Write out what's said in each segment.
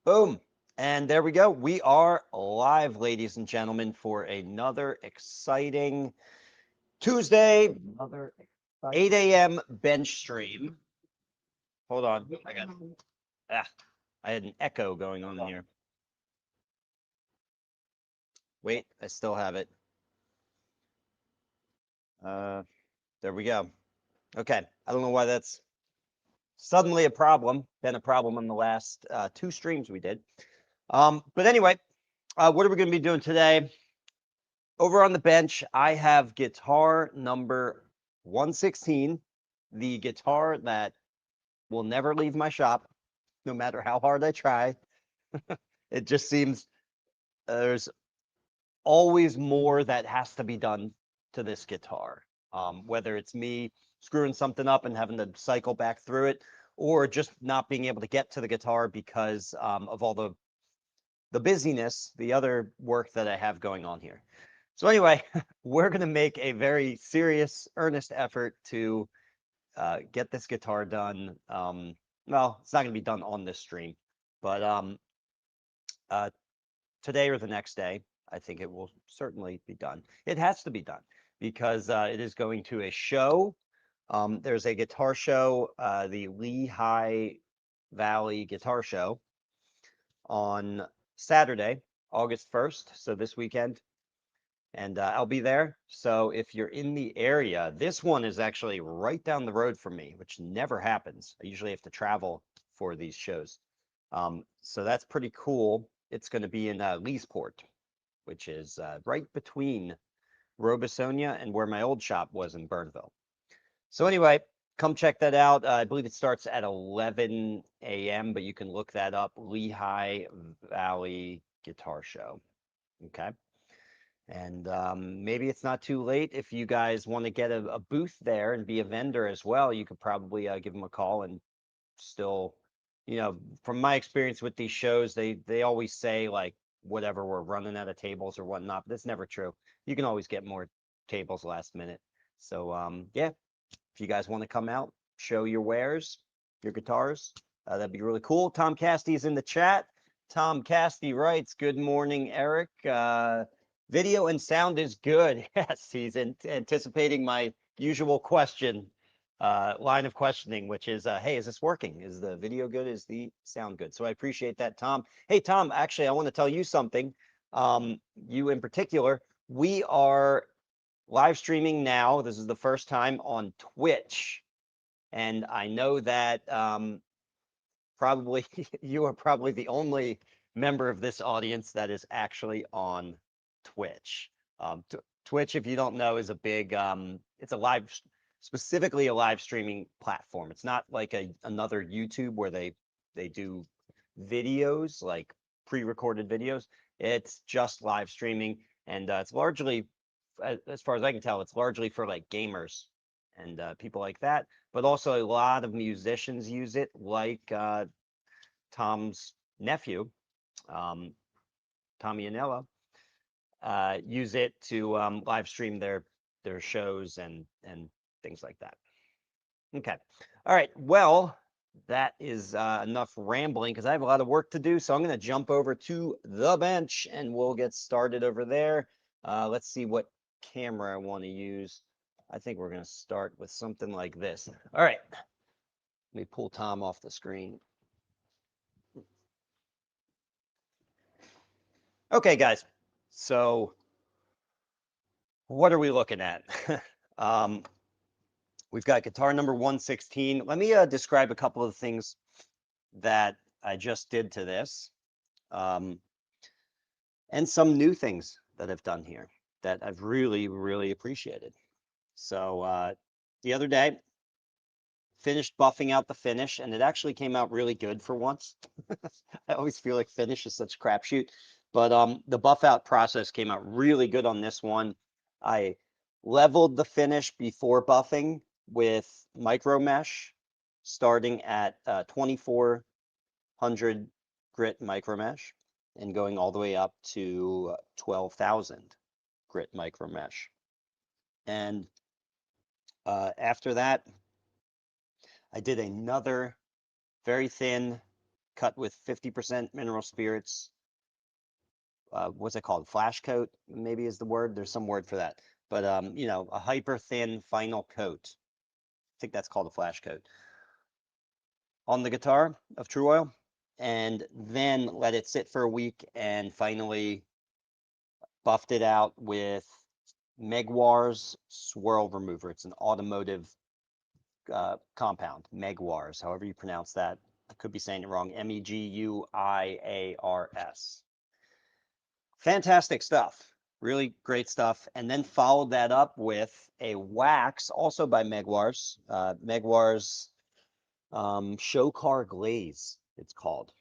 Boom. And there we go. We are live, ladies and gentlemen, for another exciting Tuesday, another 8 a.m. bench stream. Hold on. Ah, I had an echo going on in here. Wait, I still have it. There we go. Okay. I don't know why that's suddenly a problem. Been a problem in the last two streams we did. But anyway, what are we going to be doing today? Over on the bench, I have guitar number 116, the guitar that will never leave my shop, no matter how hard I try. It just seems there's always more that has to be done to this guitar. Whether it's me screwing something up and having to cycle back through it, or just not being able to get to the guitar because of all the busyness, the other work that I have going on here. So anyway, we're going to make a very serious, earnest effort to get this guitar done. Well, it's not going to be done on this stream, but uh, today or the next day, I think it will certainly be done. It has to be done because it is going to a show. There's a guitar show, the Lehigh Valley Guitar Show on Saturday, August 1st. So this weekend. And I'll be there. So if you're in the area, this one is actually right down the road from me, which never happens. I usually have to travel for these shows. So that's pretty cool. It's going to be in Leesport, which is right between Robesonia and where my old shop was in Burnville. So anyway, come check that out. I believe it starts at 11 a.m., but you can look that up, Lehigh Valley Guitar Show. Okay. And maybe it's not too late if you guys want to get a booth there and be a vendor as well. You could probably give them a call and still, from my experience with these shows, they always say like whatever, we're running out of tables or whatnot, but that's never true. You can always get more tables last minute. So yeah, if you guys want to come out, show your wares, your guitars, that'd be really cool. Tom Casty's in the chat. Tom Casty writes, "Good morning, Eric. Video and sound is good." Yes, he's anticipating my usual question, line of questioning, which is, hey, is this working? Is the video good? Is the sound good? So I appreciate that, Tom. Hey, Tom, actually, I want to tell you something. You in particular, we are live streaming now. This is the first time on Twitch. And I know that probably you are probably the only member of this audience that is actually on Twitch. Twitch, if you don't know, is a big, it's a specifically a live streaming platform. It's not like another YouTube where they do videos, like pre-recorded videos. It's just live streaming, and it's largely, as far as I can tell, it's largely for like gamers and people like that. But also a lot of musicians use it, like Tom's nephew, Tommy Anello, use it to live stream their shows and things like that. Okay. All right. Well, that is enough rambling because I have a lot of work to do. So I'm going to jump over to the bench and we'll get started over there. Let's see what camera I want to use. I think we're going to start with something like this. All right. Let me pull Tom off the screen. Okay, guys. So what are we looking at? um, we've got guitar number 116. Let me describe a couple of things that I just did to this, and some new things that I've done here that I've really, really appreciated. So the other day, finished buffing out the finish, and it actually came out really good for once. I always feel like finish is such crapshoot, but the buff out process came out really good on this one. I leveled the finish before buffing with micro mesh, starting at 2400 grit micro mesh and going all the way up to 12,000 grit micro mesh. And after that, I did another very thin cut with 50% mineral spirits. What's it called? Flash coat, maybe is the word. There's some word for that. But you know, a hyper thin final coat. I think that's called a flash coat on the guitar of Tru Oil, and then let it sit for a week and finally buffed it out with Megwar's swirl remover. It's an automotive compound, Megwars, however you pronounce that. I could be saying it wrong. Meguiars. Fantastic stuff. Really great stuff. And then followed that up with a wax, also by Megwars. Megwars Show Car Glaze, it's called.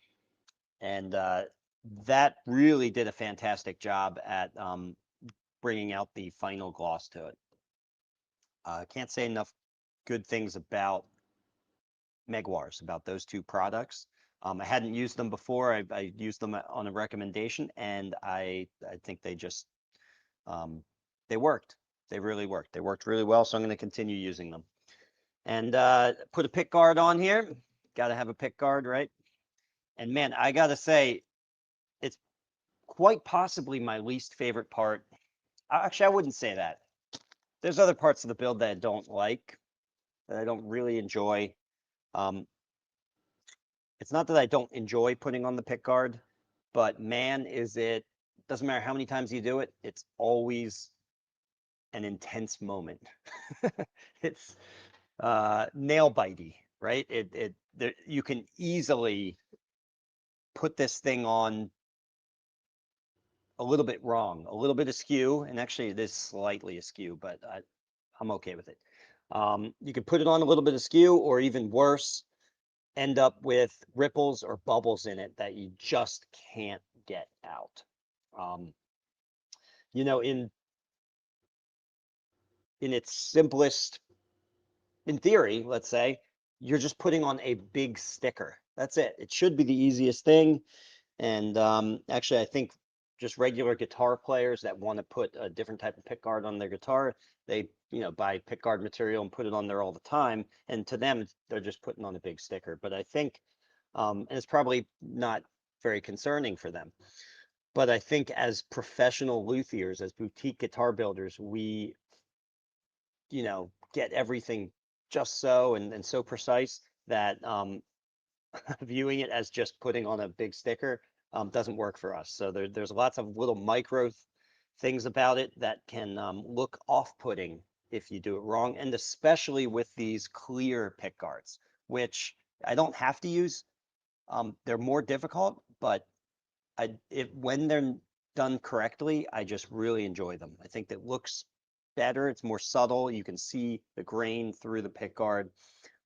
And that really did a fantastic job at bringing out the final gloss to it. I can't say enough good things about Megwars, about those two products. I hadn't used them before. I used them on a recommendation, and I think they just they worked. They really worked. They worked really well, so I'm going to continue using them. And put a pick guard on here. Got to have a pick guard, right? And man, I got to say, it's quite possibly my least favorite part. Actually, I wouldn't say that. There's other parts of the build that I don't like, that I don't really enjoy. It's not that I don't enjoy putting on the pick guard, but man, doesn't matter how many times you do it, it's always an intense moment. It's nail bitey, right? You can easily put this thing on a little bit wrong, a little bit askew, and actually it is slightly askew, but I'm okay with it. You can put it on a little bit askew, or even worse, end up with ripples or bubbles in it that you just can't get out. You know, in its simplest, in theory, let's say, you're just putting on a big sticker. That's it. It should be the easiest thing. And actually, I think just regular guitar players that want to put a different type of pick guard on their guitar, they, you know, buy pick guard material and put it on there all the time. And to them, they're just putting on a big sticker. But I think, and it's probably not very concerning for them. But I think as professional luthiers, as boutique guitar builders, we, you know, get everything just so and so precise that viewing it as just putting on a big sticker doesn't work for us. So there's lots of little micro things about it that can look off-putting if you do it wrong, and especially with these clear pick guards, which I don't have to use. They're more difficult, but when they're done correctly, I just really enjoy them. I think that looks better. It's more subtle. You can see the grain through the pick guard.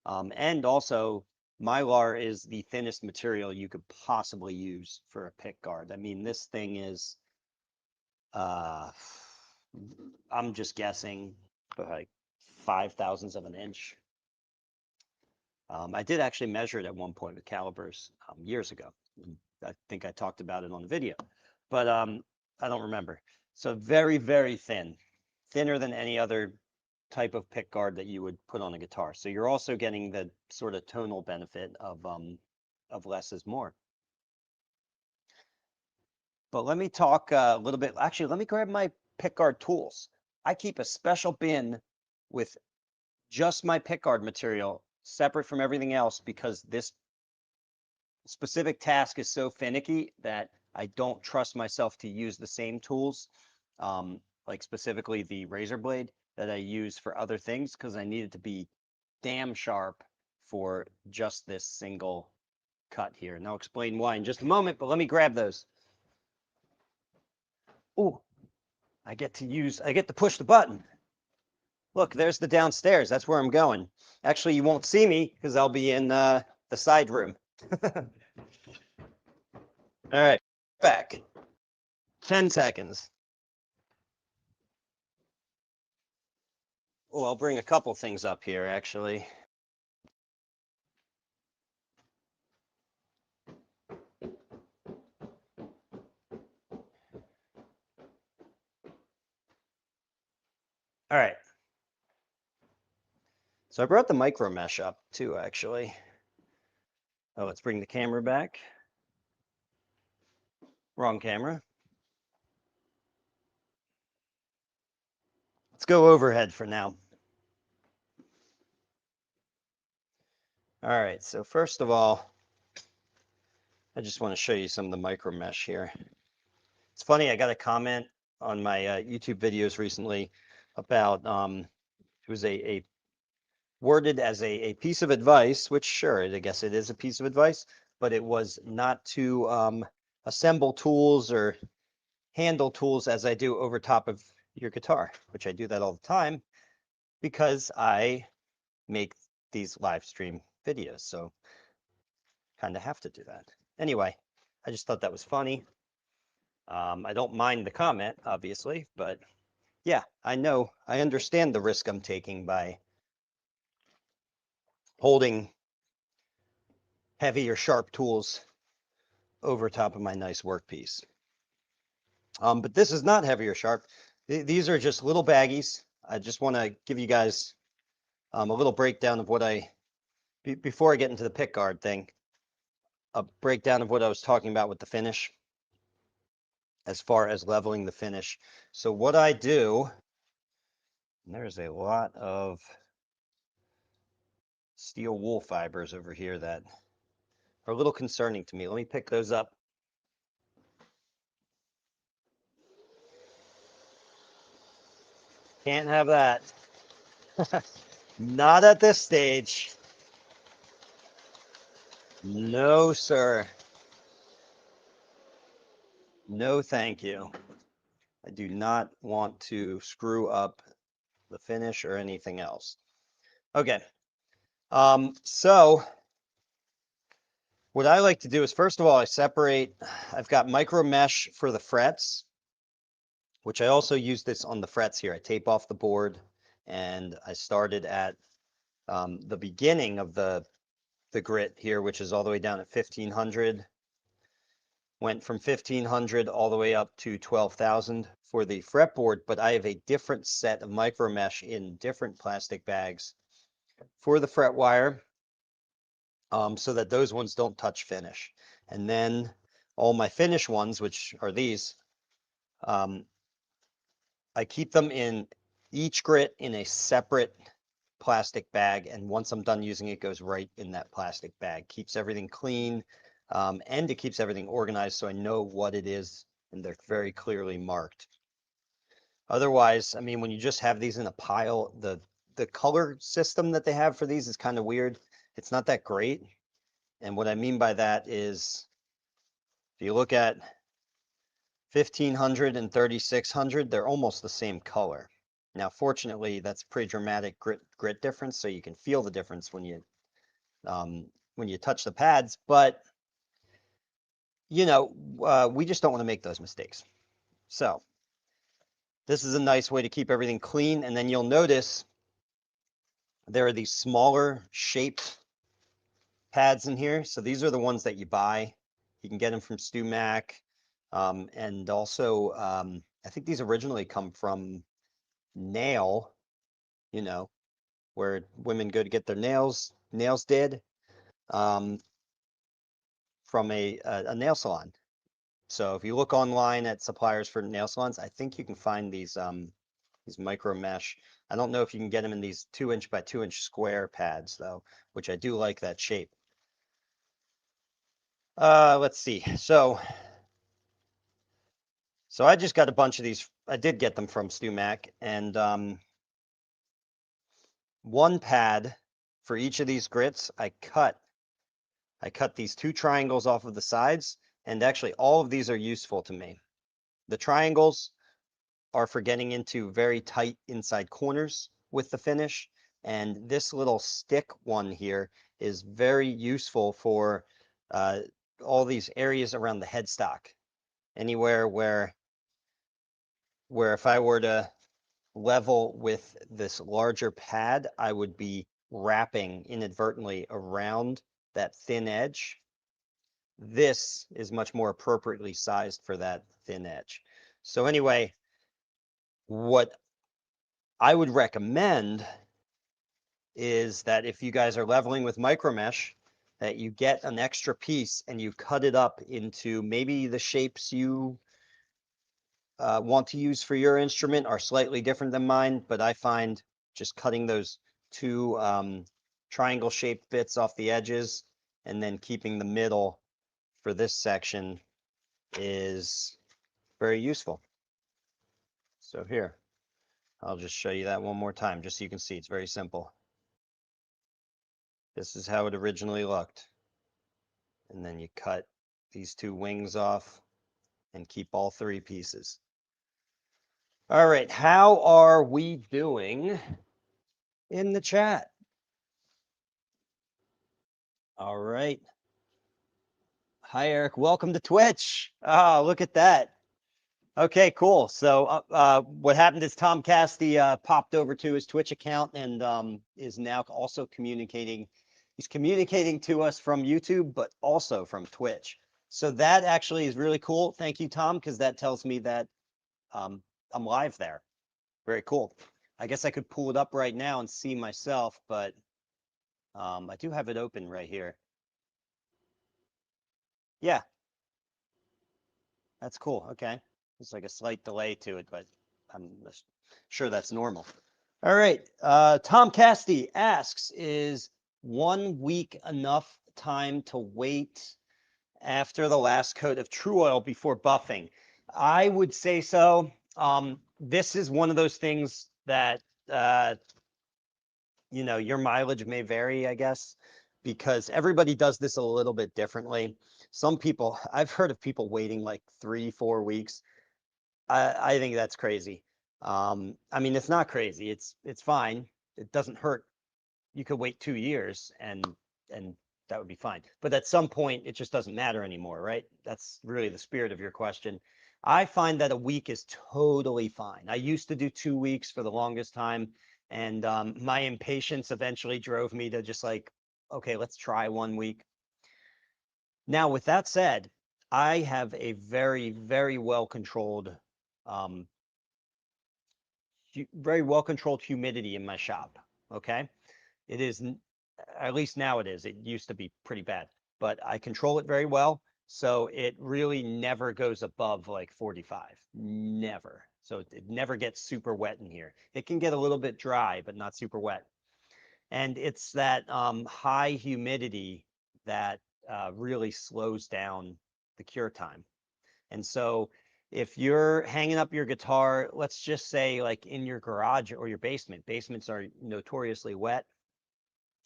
And also, Mylar is the thinnest material you could possibly use for a pick guard. I mean, this thing is, I'm just guessing, like 5/1000ths of an inch. I did actually measure it at one point with calipers years ago. I think I talked about it on the video, but I don't remember. So very, very thin, thinner than any other type of pick guard that you would put on a guitar. So you're also getting the sort of tonal benefit of less is more. But let me talk a little bit. Actually, let me grab my pick guard tools. I keep a special bin with just my pick guard material separate from everything else because this specific task is so finicky that I don't trust myself to use the same tools, like specifically the razor blade that I use for other things, because I need it to be damn sharp for just this single cut here. And I'll explain why in just a moment, but let me grab those. Oh, I get to push the button. Look, there's the downstairs. That's where I'm going. Actually, you won't see me because I'll be in the side room. All right, back. 10 seconds. Oh, I'll bring a couple things up here, actually. All right. So I brought the micro mesh up too, actually. Oh, let's bring the camera back. Wrong camera. Let's go overhead for now. All right, so first of all, I just want to show you some of the micro mesh here. It's funny, I got a comment on my YouTube videos recently about it was a worded as a piece of advice, which sure, I guess it is a piece of advice, but it was not to assemble tools or handle tools as I do over top of your guitar, which I do that all the time because I make these live stream videos. So kind of have to do that. Anyway, I just thought that was funny. I don't mind the comment, obviously, but yeah, I know, I understand the risk I'm taking by holding heavy or sharp tools over top of my nice workpiece. But this is not heavy or sharp. These are just little baggies. I just want to give you guys a little breakdown of what before I get into the pick guard thing, a breakdown of what I was talking about with the finish as far as leveling the finish. So what I do, there's a lot of steel wool fibers over here that are a little concerning to me. Let me pick those up. Can't have that. Not at this stage. No, sir. No, thank you. I do not want to screw up the finish or anything else. Okay. So what I like to do is, first of all, I've got micro mesh for the frets, which I also use this on the frets here. I tape off the board, and I started at the beginning of the grit here, which is all the way down at 1500. Went from 1500 all the way up to 12,000 for the fretboard, but I have a different set of micro mesh in different plastic bags for the fret wire, so that those ones don't touch finish. And then all my finish ones, which are these, I keep them in each grit in a separate plastic bag, and once I'm done using it, it goes right in that plastic bag. Keeps everything clean, and it keeps everything organized so I know what it is, and they're very clearly marked. Otherwise, I mean, when you just have these in a pile, the color system that they have for these is kind of weird. It's not that great. And what I mean by that is, if you look at 1500 and 3600, they're almost the same color. Now, fortunately, that's a pretty dramatic grit difference, so you can feel the difference when you touch the pads. But you know, we just don't want to make those mistakes. So this is a nice way to keep everything clean. And then you'll notice there are these smaller shaped pads in here. So these are the ones that you buy. You can get them from Stu Mac. And also, I think these originally come from Nail, you know, where women go to get their nails did, from a nail salon. So if you look online at suppliers for nail salons, I think you can find these micro mesh. I don't know if you can get them in these 2-inch by 2-inch square pads though, which I do like that shape. Let's see. So I just got a bunch of these. I did get them from Stu Mac, and one pad for each of these grits, I cut these 2 triangles off of the sides, and actually all of these are useful to me. The triangles are for getting into very tight inside corners with the finish, and this little stick one here is very useful for all these areas around the headstock. Anywhere where if I were to level with this larger pad, I would be wrapping inadvertently around that thin edge. This is much more appropriately sized for that thin edge. So anyway, what I would recommend is that if you guys are leveling with micro mesh, that you get an extra piece and you cut it up into maybe the shapes you want to use for your instrument are slightly different than mine, but I find just cutting those two triangle shaped bits off the edges and then keeping the middle for this section is very useful. So here, I'll just show you that one more time, just so you can see it's very simple. This is how it originally looked. And then you cut these two wings off and keep all three pieces. All right, how are we doing in the chat? All right. Hi, Eric. Welcome to Twitch. Oh, look at that. Okay, cool. So what happened is Tom Casti popped over to his Twitch account and is now also communicating. He's communicating to us from YouTube, but also from Twitch. So that actually is really cool. Thank you, Tom, because that tells me that I'm live there. Very cool. I guess I could pull it up right now and see myself, but I do have it open right here. Yeah, that's cool. Okay. There's like a slight delay to it, but I'm sure that's normal. All right. Tom Casti asks, is 1 week enough time to wait after the last coat of Tru Oil before buffing? I would say so. This is one of those things that, your mileage may vary, I guess, because everybody does this a little bit differently. Some people, I've heard of people waiting like 3-4 weeks. I think that's crazy. I mean, it's not crazy. It's fine. It doesn't hurt. You could wait 2 years and that would be fine. But at some point, it just doesn't matter anymore, right? That's really the spirit of your question. I find that a week is totally fine. I used to do 2 weeks for the longest time, and my impatience eventually drove me to just like, okay, let's try 1 week. Now, with that said, I have a very, very well controlled very well controlled humidity in my shop. Okay. It is, at least now it is. It used to be pretty bad, but I control it very well. So it really never goes above like 45. Never. So it never gets super wet in here. It can get a little bit dry, but not super wet. And it's that high humidity that really slows down the cure time. And so if you're hanging up your guitar, let's just say like in your garage or your basement, basements are notoriously wet.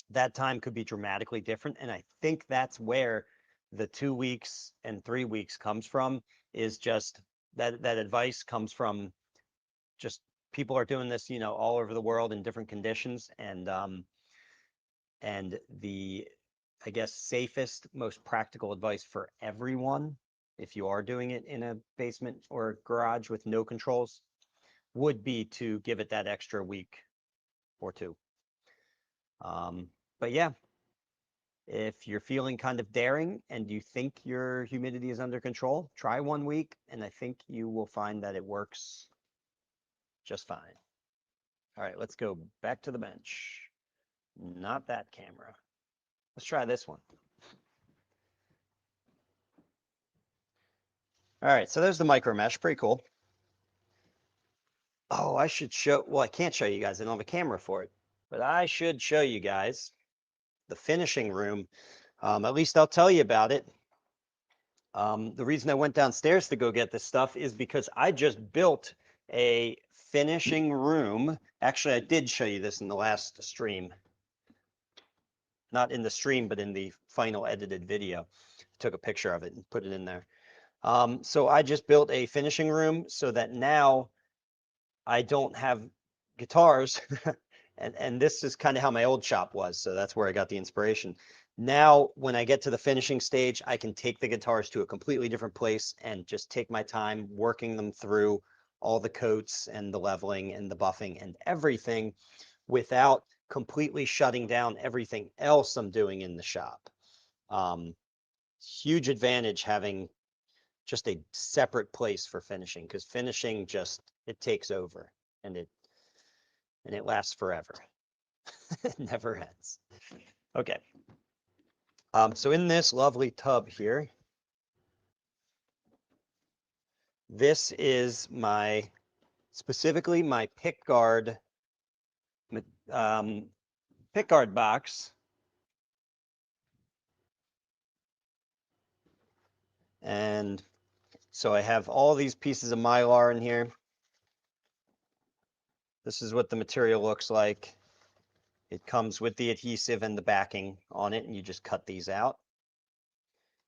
That time could be dramatically different. And I think that's where the 2 weeks and 3 weeks comes from, is just that advice comes from just people are doing this, all over the world in different conditions. And the, I guess, safest, most practical advice for everyone, if you are doing it in a basement or garage with no controls, would be to give it that extra week or two. But yeah, if you're feeling kind of daring and you think your humidity is under control, try 1 week, and I think you will find that it works just fine. All right, let's go back to the bench. Not that camera. Let's try this one. All right, so there's the micro mesh, pretty cool. Oh, I should show, well, I can't show you guys, I don't have a camera for it, but I should show you guys the finishing room. At least I'll tell you about it. The reason I went downstairs to go get this stuff is because I just built a finishing room. Actually, I did show you this in the last stream. Not in the stream, but in the final edited video. I took a picture of it and put it in there. So I just built a finishing room so that now I don't have guitars. And this is kind of how my old shop was. So that's where I got the inspiration. Now, when I get to the finishing stage, I can take the guitars to a completely different place and just take my time working them through all the coats and the leveling and the buffing and everything without completely shutting down everything else I'm doing in the shop. Huge advantage having just a separate place for finishing, because finishing just, it takes over and it lasts forever. It never ends. Okay. So in this lovely tub here, this is specifically my pickguard box. And so I have all these pieces of Mylar in here. This is what the material looks like. It comes with the adhesive and the backing on it, and you just cut these out.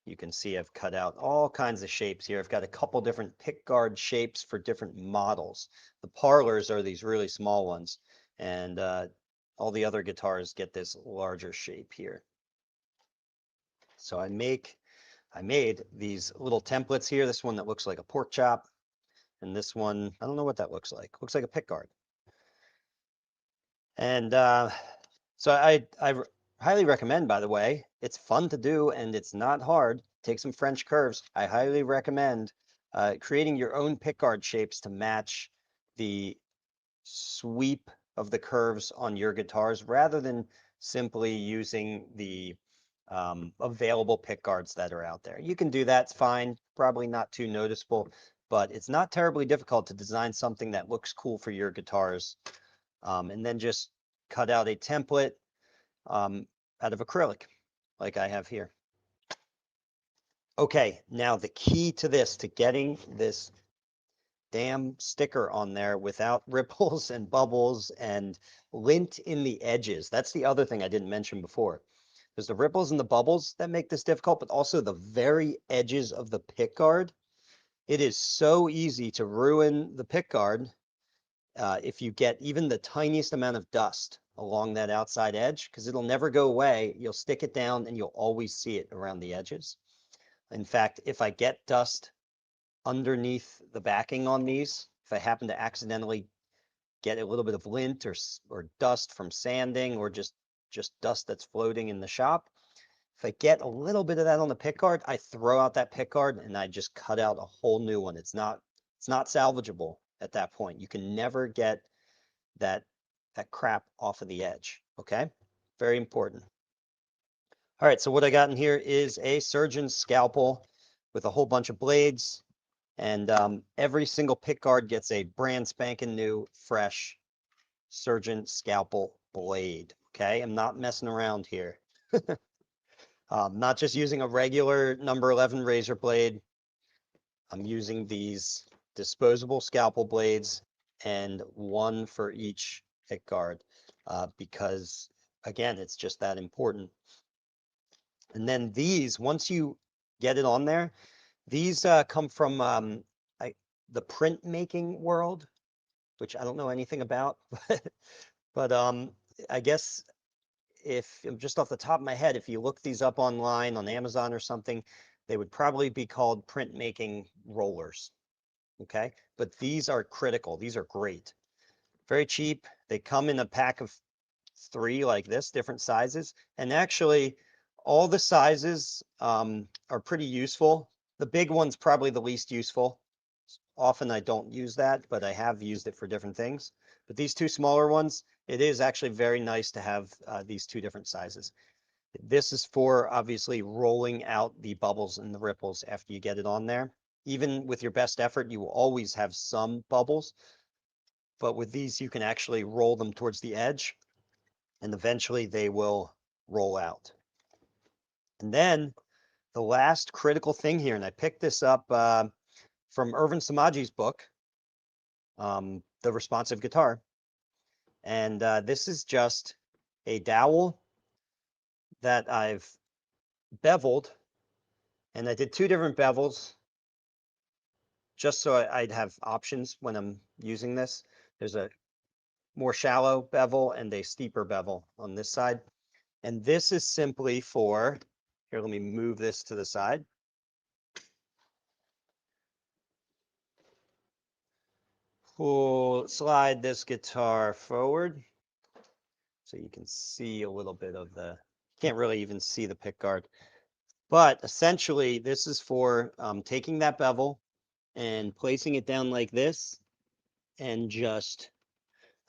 You can see I've cut out all kinds of shapes here. I've got a couple different pickguard shapes for different models. The Parlors are these really small ones, and all the other guitars get this larger shape here. So I made these little templates here. This one that looks like a pork chop, and this one, I don't know what that looks like. Looks like a pickguard. And so I highly recommend, by the way, it's fun to do and it's not hard. Take some French curves. I highly recommend creating your own pickguard shapes to match the sweep of the curves on your guitars rather than simply using the available pickguards that are out there. You can do that, it's fine, probably not too noticeable, but it's not terribly difficult to design something that looks cool for your guitars. And then just cut out a template out of acrylic, like I have here. Okay, now the key to this, to getting this damn sticker on there without ripples and bubbles and lint in the edges. That's the other thing I didn't mention before. There's the ripples and the bubbles that make this difficult, but also the very edges of the pickguard. It is so easy to ruin the pickguard if you get even the tiniest amount of dust along that outside edge, because it'll never go away. You'll stick it down and you'll always see it around the edges. In fact, if I get dust underneath the backing on these, if I happen to accidentally get a little bit of lint or dust from sanding or just dust that's floating in the shop, if I get a little bit of that on the pickguard, I throw out that pickguard and I just cut out a whole new one. It's not salvageable at that point. You can never get that crap off of the edge. Okay, very important. All right, so what I got in here is a surgeon's scalpel with a whole bunch of blades, and every single pickguard gets a brand spanking new, fresh surgeon scalpel blade. Okay, I'm not messing around here. Not just using a regular number 11 razor blade. I'm using these disposable scalpel blades and one for each pickguard because, again, it's just that important. And then these, once you get it on there, these come from the printmaking world, which I don't know anything about, but I guess if just off the top of my head, if you look these up online on Amazon or something, they would probably be called printmaking rollers. Okay, but these are critical. These are great. Very cheap. They come in a pack of 3 like this, different sizes. And actually, all the sizes are pretty useful. The big one's probably the least useful. Often I don't use that, but I have used it for different things. But these 2 smaller ones, it is actually very nice to have these 2 different sizes. This is for obviously rolling out the bubbles and the ripples after you get it on there. Even with your best effort, you will always have some bubbles, but with these, you can actually roll them towards the edge and eventually they will roll out. And then the last critical thing here, and I picked this up from Irvin Samaji's book, The Responsive Guitar. And this is just a dowel that I've beveled, and I did 2 different bevels just so I'd have options when I'm using this. There's a more shallow bevel and a steeper bevel on this side. And this is simply for, here, let me move this to the side. We'll slide this guitar forward so you can see a little bit of can't really even see the pickguard. But essentially, this is for taking that bevel and placing it down like this and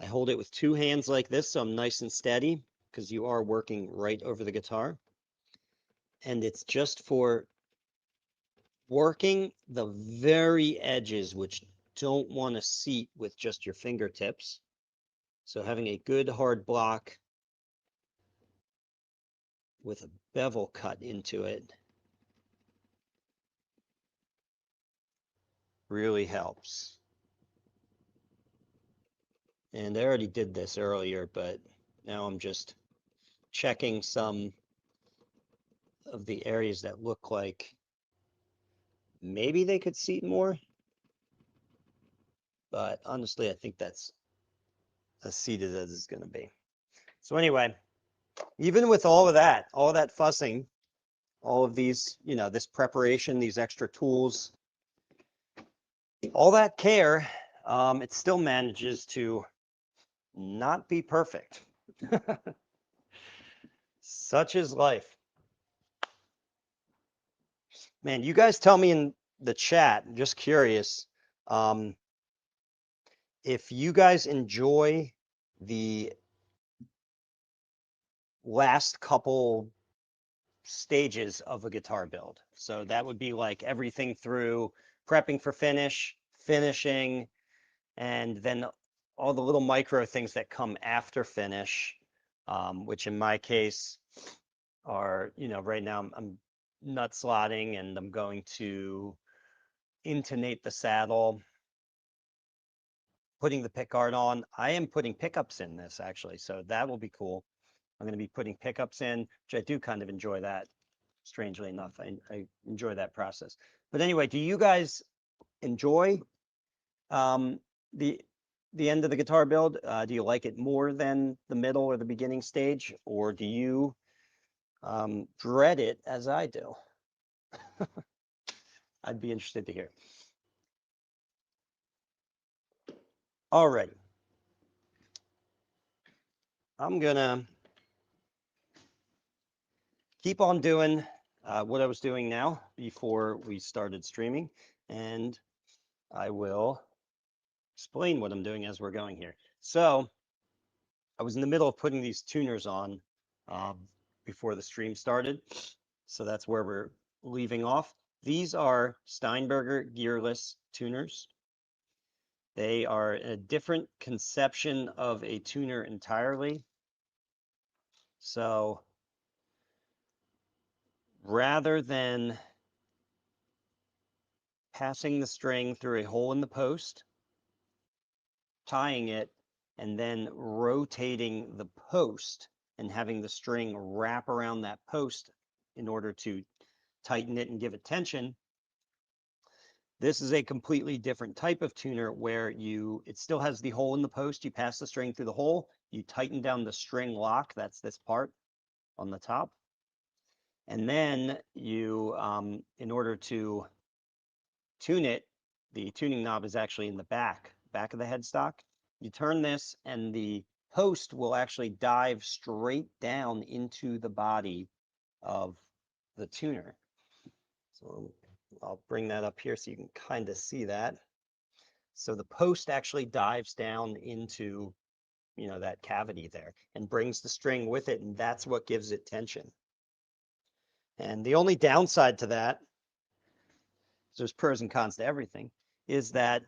I hold it with 2 hands like this so I'm nice and steady because you are working right over the guitar. and it's just for working the very edges which don't want to seat with just your fingertips. So having a good hard block with a bevel cut into it really helps. And I already did this earlier, but now I'm just checking some of the areas that look like maybe they could seat more. But honestly, I think that's as seated as it's going to be. So anyway, even with all of that fussing, all of these, this preparation, these extra tools, all that care, it still manages to not be perfect. Such is life. Man, you guys tell me in the chat, just curious, if you guys enjoy the last couple stages of a guitar build. So that would be like everything through prepping for finish, finishing, and then all the little micro things that come after finish, which in my case are, right now I'm nut slotting and I'm going to intonate the saddle, putting the pickguard on. I am putting pickups in this actually, so that will be cool. I'm going to be putting pickups in, which I do kind of enjoy that. Strangely enough, I enjoy that process. But anyway, do you guys enjoy um, the end of the guitar build? Do you like it more than the middle or the beginning stage, or do you dread it as I do? I'd be interested to hear. All right. I'm gonna keep on doing what I was doing now before we started streaming, and I will explain what I'm doing as we're going here. So I was in the middle of putting these tuners on before the stream started. So that's where we're leaving off. These are Steinberger gearless tuners. They are a different conception of a tuner entirely. So rather than passing the string through a hole in the post, tying it, and then rotating the post and having the string wrap around that post in order to tighten it and give it tension. This is a completely different type of tuner where it still has the hole in the post. You pass the string through the hole, you tighten down the string lock, that's this part on the top. And then you, in order to tune it, the tuning knob is actually in the back of the headstock. You turn this and the post will actually dive straight down into the body of the tuner. So I'll bring that up here so you can kind of see that. So the post actually dives down into, that cavity there and brings the string with it, and that's what gives it tension. And the only downside to that, there's pros and cons to everything, is that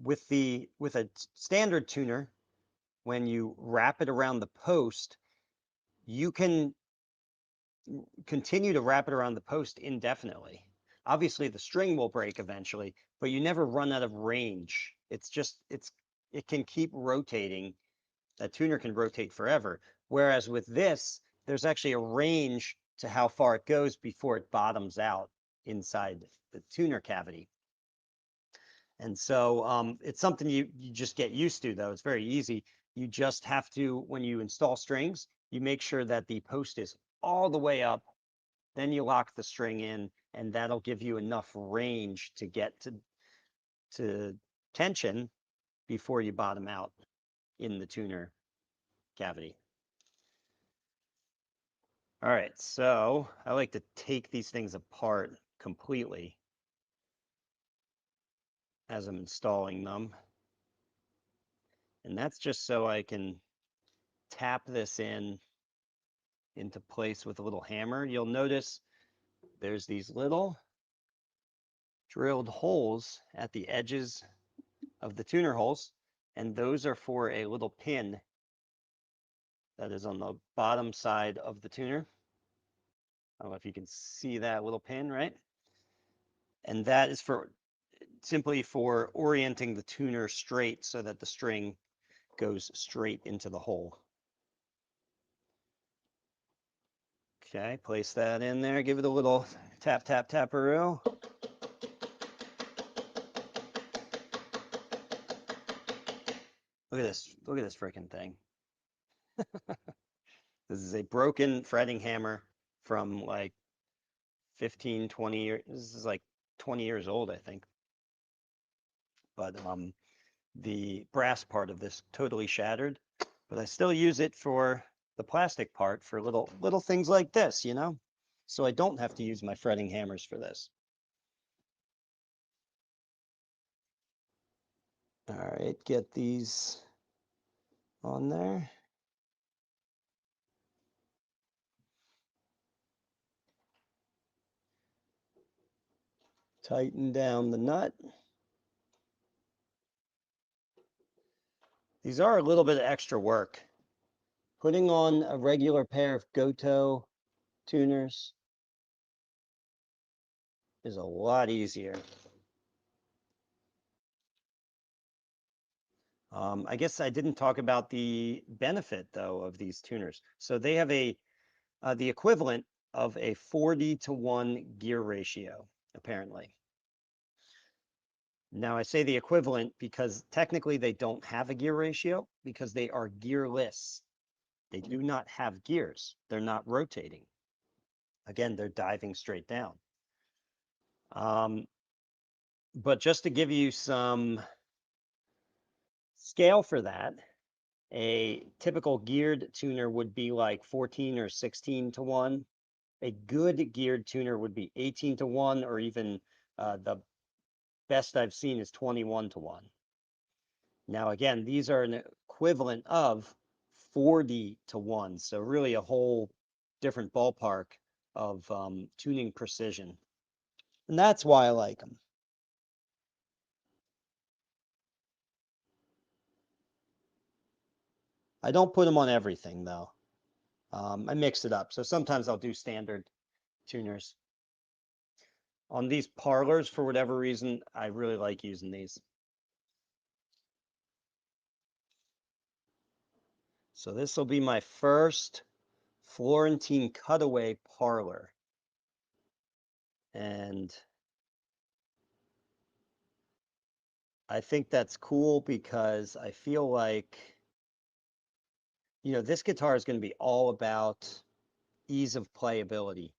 with a standard tuner, when you wrap it around the post, you can continue to wrap it around the post indefinitely. Obviously, the string will break eventually, but you never run out of range. It can keep rotating. That tuner can rotate forever. Whereas with this, there's actually a range to how far it goes before it bottoms out inside the tuner cavity. And so it's something you just get used to, though. It's very easy. You just have to, when you install strings, you make sure that the post is all the way up. Then you lock the string in, and that'll give you enough range to get to tension before you bottom out in the tuner cavity. All right, so I like to take these things apart completely as I'm installing them. And that's just so I can tap this in into place with a little hammer, you'll notice there's these little drilled holes at the edges of the tuner holes, and those are for a little pin that is on the bottom side of the tuner. I don't know if you can see that little pin, right? And that is for simply for orienting the tuner straight so that the string goes straight into the hole. Okay, place that in there, give it a little tap, tap, taparoo. Look at this freaking thing. This is a broken fretting hammer from like 15, 20 years. This is like 20 years old, I think. But the brass part of this totally shattered, but I still use it for the plastic part for little things like this, you know? So I don't have to use my fretting hammers for this. All right, get these on there. Tighten down the nut. These are a little bit of extra work. Putting on a regular pair of Goto tuners is a lot easier. I guess I didn't talk about the benefit though of these tuners. So they have the equivalent of a 40-to-1 gear ratio, apparently. Now I say the equivalent because technically they don't have a gear ratio because they are gearless. They do not have gears. They're not rotating. Again, they're diving straight down. But just to give you some scale for that, a typical geared tuner would be like 14 or 16-to-1. A good geared tuner would be 18-to-1, or even the best I've seen is 21-to-1. Now, again, these are an equivalent of 40-to-1. So really a whole different ballpark of tuning precision. And that's why I like them. I don't put them on everything though. I mix it up. So sometimes I'll do standard tuners. On these parlors, for whatever reason, I really like using these. So this will be my first Florentine cutaway parlor. And I think that's cool because I feel like, you know, this guitar is going to be all about ease of playability.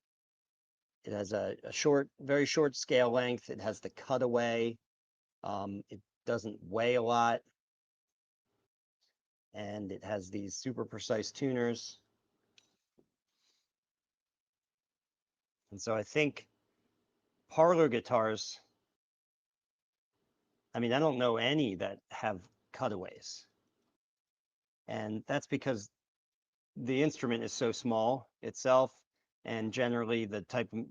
It has a very short scale length. It has the cutaway. It doesn't weigh a lot. And it has these super precise tuners. And so I think parlor guitars, I mean, I don't know any that have cutaways. And that's because the instrument is so small itself, and generally the type of,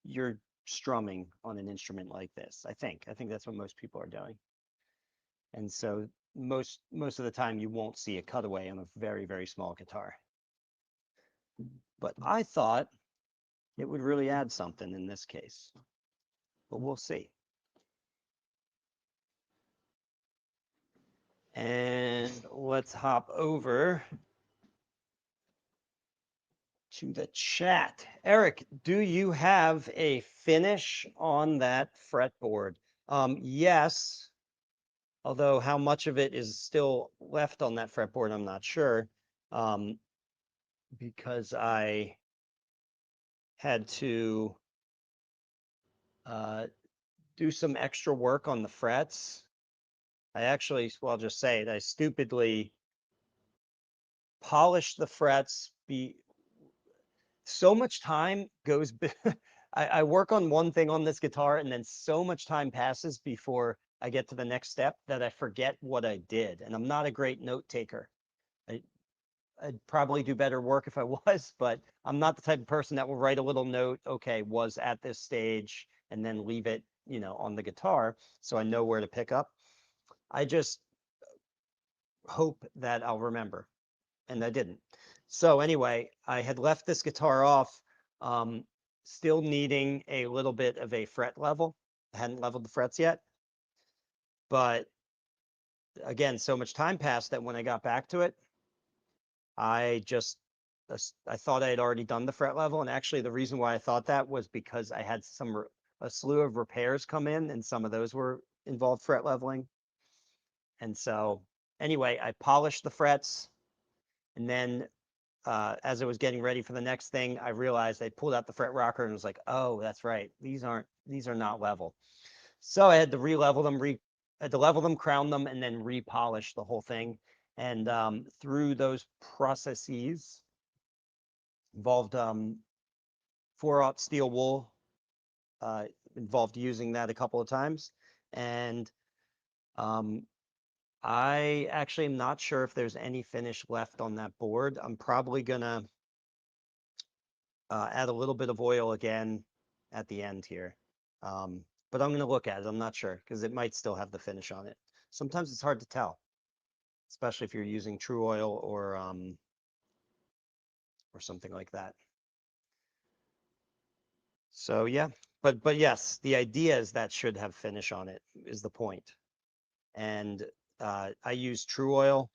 you're strumming on an instrument like this. I think that's what most people are doing. And so most of the time you won't see a cutaway on a very, very small guitar. But I thought it would really add something in this case, but we'll see. And let's hop over to the chat. Eric, do you have a finish on that fretboard? Yes, although how much of it is still left on that fretboard, I'm not sure, because I had to do some extra work on the frets. I actually, well, I'll just say it, I stupidly polished the frets. So much time goes, I work on one thing on this guitar and then so much time passes before I get to the next step that I forget what I did. And I'm not a great note taker. I'd probably do better work if I was, but I'm not the type of person that will write a little note, okay, was at this stage, and then leave it, on the guitar so I know where to pick up. I just hope that I'll remember, and I didn't. So anyway, I had left this guitar off, um, still needing a little bit of a fret level. I hadn't leveled the frets yet, but again, so much time passed that when I got back to it, I just I thought I had already done the fret level, and actually the reason why I thought that was because I had a slew of repairs come in, and some of those were involved fret leveling. And so anyway, I polished the frets, and then as I was getting ready for the next thing, I realized I pulled out the fret rocker and was like, oh, that's right, these are not level. So I had to re-level them, I had to level them, crown them, and then repolish the whole thing. And through those processes involved 4/0 steel wool, uh, involved using that a couple of times. And um, I actually am not sure if there's any finish left on that board. I'm probably gonna add a little bit of oil again at the end here. But I'm gonna look at it. I'm not sure because it might still have the finish on it. Sometimes it's hard to tell, especially if you're using Tru Oil or something like that. So yeah, but yes, the idea is that should have finish on it is the point. And I use Tru Oil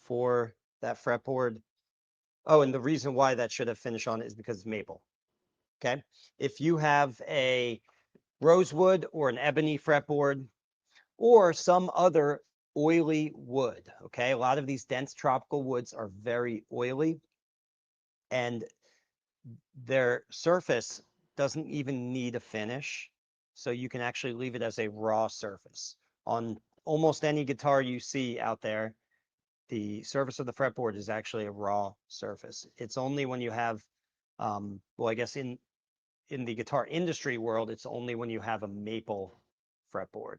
for that fretboard. Oh, and the reason why that should have finish on it is because it's maple. Okay, if you have a rosewood or an ebony fretboard or some other oily wood, okay, a lot of these dense tropical woods are very oily, and their surface doesn't even need a finish. So you can actually leave it as a raw surface. On almost any guitar you see out there, the surface of the fretboard is actually a raw surface. It's only when you have, well, I guess in the guitar industry world, it's only when you have a maple fretboard.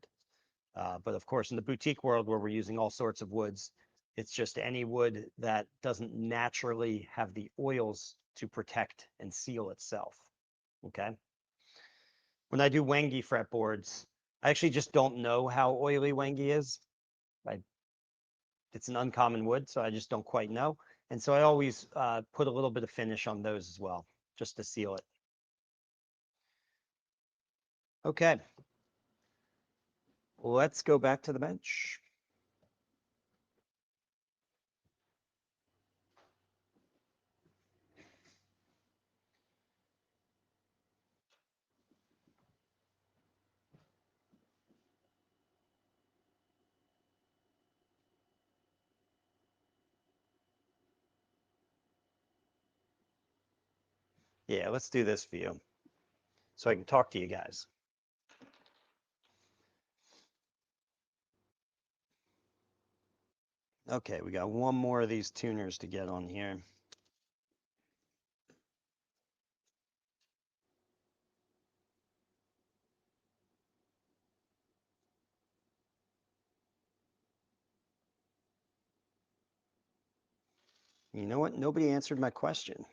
But of course, in the boutique world where we're using all sorts of woods, it's just any wood that doesn't naturally have the oils to protect and seal itself. Okay. When I do Wangi fretboards, I actually just don't know how oily Wangi is. I, it's an uncommon wood, so I just don't quite know. And so I always put a little bit of finish on those as well, just to seal it. Okay. Let's go back to the bench. Yeah, let's do this view so I can talk to you guys. Okay, we got one more of these tuners to get on here. You know what? Nobody answered my question.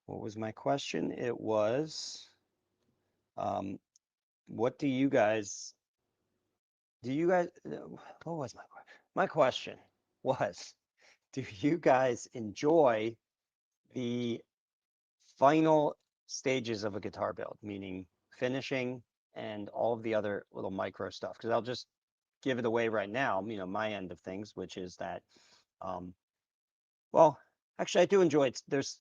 What was my question? It was, um, what do you guys, what was my question? My question was, do you guys enjoy the final stages of a guitar build, meaning finishing and all of the other little micro stuff? Because I'll just give it away right now, my end of things, which is that, um, well, actually, I do enjoy it. There's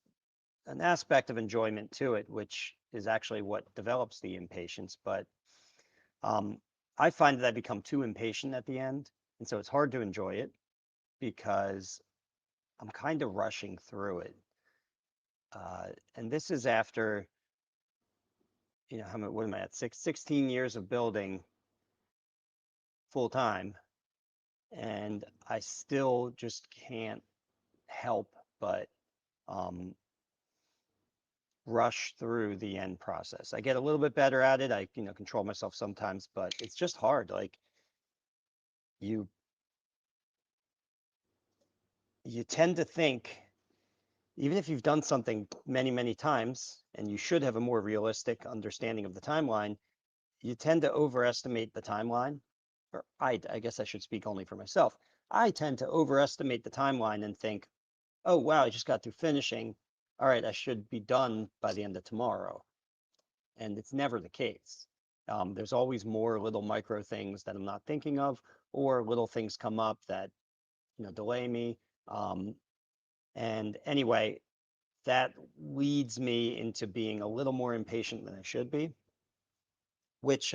an aspect of enjoyment to it, which is actually what develops the impatience. But um, I find that I become too impatient at the end. And so it's hard to enjoy it because I'm kind of rushing through it. And this is after, what am I at? 16 years of building full time. And I still just can't help but um, rush through the end process. I get a little bit better at it. I, control myself sometimes, but it's just hard. Like you you tend to think, even if you've done something many, many times, and you should have a more realistic understanding of the timeline, you tend to overestimate the timeline. Or I guess I should speak only for myself. I tend to overestimate the timeline and think, oh, wow, I just got through finishing. All right, I should be done by the end of tomorrow. And it's never the case. There's always more little micro things that I'm not thinking of, or little things come up that, delay me. And anyway, that leads me into being a little more impatient than I should be, which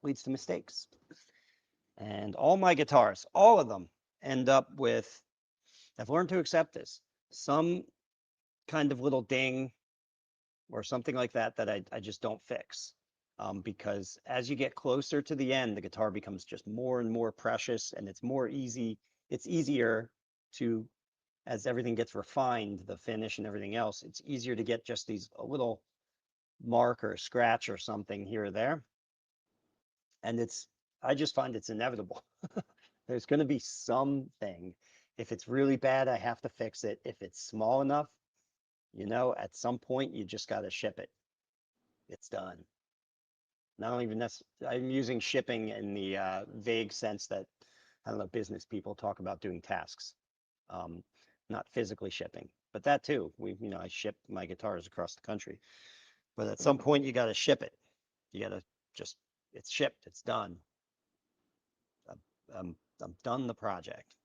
leads to mistakes. And all my guitars, all of them, end up with, I've learned to accept this, some kind of little ding or something like that that I just don't fix. Because as you get closer to the end, the guitar becomes just more and more precious, and it's easier to, as everything gets refined, the finish and everything else, it's easier to get just a little mark or scratch or something here or there. And I just find it's inevitable. There's going to be something. If it's really bad, I have to fix it. If it's small enough, at some point you just got to ship it. It's done. Not even I'm using shipping in the vague sense that, I don't know, business people talk about doing tasks, not physically shipping, but that too. I ship my guitars across the country, but at some point you got to ship it. You got to just, it's shipped, it's done. I'm done the project.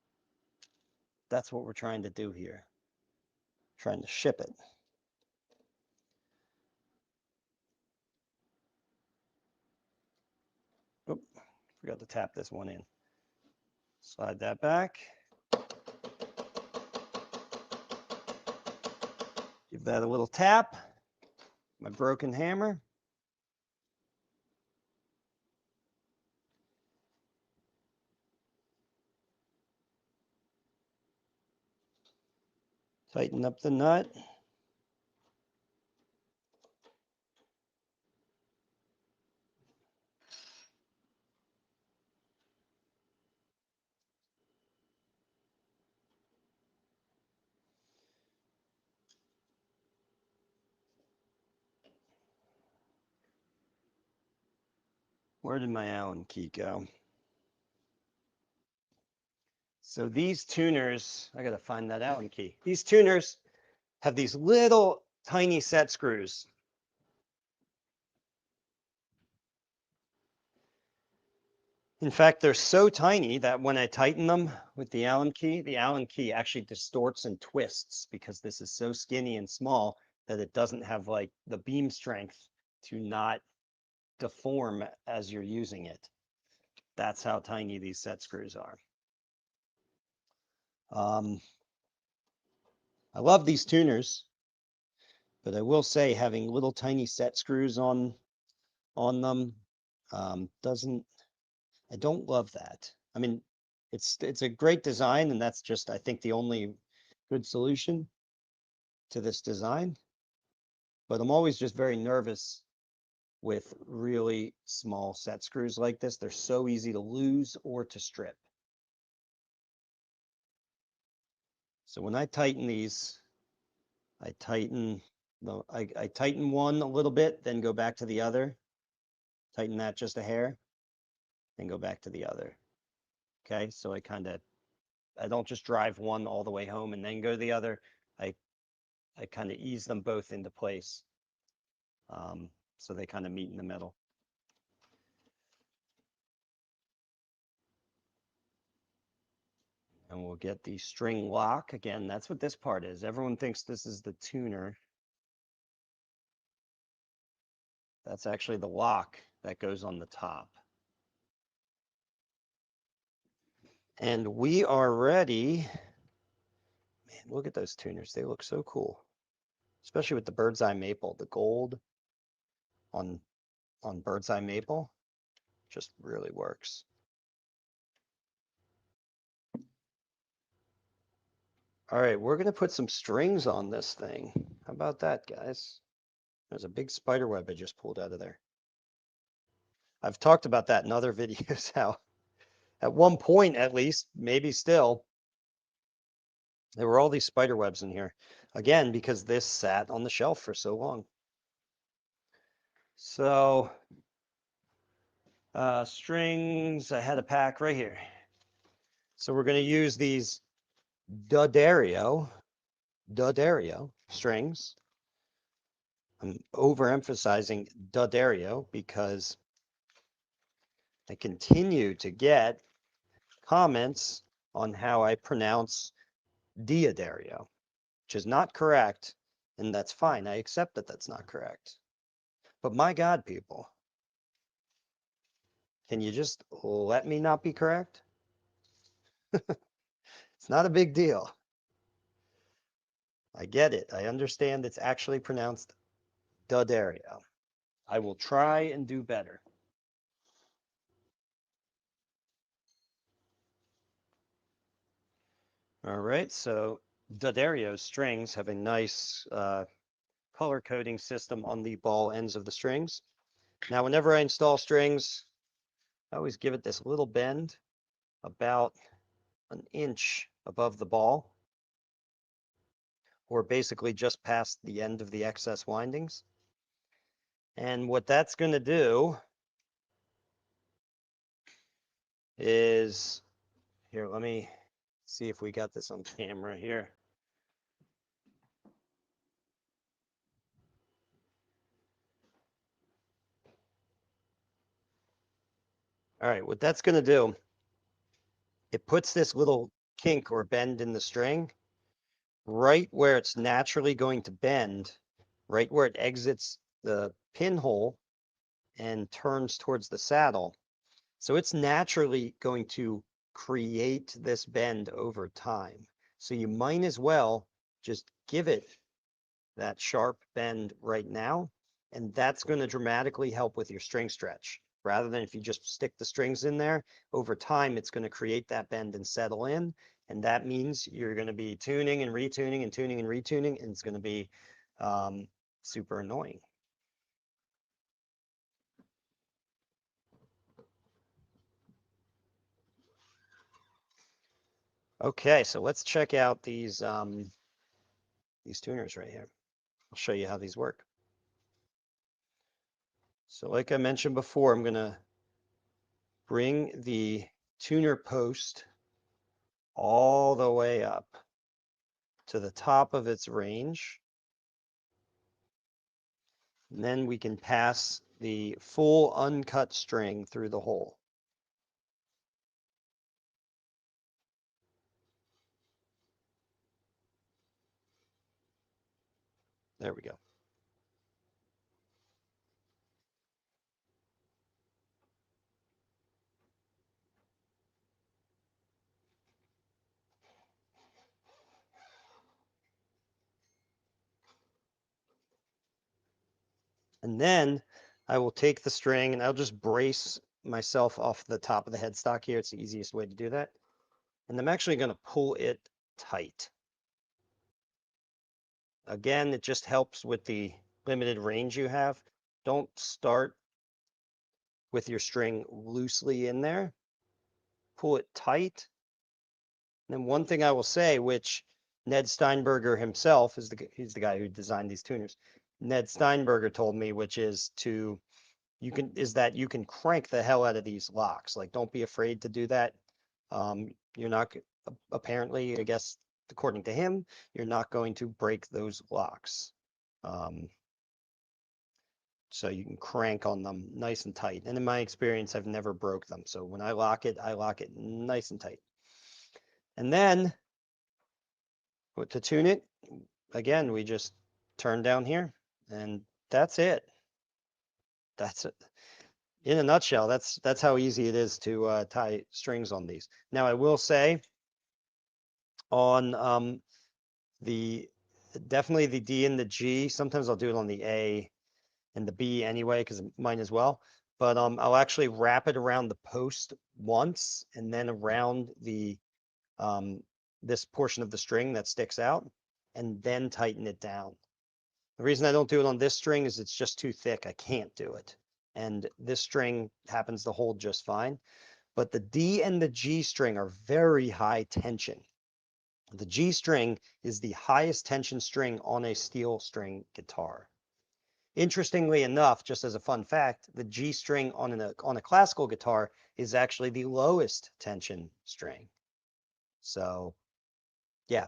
That's what we're trying to do here. Trying to ship it. Oop, forgot to tap this one in. Slide that back. Give that a little tap. My broken hammer. Tighten up the nut. Where did my Allen key go? So these tuners, I got to find that Allen key. These tuners have these little tiny set screws. In fact, they're so tiny that when I tighten them with the Allen key actually distorts and twists because this is so skinny and small that it doesn't have like the beam strength to not deform as you're using it. That's how tiny these set screws are. I love these tuners, but I will say having little tiny set screws on them I don't love that. I mean, it's a great design, and that's just, I think, the only good solution to this design. But I'm always just very nervous with really small set screws like this. They're so easy to lose or to strip. So when I tighten these, I tighten I tighten one a little bit, then go back to the other, tighten that just a hair, then go back to the other. Okay, so I don't just drive one all the way home and then go to the other. I kind of ease them both into place, so they kind of meet in the middle. And we'll get the string lock. Again, that's what this part is. Everyone thinks this is the tuner. That's actually the lock that goes on the top. And we are ready. Man, look at those tuners. They look so cool, especially with the bird's eye maple. The gold on bird's eye maple just really works. All right, we're going to put some strings on this thing. How about that, guys? There's a big spider web I just pulled out of there. I've talked about that in other videos, how at one point, at least, maybe still, There were all these spider webs in here. Again, because this sat on the shelf for so long. So, strings, I had a pack right here. So we're going to use these D'Addario strings. I'm overemphasizing D'Addario because I continue to get comments on how I pronounce D'Addario, which is not correct, and that's fine. I accept that that's not correct. But my God, people, can you just let me not be correct? It's not a big deal. I get it. I understand it's actually pronounced D'Addario. I will try and do better. All right, so D'Addario strings have a nice color coding system on the ball ends of the strings. Now, whenever I install strings, I always give it this little bend about an inch above the ball, or basically just past the end of the excess windings. And what that's going to do is, here, let me see if we got this on camera here. All right, what that's going to do, it puts this little kink or bend in the string right where it's naturally going to bend, right where it exits the pinhole and turns towards the saddle. So it's naturally going to create this bend over time. So you might as well just give it that sharp bend right now, and that's going to dramatically help with your string stretch. Rather than if you just stick the strings in there, over time it's going to create that bend and settle in, and that means you're going to be tuning and retuning and tuning and retuning, and it's going to be super annoying. Okay, so let's check out these tuners right here. I'll show you how these work. So like I mentioned before, I'm going to bring the tuner post all the way up to the top of its range. And then we can pass the full uncut string through the hole. There we go. And then I will take the string and I'll just brace myself off the top of the headstock here. It's the easiest way to do that. And I'm actually going to pull it tight. Again, it just helps with the limited range you have. Don't start with your string loosely in there. Pull it tight. And then one thing I will say, which Ned Steinberger himself he's the guy who designed these tuners. Ned Steinberger told me, which is that you can crank the hell out of these locks. Like, don't be afraid to do that. You're not apparently, I guess, according to him, you're not going to break those locks. So you can crank on them nice and tight. And in my experience, I've never broke them. So when I lock it nice and tight. And then to tune it, again, we just turn down here and that's it. That's it. In a nutshell, that's how easy it is to tie strings on these. Now, I will say on definitely the D and the G, sometimes I'll do it on the A and the B anyway, because mine as well. But I'll actually wrap it around the post once and then around the this portion of the string that sticks out and then tighten it down. The reason I don't do it on this string is it's just too thick. I can't do it. And this string happens to hold just fine. But the D and the G string are very high tension. The G string is the highest tension string on a steel string guitar. Interestingly enough, just as a fun fact, the G string on a classical guitar is actually the lowest tension string. So yeah,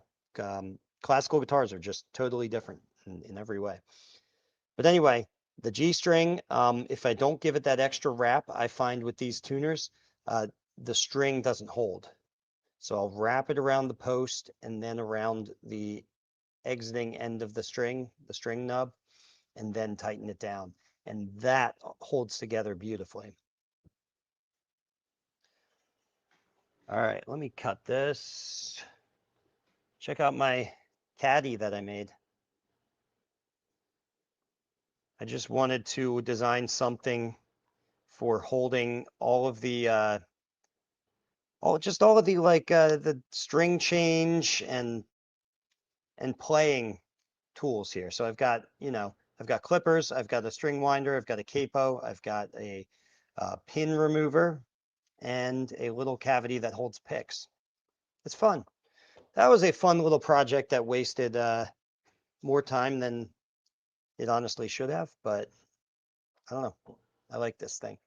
classical guitars are just totally different in every way. But anyway, the G string, if I don't give it that extra wrap, I find with these tuners, the string doesn't hold. So I'll wrap it around the post and then around the exiting end of the string nub, and then tighten it down. And that holds together beautifully. All right, let me cut this. Check out my caddy that I made. I just wanted to design something for holding all of the all of the the string change and playing tools here. So I've got, I've got clippers, I've got a string winder, I've got a capo, I've got a pin remover, and a little cavity that holds picks. It's fun. That was a fun little project that wasted more time than it honestly should have, but I don't know. I like this thing.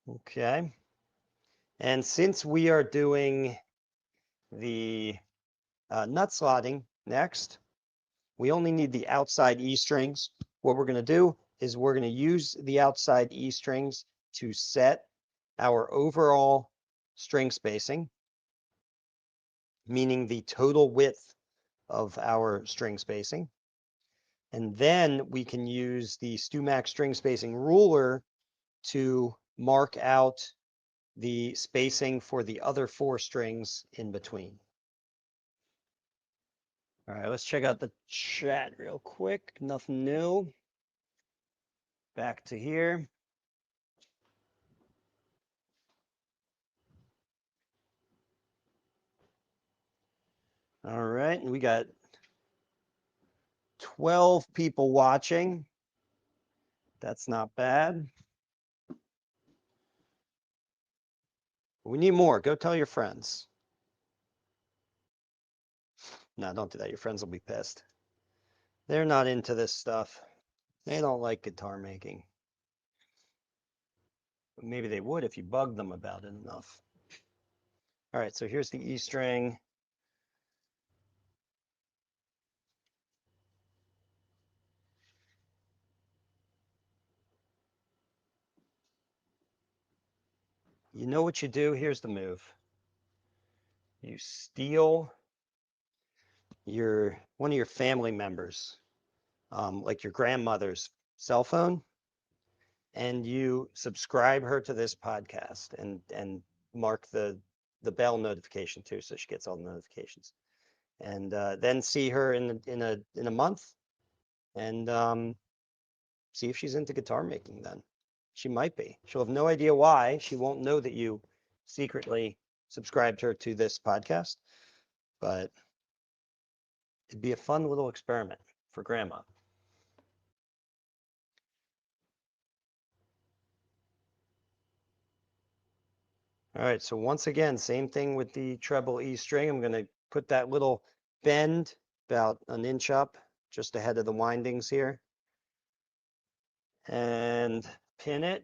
Okay. And since we are doing the nut slotting next, we only need the outside E strings. What we're going to do is we're going to use the outside E strings to set our overall string spacing, meaning the total width of our string spacing. And then we can use the StewMac string spacing ruler to mark out the spacing for the other 4 strings in between. All right, let's check out the chat real quick. Nothing new. Back to here. All right, and we got 12 people watching. That's not bad. We need more. Go tell your friends. No, don't do that. Your friends will be pissed. They're not into this stuff. They don't like guitar making. Maybe they would if you bugged them about it enough. All right, so here's the E string. You know what you do? Here's the move. You steal one of your family members, like your grandmother's cell phone, and you subscribe her to this podcast and mark the bell notification too, so she gets all the notifications. And then see her in a month, and see if she's into guitar making. Then she might be. She'll have no idea why. She won't know that you secretly subscribed her to this podcast, but it'd be a fun little experiment for grandma. All right, so once again, same thing with the treble E string. I'm going to put that little bend about an inch up just ahead of the windings here and pin it.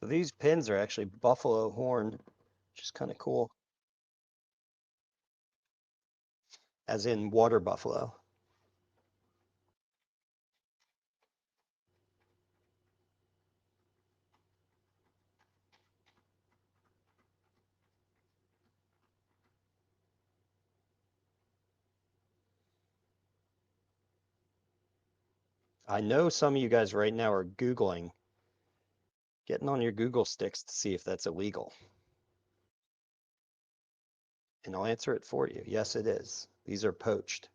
So these pins are actually buffalo horn, which is kind of cool, as in water buffalo. I know some of you guys right now are Googling, getting on your Google sticks to see if that's illegal. And I'll answer it for you. Yes, it is. These are poached.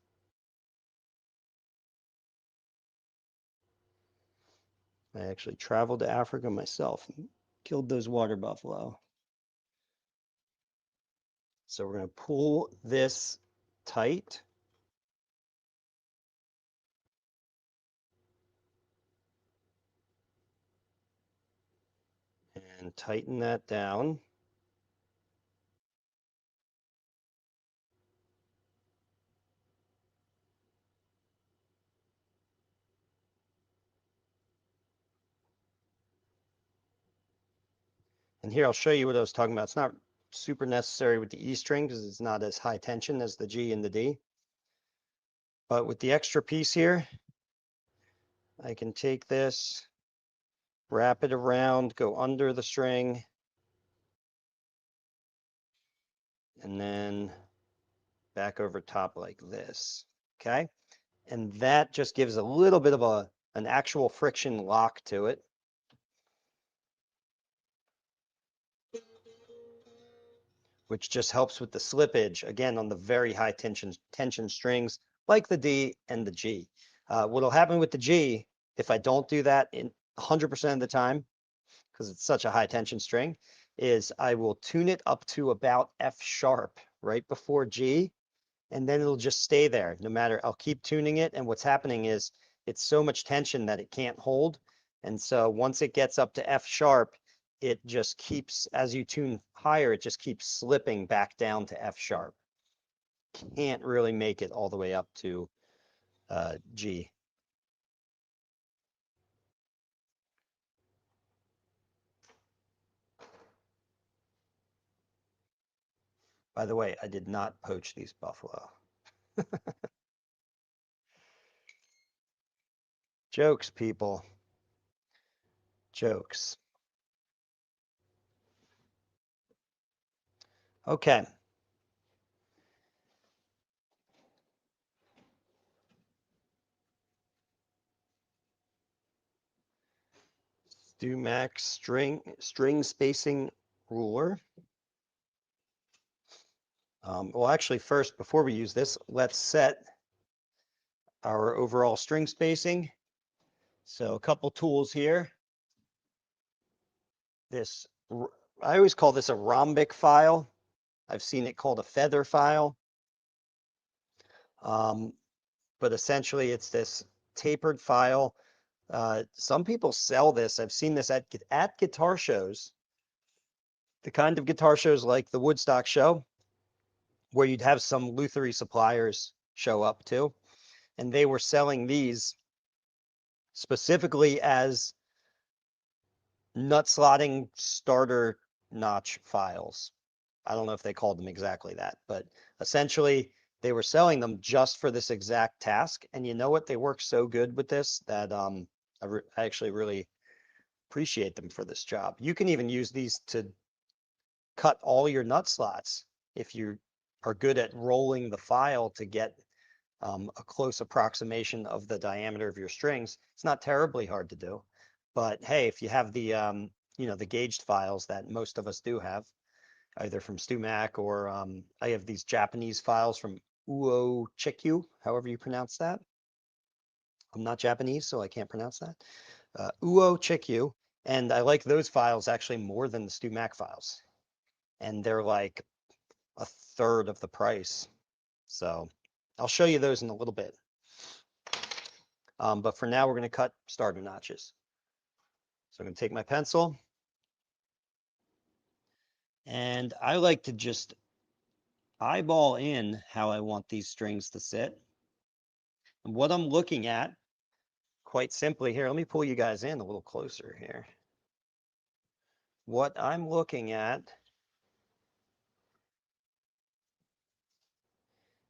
I actually traveled to Africa myself and killed those water buffalo. So we're going to pull this tight. And tighten that down. And here I'll show you what I was talking about. It's not super necessary with the E string because it's not as high tension as the G and the D. But with the extra piece here, I can take this, wrap it around, go under the string, and then back over top like this, okay? And that just gives a little bit of an actual friction lock to it. Which just helps with the slippage, again, on the very high tension strings, like the D and the G. What'll happen with the G, if I don't do that in 100% of the time, because it's such a high tension string, is I will tune it up to about F sharp right before G, and then it'll just stay there no matter, I'll keep tuning it. And what's happening is it's so much tension that it can't hold. And so once it gets up to F sharp, it just keeps, as you tune higher, it just keeps slipping back down to F sharp. Can't really make it all the way up to G. By the way, I did not poach these buffalo. Jokes, people. Jokes. Okay. StuMax string spacing ruler. Well, actually, first, before we use this, let's set our overall string spacing. So a couple tools here. This, I always call this a rhombic file. I've seen it called a feather file. But essentially it's this tapered file. Some people sell this. I've seen this at guitar shows, the kind of guitar shows like the Woodstock show, where you'd have some lutherie suppliers show up too. And they were selling these specifically as nut slotting starter notch files. I don't know if they called them exactly that, but essentially they were selling them just for this exact task. And you know what? They work so good with this that I actually really appreciate them for this job. You can even use these to cut all your nut slots if you are good at rolling the file to get a close approximation of the diameter of your strings. It's not terribly hard to do, but hey, if you have the the gauged files that most of us do have, either from StuMac or I have these Japanese files from Uo Chikyu, however you pronounce that. I'm not Japanese, so I can't pronounce that. Uo Chikyu, and I like those files actually more than the StuMac files, and they're like a third of the price. So I'll show you those in a little bit. But for now, we're going to cut starter notches. So I'm going to take my pencil, and I like to just eyeball in how I want these strings to sit. And what I'm looking at, quite simply here, let me pull you guys in a little closer here. What I'm looking at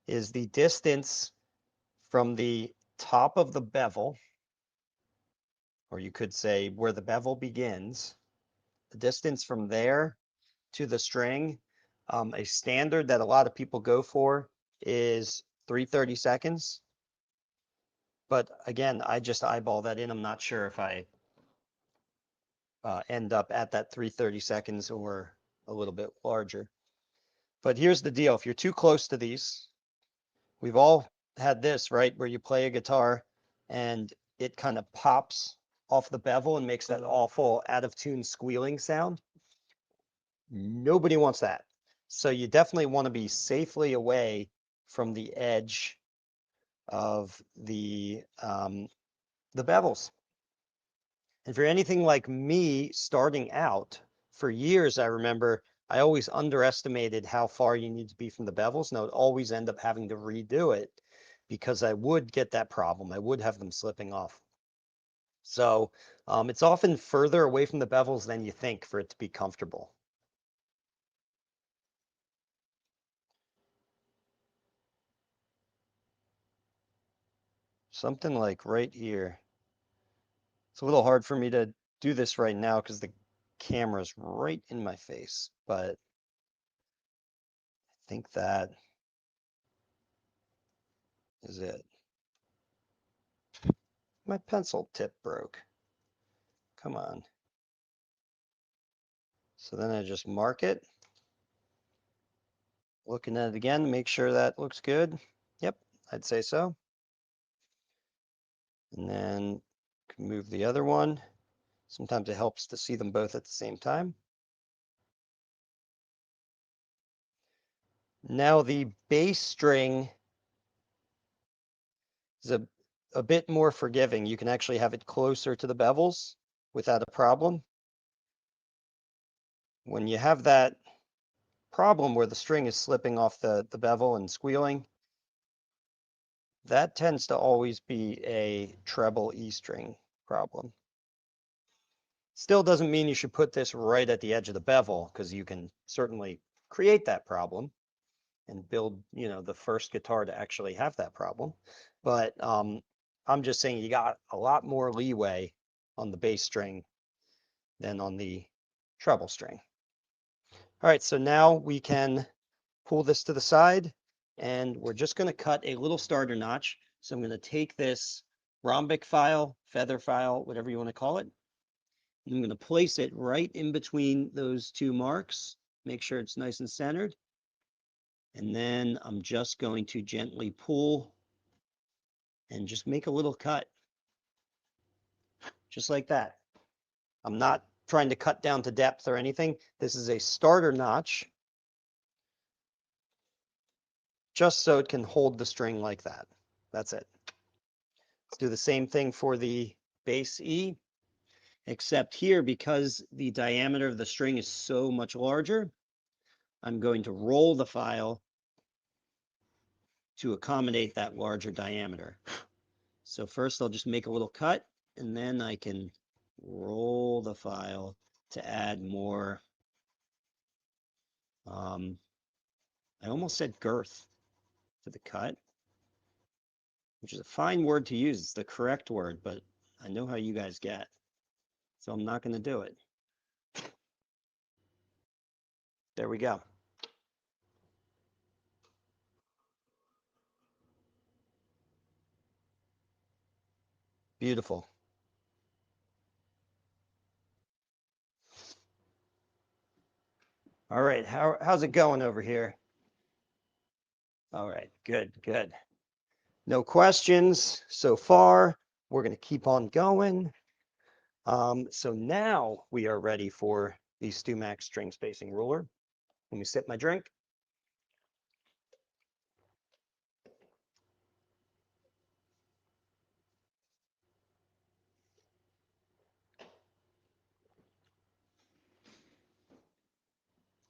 is the distance from the top of the bevel, or you could say where the bevel begins, the distance from there to the string. A standard that a lot of people go for is 3/32. But again, I just eyeball that in. I'm not sure if I end up at that 3/32 or a little bit larger. But here's the deal. If you're too close to these, we've all had this, right? Where you play a guitar and it kind of pops off the bevel and makes that awful out of tune squealing sound. Nobody wants that. So you definitely want to be safely away from the edge of the bevels. And for anything like me starting out, for years, I remember I always underestimated how far you need to be from the bevels, and I would always end up having to redo it because I would get that problem. I would have them slipping off. So it's often further away from the bevels than you think for it to be comfortable. Something like right here. It's a little hard for me to do this right now because the camera's right in my face, but I think that is it. My pencil tip broke. Come on. So then I just mark it. Looking at it again, make sure that looks good. Yep, I'd say so. And then move the other one. Sometimes it helps to see them both at the same time. Now the bass string is a bit more forgiving. You can actually have it closer to the bevels without a problem. When you have that problem where the string is slipping off the bevel and squealing, that tends to always be a treble E string problem. Still doesn't mean you should put this right at the edge of the bevel, because you can certainly create that problem and build, the first guitar to actually have that problem. But I'm just saying you got a lot more leeway on the bass string than on the treble string. All right, so now we can pull this to the side, and we're just going to cut a little starter notch. So I'm going to take this rhombic file, feather file, whatever you want to call it, and I'm going to place it right in between those two marks. Make sure it's nice and centered. And then I'm just going to gently pull and just make a little cut. Just like that. I'm not trying to cut down to depth or anything. This is a starter notch, just so it can hold the string like that. That's it. Let's do the same thing for the bass E, except here, because the diameter of the string is so much larger, I'm going to roll the file to accommodate that larger diameter. So first I'll just make a little cut, and then I can roll the file to add more, I almost said girth to the cut, which is a fine word to use. It's the correct word, but I know how you guys get, so I'm not going to do it. There we go. Beautiful. All right, how's it going over here? All right, good, good. No questions so far. We're going to keep on going. So now we are ready for the StewMax string spacing ruler. Let me sip my drink.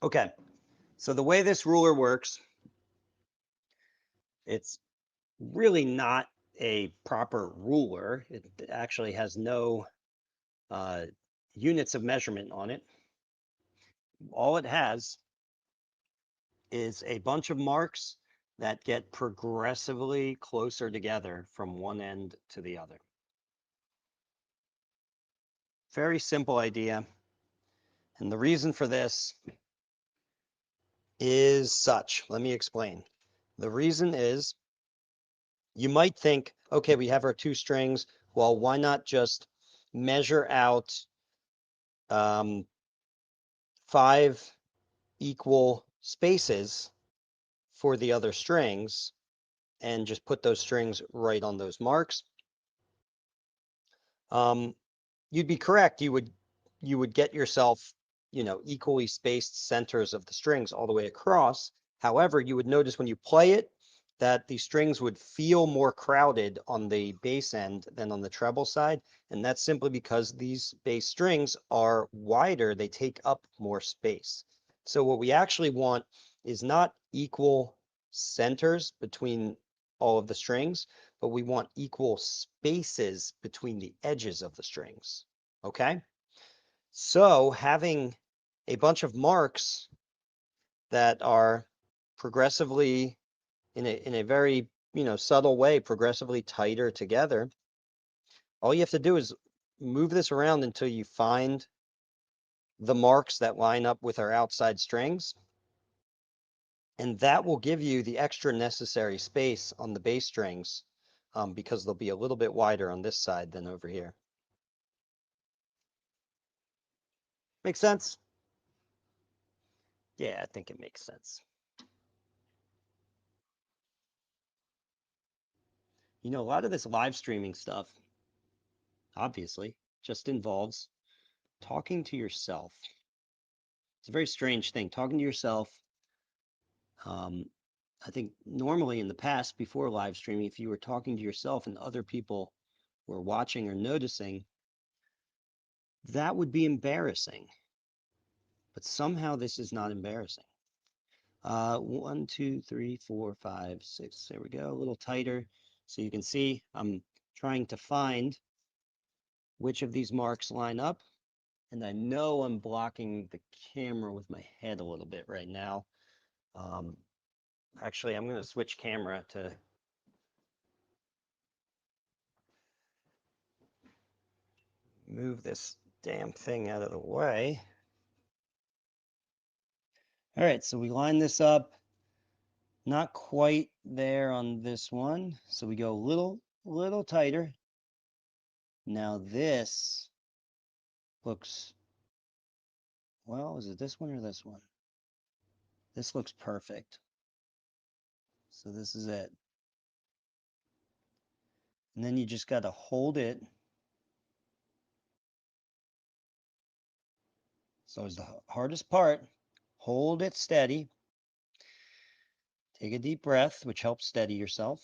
Okay, so the way this ruler works, it's really not a proper ruler. It actually has no units of measurement on it. All it has is a bunch of marks that get progressively closer together from one end to the other. Very simple idea. And the reason for this is such. Let me explain. The reason is, you might think, okay, we have our two strings. Well, why not just measure out 5 equal spaces for the other strings and just put those strings right on those marks. You'd be correct. You would get yourself, equally spaced centers of the strings all the way across. However, you would notice when you play it that the strings would feel more crowded on the bass end than on the treble side. And that's simply because these bass strings are wider. They take up more space. So what we actually want is not equal centers between all of the strings, but we want equal spaces between the edges of the strings. Okay? So having a bunch of marks that are progressively in a very, subtle way, progressively tighter together, all you have to do is move this around until you find the marks that line up with our outside strings. And that will give you the extra necessary space on the bass strings, because they'll be a little bit wider on this side than over here. Make sense? Yeah, I think it makes sense. A lot of this live streaming stuff, obviously, just involves talking to yourself. It's a very strange thing, talking to yourself. I think normally in the past, before live streaming, if you were talking to yourself and other people were watching or noticing, that would be embarrassing. But somehow this is not embarrassing. 1, 2, 3, 4, 5, 6. There we go. A little tighter. So you can see I'm trying to find which of these marks line up. And I know I'm blocking the camera with my head a little bit right now. Actually, I'm going to switch camera to move this damn thing out of the way. All right, so we line this up. Not quite there on this one. So we go a little tighter. Now this looks, well, is it this one or this one? This looks perfect. So this is it. And then you just got to hold it. So it's the hardest part. Hold it steady. Take a deep breath, which helps steady yourself.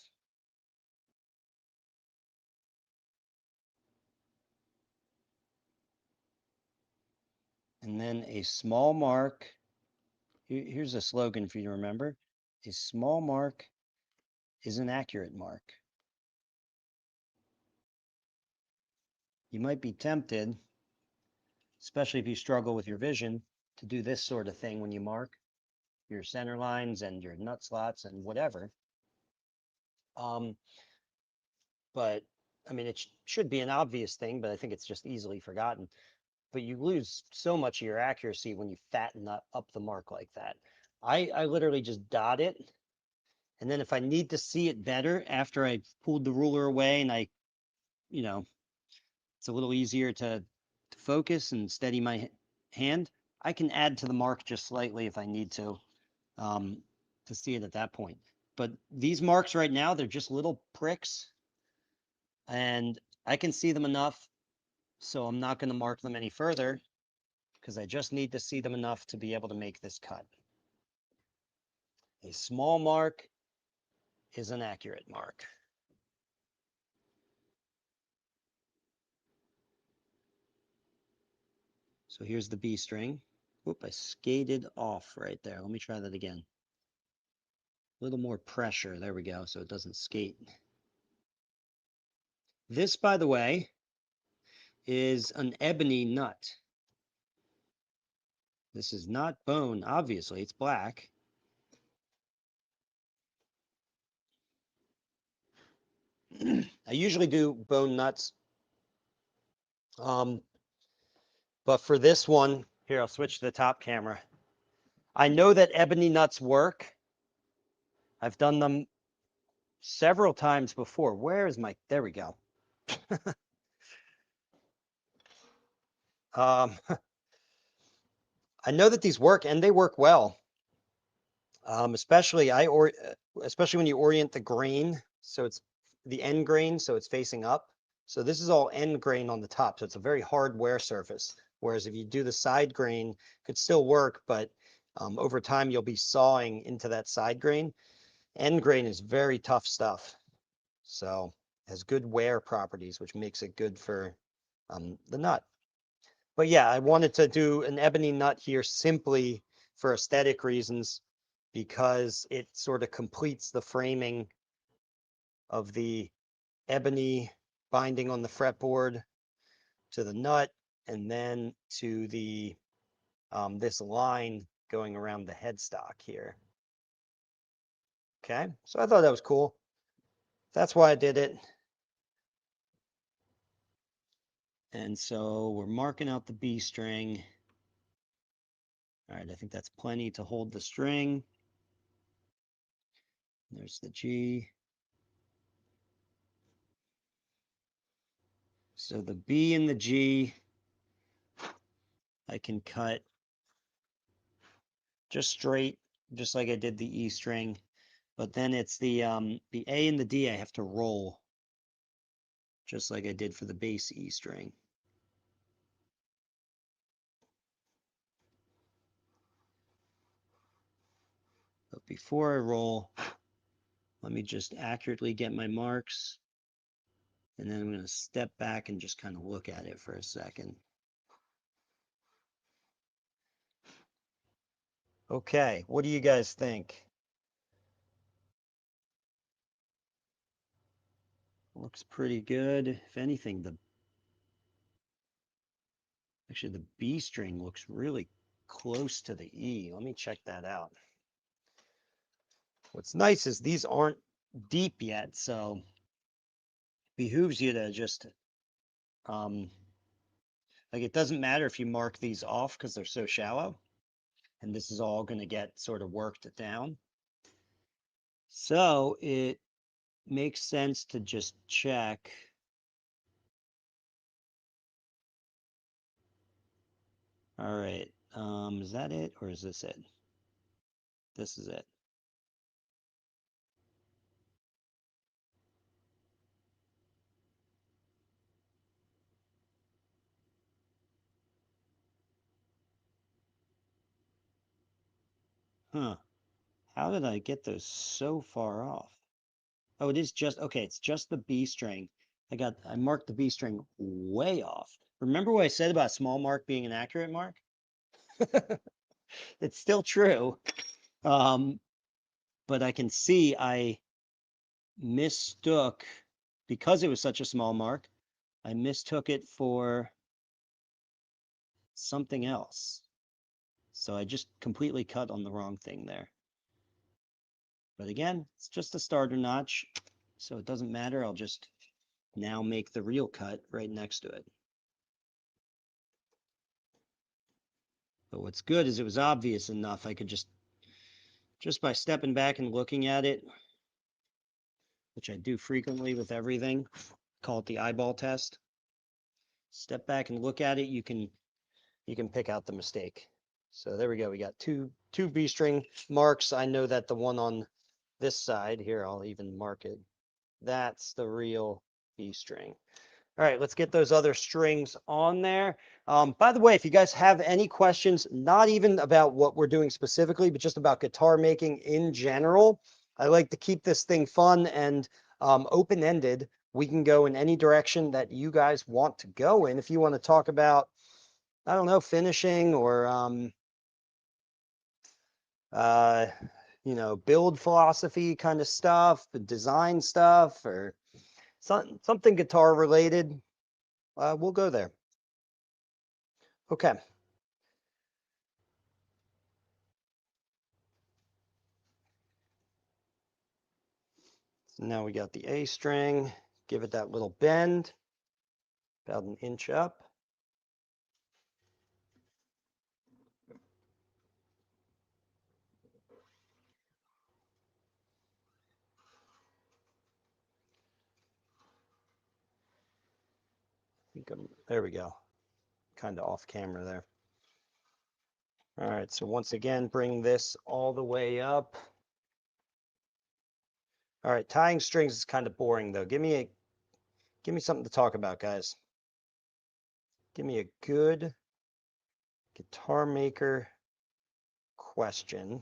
And then a small mark. Here's a slogan for you to remember. A small mark is an accurate mark. You might be tempted, especially if you struggle with your vision, to do this sort of thing when you mark your center lines and your nut slots and whatever. But I mean, it should be an obvious thing, but I think it's just easily forgotten. But you lose so much of your accuracy when you fatten up the mark like that. I literally just dot it. And then if I need to see it better after I pulled the ruler away and it's a little easier to focus and steady my hand, I can add to the mark just slightly if I need to see it at that point. But these marks right now, they're just little pricks and I can see them enough. So I'm not going to mark them any further because I just need to see them enough to be able to make this cut. A small mark is an accurate mark. So here's the B string. Whoop, I skated off right there. Let me try that again. A little more pressure. There we go. So it doesn't skate. This, by the way, is an ebony nut. This is not bone, obviously. It's black. I usually do bone nuts. But for this one, here, I'll switch to the top camera. I know that ebony nuts work. I've done them several times before. Where is my, there we go. I know that these work and they work well. Especially especially when you orient the grain, so it's the end grain, so it's facing up. So this is all end grain on the top, so it's a very hard wear surface. Whereas if you do the side grain, it could still work, but over time you'll be sawing into that side grain. End grain is very tough stuff, so has good wear properties, which makes it good for the nut. But yeah, I wanted to do an ebony nut here simply for aesthetic reasons, because it sort of completes the framing of the ebony binding on the fretboard to the nut, and then to the this line going around the headstock here. Okay, so I thought that was cool. That's why I did it. And so we're marking out the B string. All right, I think that's plenty to hold the string. There's the G. So the B and the G, I can cut just straight, just like I did the E string. But then it's the A and the D I have to roll, just like I did for the bass E string. But before I roll, let me just accurately get my marks. And then I'm going to step back and just kind of look at it for a second. Okay, what do you guys think? Looks pretty good. If anything, actually the B string looks really close to the E. Let me check that out. What's nice is these aren't deep yet, so it behooves you to just like, it doesn't matter if you mark these off because they're so shallow, and this is all going to get sort of worked down. So it makes sense to just check. All right, is that it, or is this it? This is it. Huh. How did I get those so far off? Oh, it is just, okay, it's just the B string. I marked the B string way off. Remember what I said about small mark being an accurate mark? It's still true. But I can see I mistook, because it was such a small mark, I mistook it for something else. So I just completely cut on the wrong thing there. But again, it's just a starter notch, so it doesn't matter. I'll just now make the real cut right next to it. But what's good is it was obvious enough. I could just by stepping back and looking at it, which I do frequently with everything, call it the eyeball test. Step back and look at it, you can pick out the mistake. So there we go. We got two B string marks. I know that the one on this side here, I'll even mark it. That's the real B string. All right, let's get those other strings on there. By the way, if you guys have any questions, not even about what we're doing specifically, but just about guitar making in general, I like to keep this thing fun and open-ended. We can go in any direction that you guys want to go in. If you want to talk about, I don't know, finishing or uh, build philosophy kind of stuff, design stuff, or something guitar related, we'll go there. Okay. So now we got the A string, give it that little bend, about an inch up. There we go. Kind of off camera there. All right, so once again, bring this all the way up. All right, tying strings is kind of boring though. Give me something to talk about, guys. Give me a good guitar maker question.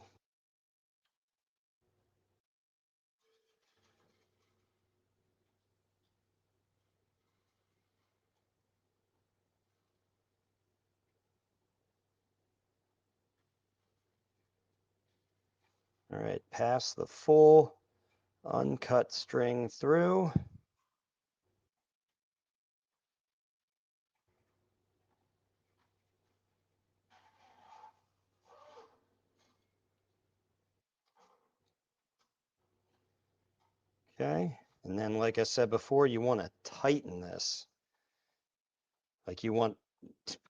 All right, pass the full uncut string through. Okay, and then like I said before, you want to tighten this. Like you want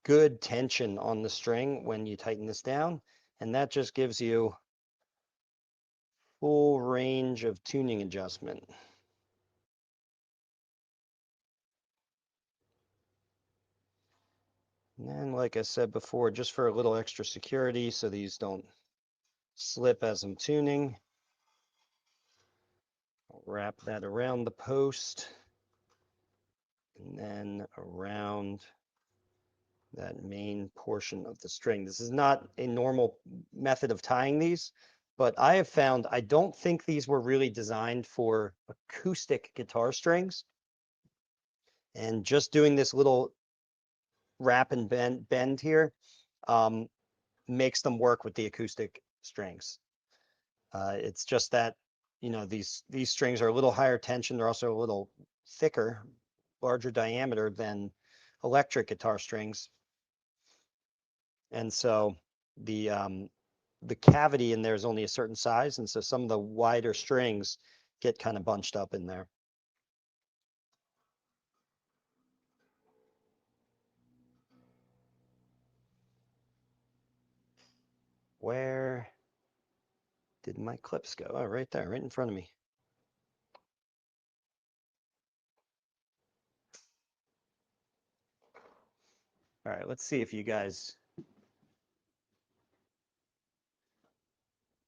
good tension on the string when you tighten this down, and that just gives you full range of tuning adjustment. And then, like I said before, just for a little extra security so these don't slip as I'm tuning, I'll wrap that around the post and then around that main portion of the string. This is not a normal method of tying these, but I have found I don't think these were really designed for acoustic guitar strings. And just doing this little wrap and bend here makes them work with the acoustic strings. It's just that, you know, these strings are a little higher tension. They're also a little thicker, larger diameter than electric guitar strings. And so the cavity in there is only a certain size, and so some of the wider strings get kind of bunched up in there. Where did my clips go? Oh, right there, right in front of me. All right, let's see if you guys.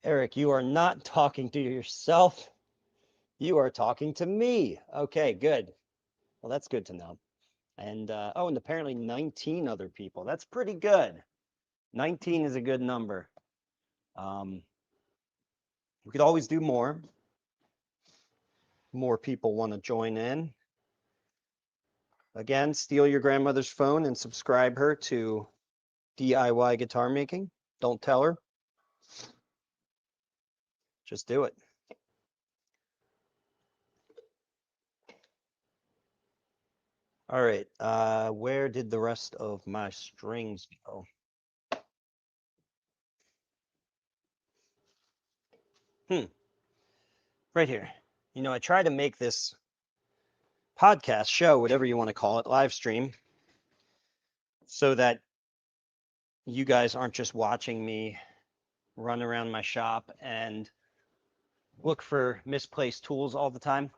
Eric, you are not talking to yourself. You are talking to me. Okay, good. Well, that's good to know. And oh, and apparently 19 other people. That's pretty good. 19 is a good number. We could always do more. More people want to join in. Again, steal your grandmother's phone and subscribe her to DIY guitar making. Don't tell her. Just do it. All right. Where did the rest of my strings go? Right here. You know, I try to make this podcast show, whatever you want to call it, live stream, so that you guys aren't just watching me run around my shop and look for misplaced tools all the time.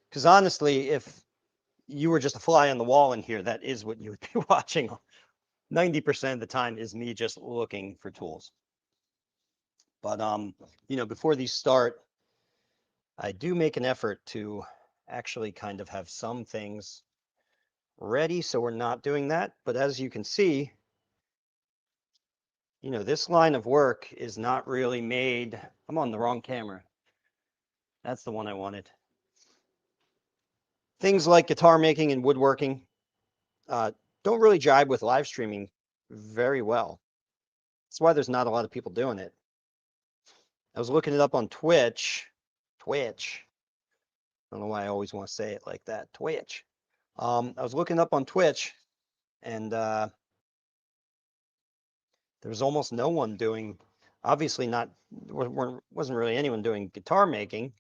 Because honestly, if you were just a fly on the wall in here, that is what you would be watching. 90% of the time is me just looking for tools. But you know, before these start, I do make an effort to actually kind of have some things ready, so we're not doing that. But as you can see, you know, this line of work is not really made. I'm on the wrong camera. That's the one I wanted. Things like guitar making and woodworking don't really jibe with live streaming very well. That's why there's not a lot of people doing it. I was looking it up on Twitch. Twitch. I don't know why I always want to say it like that. Twitch. I was looking up on Twitch, and there was almost no one doing. Obviously, wasn't really anyone doing guitar making,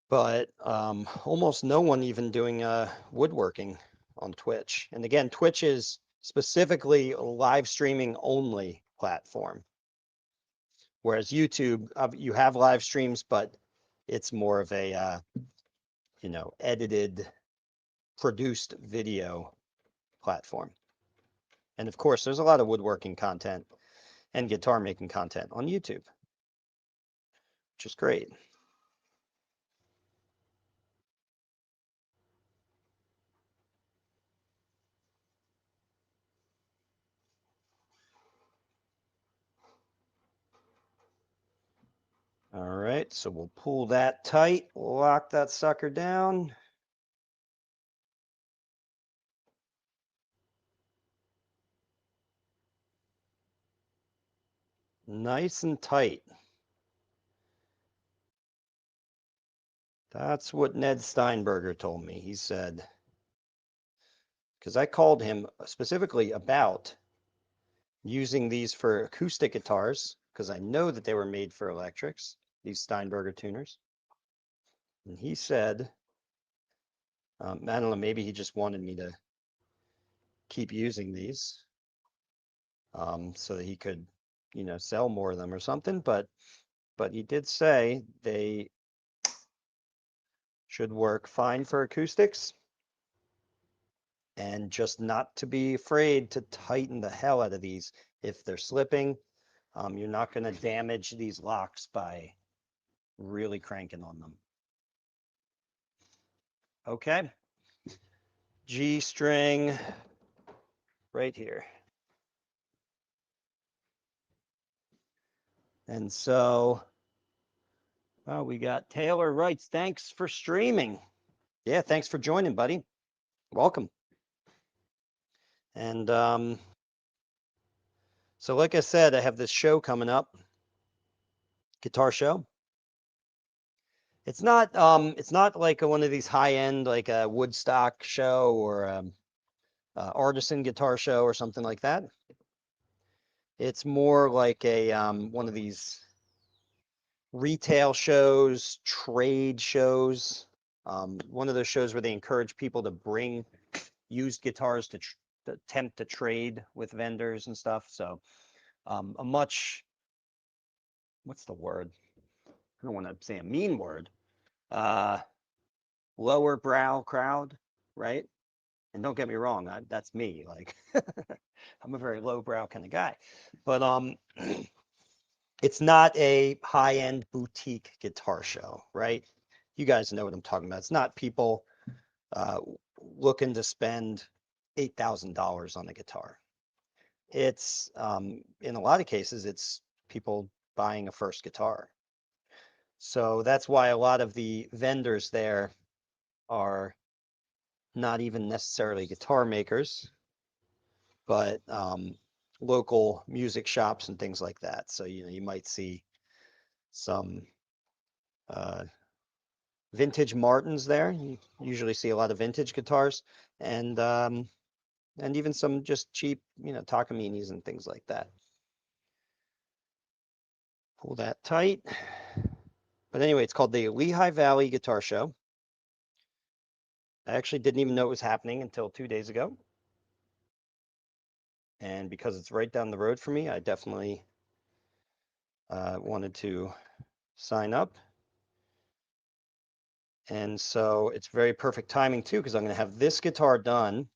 but almost no one even doing woodworking on Twitch. And again, Twitch is specifically a live streaming only platform, whereas YouTube, you have live streams, but it's more of a you know, edited, produced video platform. And of course, there's a lot of woodworking content and guitar making content on YouTube, which is great. All right, so we'll pull that tight, lock that sucker down. Nice and tight. That's what Ned Steinberger told me. He said, because I called him specifically about using these for acoustic guitars, because I know that they were made for electrics, these Steinberger tuners. And he said, I don't know, maybe he just wanted me to keep using these so that he could, sell more of them or something. But he did say they should work fine for acoustics, and just not to be afraid to tighten the hell out of these if they're slipping. You're not going to damage these locks by really cranking on them. Okay. G string right here. And so, we got Taylor writes, thanks for streaming. Yeah, thanks for joining, buddy. Welcome. And so like I said, I have this show coming up, guitar show. It's not like one of these high-end, like a Woodstock show or artisan guitar show or something like that. It's more like a one of these retail shows, trade shows. One of those shows where they encourage people to bring used guitars to attempt to trade with vendors and stuff. So a much, what's the word? I don't want to say a mean word. Lower brow crowd, right? And don't get me wrong, that's me. Like I'm a very lowbrow kind of guy, but it's not a high-end boutique guitar show, right? You guys know what I'm talking about. It's not people looking to spend $8,000 on a guitar. It's in a lot of cases, it's people buying a first guitar. So that's why a lot of the vendors there are not even necessarily guitar makers, but local music shops and things like that. So, you might see some vintage Martins there. You usually see a lot of vintage guitars and even some just cheap, Takaminis and things like that. Pull that tight. But anyway, it's called the Lehigh Valley Guitar Show. I actually didn't even know it was happening until 2 days ago. And because it's right down the road for me, I definitely wanted to sign up. And so it's very perfect timing too, because I'm going to have this guitar done,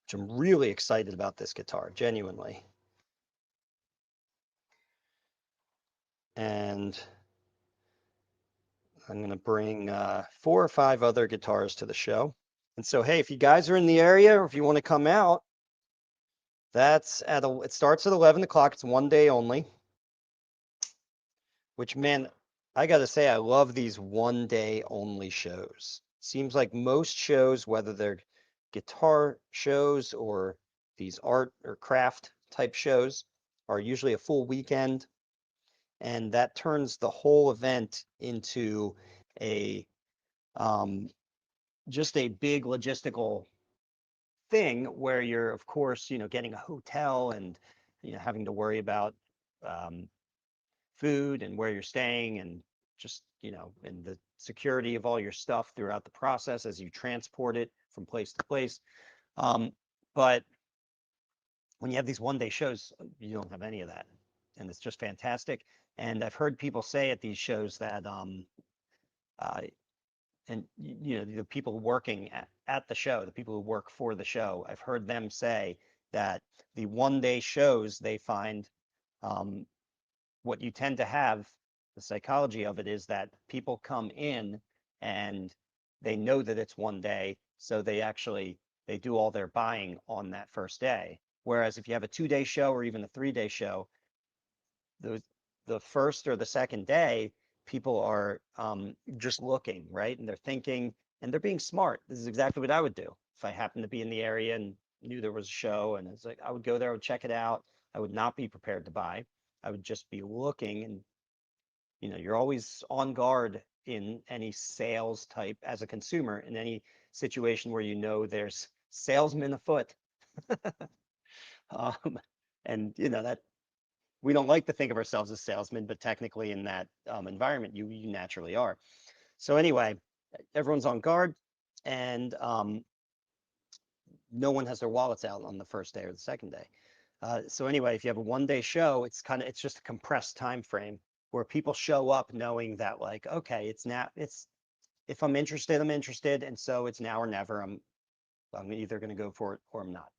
which I'm really excited about this guitar, genuinely. And I'm going to bring 4 or 5 other guitars to the show. And so, hey, if you guys are in the area or if you want to come out, it starts at 11 o'clock. It's one day only, which, man, I got to say, I love these one day only shows. Seems like most shows, whether they're guitar shows or these art or craft type shows, are usually a full weekend. And that turns the whole event into a just a big logistical thing where you're, of course, getting a hotel and, having to worry about food and where you're staying and just, and the security of all your stuff throughout the process as you transport it from place to place. But when you have these one-day shows, you don't have any of that. And it's just fantastic. And I've heard people say at these shows that and you know, the people working at the show, the people who work for the show, I've heard them say that the 1 day shows they find, um, what you tend to have, the psychology of it is that people come in and they know that it's 1 day, so they do all their buying on that first day. Whereas if you have a 2 day show or even a 3 day show, the the first or the second day, people are, just looking, right? And they're thinking, and they're being smart. This is exactly what I would do if I happened to be in the area and knew there was a show, and it's like I would go there, I would check it out. I would not be prepared to buy. I would just be looking, and you know, you're always on guard in any sales type as a consumer in any situation where you know there's salesmen afoot. Um, and you know that we don't like to think of ourselves as salesmen, but technically in that, environment, you naturally are. So anyway, everyone's on guard, and, no one has their wallets out on the first day or the second day. So anyway, if you have a 1 day show, it's just a compressed time frame where people show up knowing that, like, okay, it's now, it's, if I'm interested, I'm interested, and so it's now or never. I'm either going to go for it or I'm not.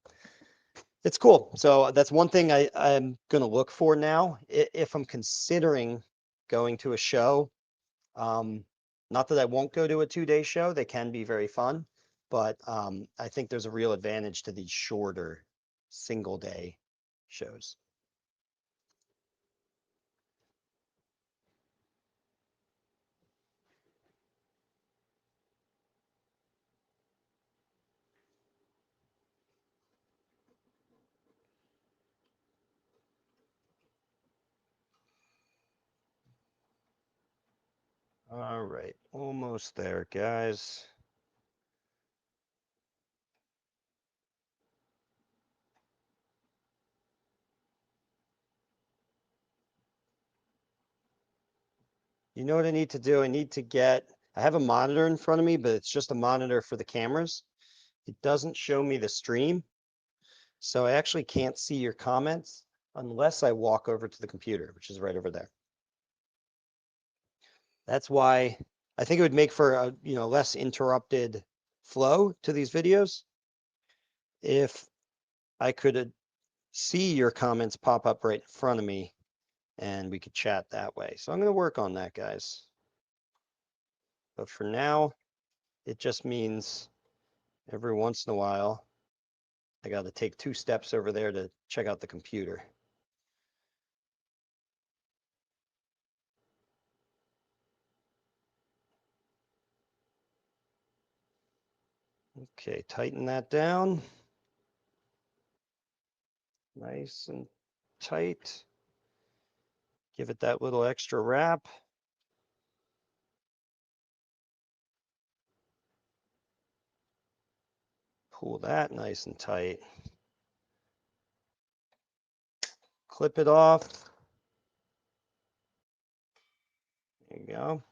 It's cool. So that's one thing I'm going to look for now. If I'm considering going to a show, um, not that I won't go to a 2 day show, they can be very fun, but, I think there's a real advantage to these shorter single day shows. All right, almost there, guys. You know what I need to do? I have a monitor in front of me, but it's just a monitor for the cameras. It doesn't show me the stream, so I actually can't see your comments unless I walk over to the computer, which is right over there. That's why I think it would make for a, less interrupted flow to these videos if I could, see your comments pop up right in front of me and we could chat that way. So I'm going to work on that, guys. But for now, it just means every once in a while, I got to take 2 steps over there to check out the computer. Okay, tighten that down. Nice and tight. Give it that little extra wrap. Pull that nice and tight. Clip it off. There you go.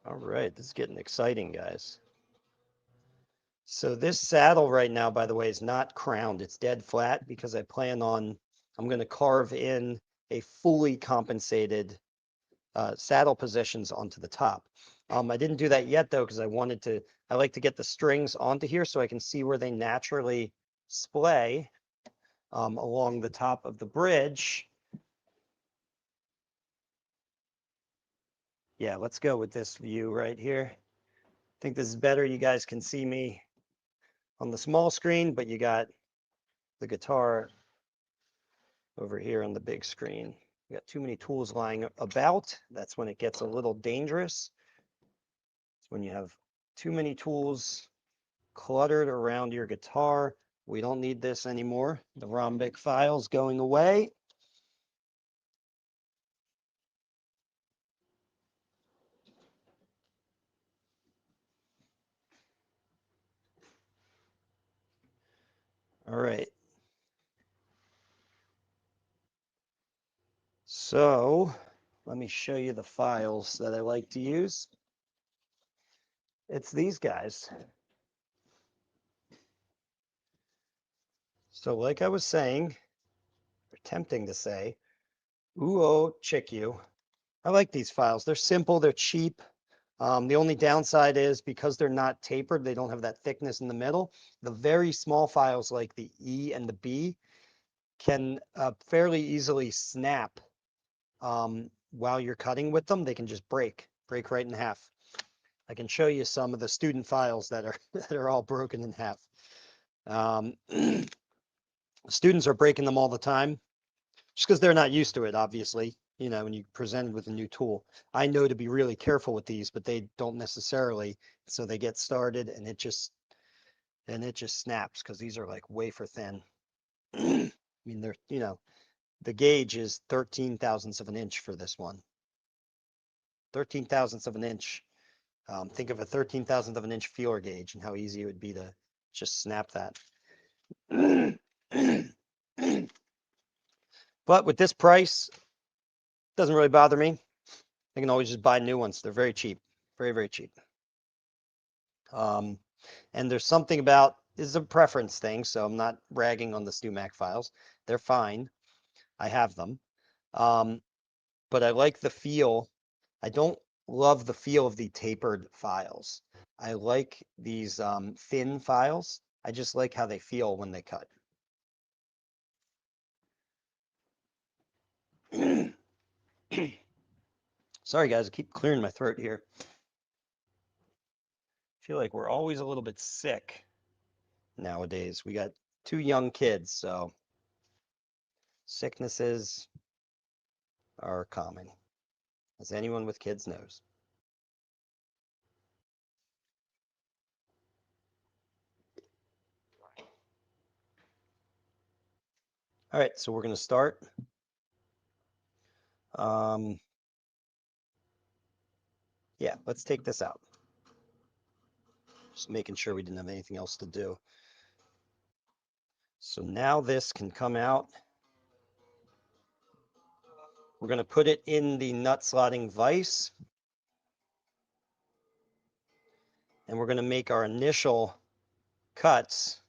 All right, this is getting exciting, guys. So this saddle right now, by the way, is not crowned. It's dead flat because I'm going to carve in a fully compensated, saddle positions onto the top. I didn't do that yet though, because I like to get the strings onto here so I can see where they naturally splay, along the top of the bridge. Yeah, let's go with this view right here. I think this is better. You guys can see me on the small screen, but you got the guitar over here on the big screen. You got too many tools lying about. That's when it gets a little dangerous. It's when you have too many tools cluttered around your guitar. We don't need this anymore. The Rhombik file's going away. All right. So let me show you the files that I like to use. It's these guys. So like I was saying, or attempting to say, Uo Chikyu, I like these files. They're simple, they're cheap. The only downside is because they're not tapered, they don't have that thickness in the middle. The very small files like the E and the B can fairly easily snap while you're cutting with them. They can just break right in half. I can show you some of the student files that are that are all broken in half. Students are breaking them all the time just because they're not used to it, obviously. You know, when you presented with a new tool, I know to be really careful with these, but they don't necessarily. So they get started and it just snaps because these are like wafer thin. I mean, they're, you know, the gauge is 13 thousandths of an inch for this one. 13 thousandths of an inch. Think of a 13 thousandth of an inch feeler gauge and how easy it would be to just snap that. But with this price, doesn't really bother me. I can always just buy new ones. They're very cheap, very, very cheap. And there's something about, this is a preference thing, so I'm not ragging on the StuMac files. They're fine. I have them. But I like the feel. I don't love the feel of the tapered files. I like these thin files. I just like how they feel when they cut. Sorry guys, I keep clearing my throat here. I feel like we're always a little bit sick nowadays. We got 2 young kids, so sicknesses are common, as anyone with kids knows. All right, so we're going to start. Yeah, let's take this out. Just making sure we didn't have anything else to do. So now this can come out. We're going to put it in the nut slotting vise. And we're going to make our initial cuts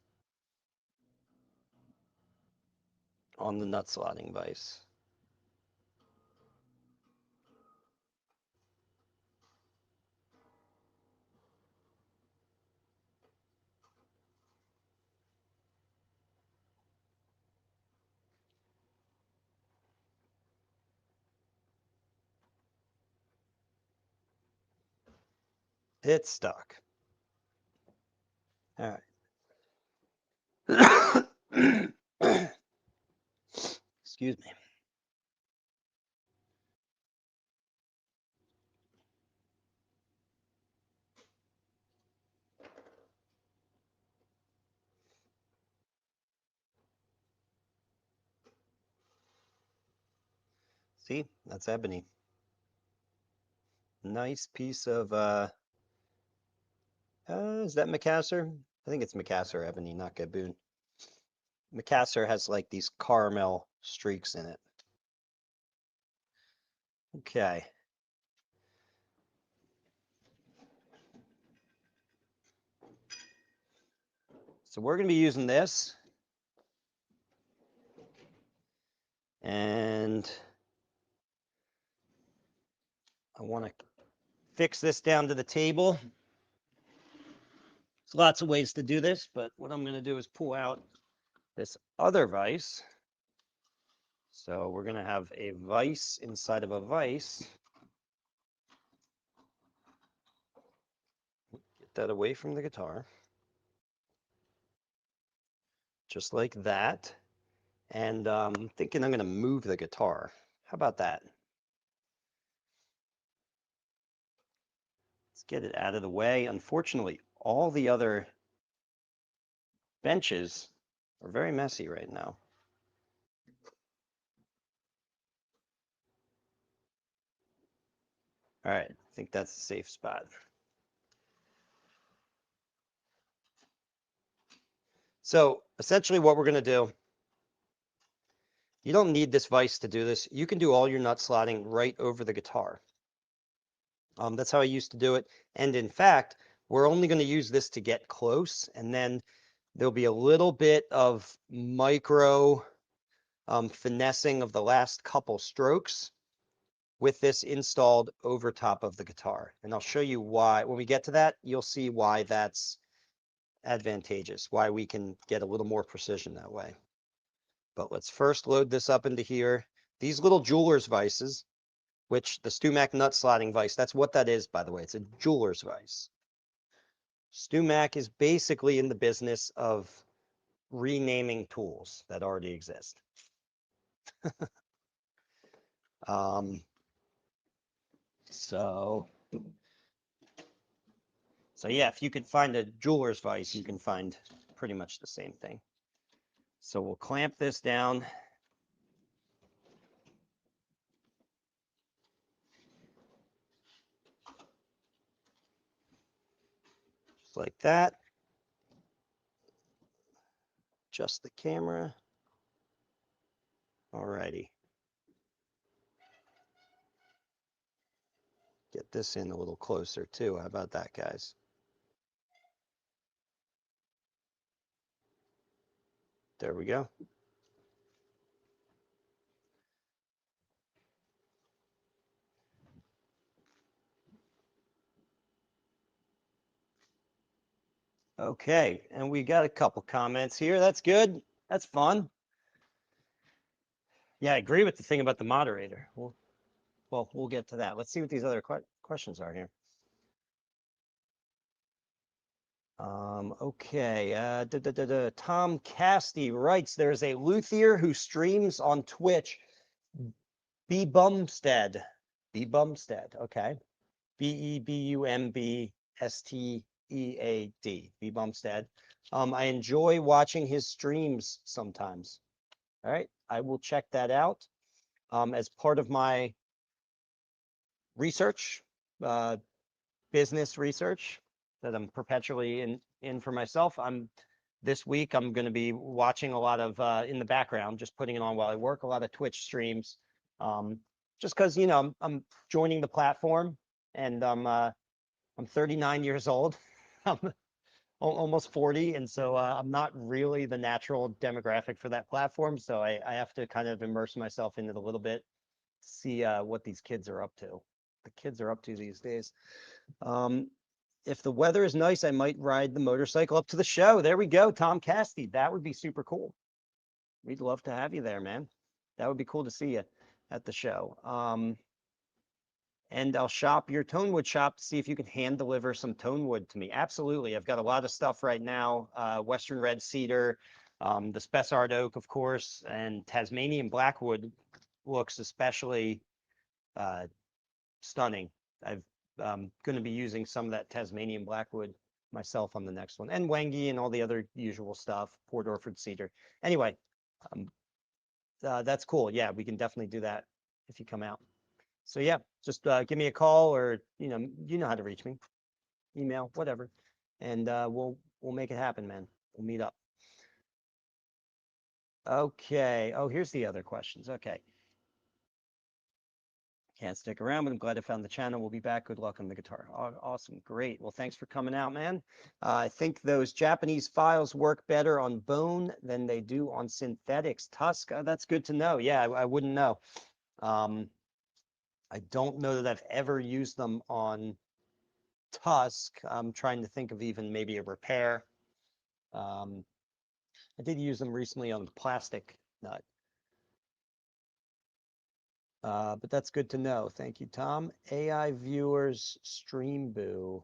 on the nut slotting vise. It's stuck. All right. Excuse me. See, that's ebony. Nice piece of, is that Macassar? I think it's Macassar ebony, not Gaboon. Macassar has like these caramel streaks in it. Okay. So we're going to be using this. And I want to fix this down to the table. There's lots of ways to do this, but what I'm going to do is pull out this other vise. So we're going to have a vise inside of a vise. Get that away from the guitar. Just like that. And I'm thinking I'm going to move the guitar. How about that? Let's get it out of the way. Unfortunately, all the other benches are very messy right now. All right, I think that's a safe spot. So essentially what we're going to do, you don't need this vise to do this. You can do all your nut slotting right over the guitar. That's how I used to do it. And in fact, we're only going to use this to get close. And then there'll be a little bit of micro finessing of the last couple strokes. with this installed over top of the guitar. And I'll show you why. When we get to that, you'll see why that's advantageous, why we can get a little more precision that way. But let's first load this up into here. These little jeweler's vices, which the StewMac nut slotting vise, that's what that is, by the way. It's a jeweler's vise. StewMac is basically in the business of renaming tools that already exist. um, so yeah, if you could find a jeweler's vise, you can find pretty much the same thing. So we'll clamp this down. Just like that. Adjust the camera. Alrighty. Get this in a little closer too. How about that, guys? There we go. Okay, and we got a couple comments here. That's good. That's fun. Yeah, I agree with the thing about the moderator. Well, we'll get to that. Let's see what these other questions are here. Okay. Tom Casti writes, there's a luthier who streams on Twitch. B Bumstead. B Bumstead. Okay. Bebumbstead. B Bumstead. I enjoy watching his streams sometimes. All right. I will check that out. As part of my research, business research that I'm perpetually in for myself. This week I'm going to be watching a lot of in the background, just putting it on while I work, a lot of Twitch streams. Just because I'm joining the platform, and I'm 39 years old. I'm almost 40, and so I'm not really the natural demographic for that platform. So I have to kind of immerse myself in it a little bit, see what these kids are up to. The kids are up to these days. If the weather is nice, I might ride the motorcycle up to the show. There we go, Tom Casti. That would be super cool. We'd love to have you there, man. That would be cool to see you at the show. And I'll shop your tonewood shop to see if you can hand deliver some tonewood to me. Absolutely. I've got a lot of stuff right now. Western red cedar, the Spessart oak, of course, and Tasmanian blackwood looks especially stunning. I'm going to be using some of that Tasmanian blackwood myself on the next one, and Wangi and all the other usual stuff, Port Orford cedar. Anyway, that's cool. Yeah, we can definitely do that if you come out. So yeah, just give me a call, or you know how to reach me, email, whatever, and we'll make it happen, man. We'll meet up. Okay. Oh, here's the other questions. Okay. Can't stick around, but I'm glad I found the channel. We'll be back. Good luck on the guitar. Awesome. Great. Well, thanks for coming out, man. I think those Japanese files work better on bone than they do on synthetics. Tusk, that's good to know. Yeah, I wouldn't know. I don't know that I've ever used them on Tusk. I'm trying to think of even maybe a repair. I did use them recently on the plastic nut. But that's good to know. Thank you, Tom. AI viewers stream boo.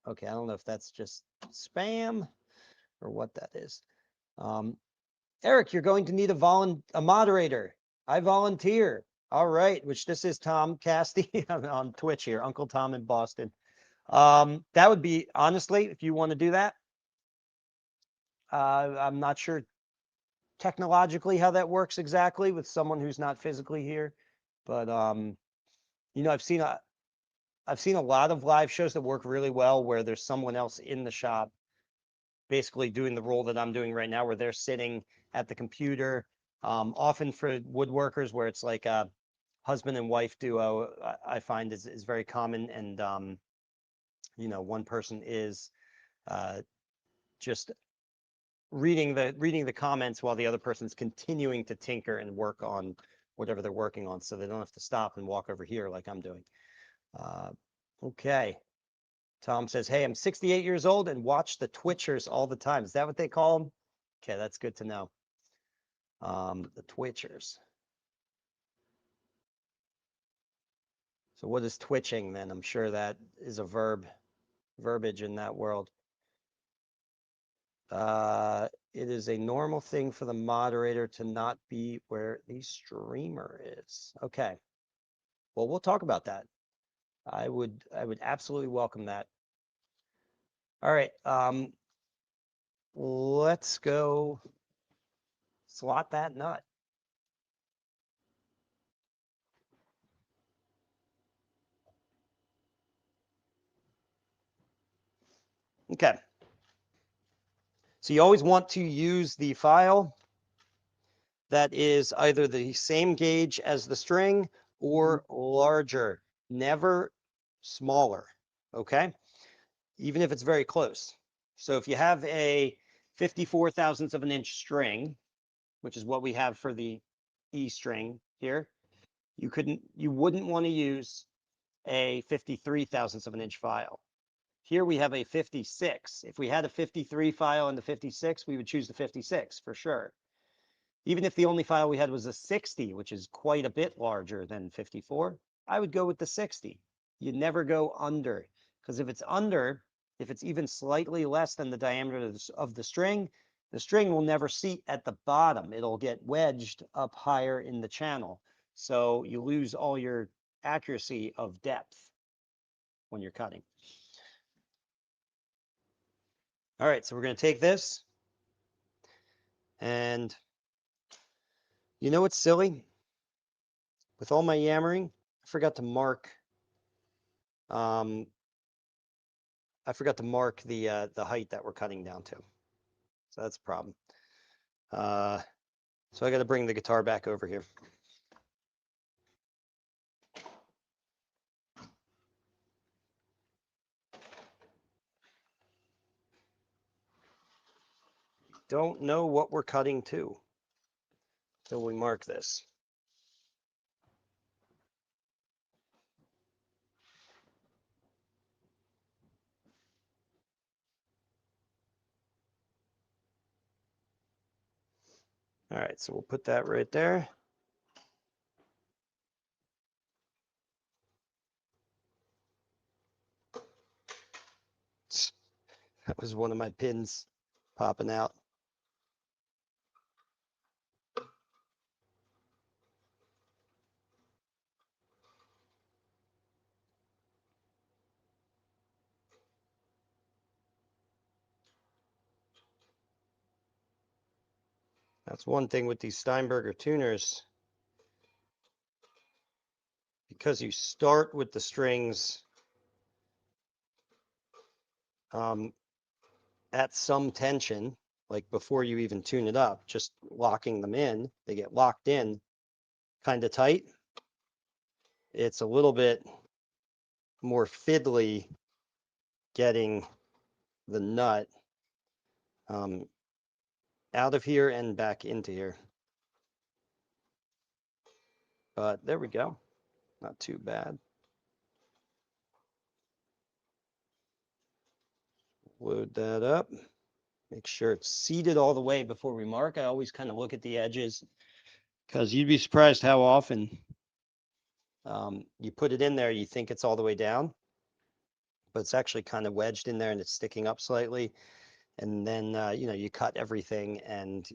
Okay, I don't know if that's just spam or what that is. Eric, you're going to need a moderator. I volunteer. All right, which this is Tom Casti on Twitch here, Uncle Tom in Boston. That would be, honestly, if you want to do that. I'm not sure technologically how that works exactly with someone who's not physically here, but I've seen a lot of live shows that work really well where there's someone else in the shop basically doing the role that I'm doing right now, where they're sitting at the computer. Often for woodworkers, where it's like a husband and wife duo, I find is very common, and one person is just reading the comments while the other person's continuing to tinker and work on whatever they're working on, so they don't have to stop and walk over here like I'm doing. Okay. Tom says, hey, I'm 68 years old and watch the Twitchers all the time. Is that what they call them? Okay, that's good to know. The Twitchers. So what is twitching then? I'm sure that is a verbiage in that world. It is a normal thing for the moderator to not be where the streamer is. Okay. Well, we'll talk about that. I would absolutely welcome that. All right. Let's go slot that nut. Okay. So you always want to use the file that is either the same gauge as the string or larger, never smaller, okay? Even if it's very close. So if you have a 54 thousandths of an inch string, which is what we have for the E string here, you wouldn't want to use a 53 thousandths of an inch file. Here we have a 56. If we had a 53 file and the 56, we would choose the 56 for sure. Even if the only file we had was a 60, which is quite a bit larger than 54, I would go with the 60. You never go under, because if it's under, if it's even slightly less than the diameter of the string will never seat at the bottom. It'll get wedged up higher in the channel. So you lose all your accuracy of depth when you're cutting. All right, so we're going to take this, and you know what's silly? With all my yammering, I forgot to mark the height that we're cutting down to. So that's a problem. So I got to bring the guitar back over here. Don't know what we're cutting to till we mark this. All right, so we'll put that right there. That was one of my pins popping out. That's one thing with these Steinberger tuners. Because you start with the strings at some tension, like before you even tune it up, just locking them in, they get locked in kind of tight. It's a little bit more fiddly getting the nut out of here and back into here. But there we go. Not too bad. Load that up. Make sure it's seated all the way before we mark. I always kind of look at the edges because you'd be surprised how often you put it in there, you think it's all the way down, but it's actually kind of wedged in there and it's sticking up slightly. And then, you know, you cut everything and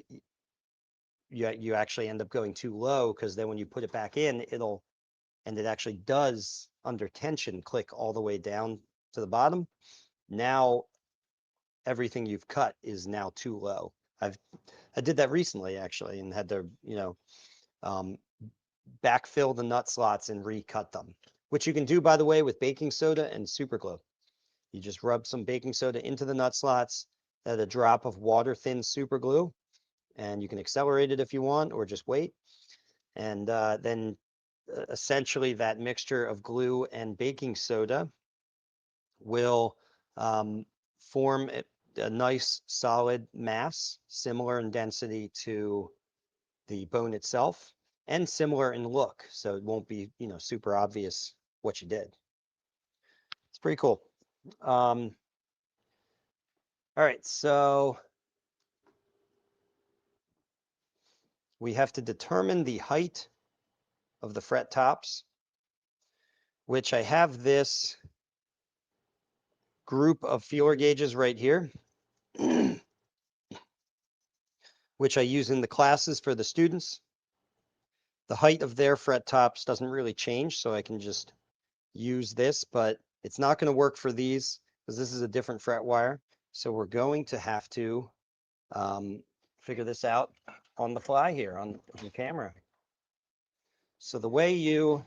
you actually end up going too low, because then when you put it back in, and it actually does under tension click all the way down to the bottom. Now everything you've cut is now too low. I did that recently actually, and had to, you know, backfill the nut slots and recut them, which you can do, by the way, with baking soda and super glue. You just rub some baking soda into the nut slots, add a drop of water thin super glue, and you can accelerate it if you want, or just wait. And then essentially that mixture of glue and baking soda will form a nice solid mass, similar in density to the bone itself. and similar in look. So it won't be, super obvious what you did. It's pretty cool. All right, so we have to determine the height of the fret tops, which I have this group of feeler gauges right here, which I use in the classes for the students. The height of their fret tops doesn't really change, so I can just use this, but it's not going to work for these because this is a different fret wire. So we're going to have to figure this out on the fly here on the camera. So the way you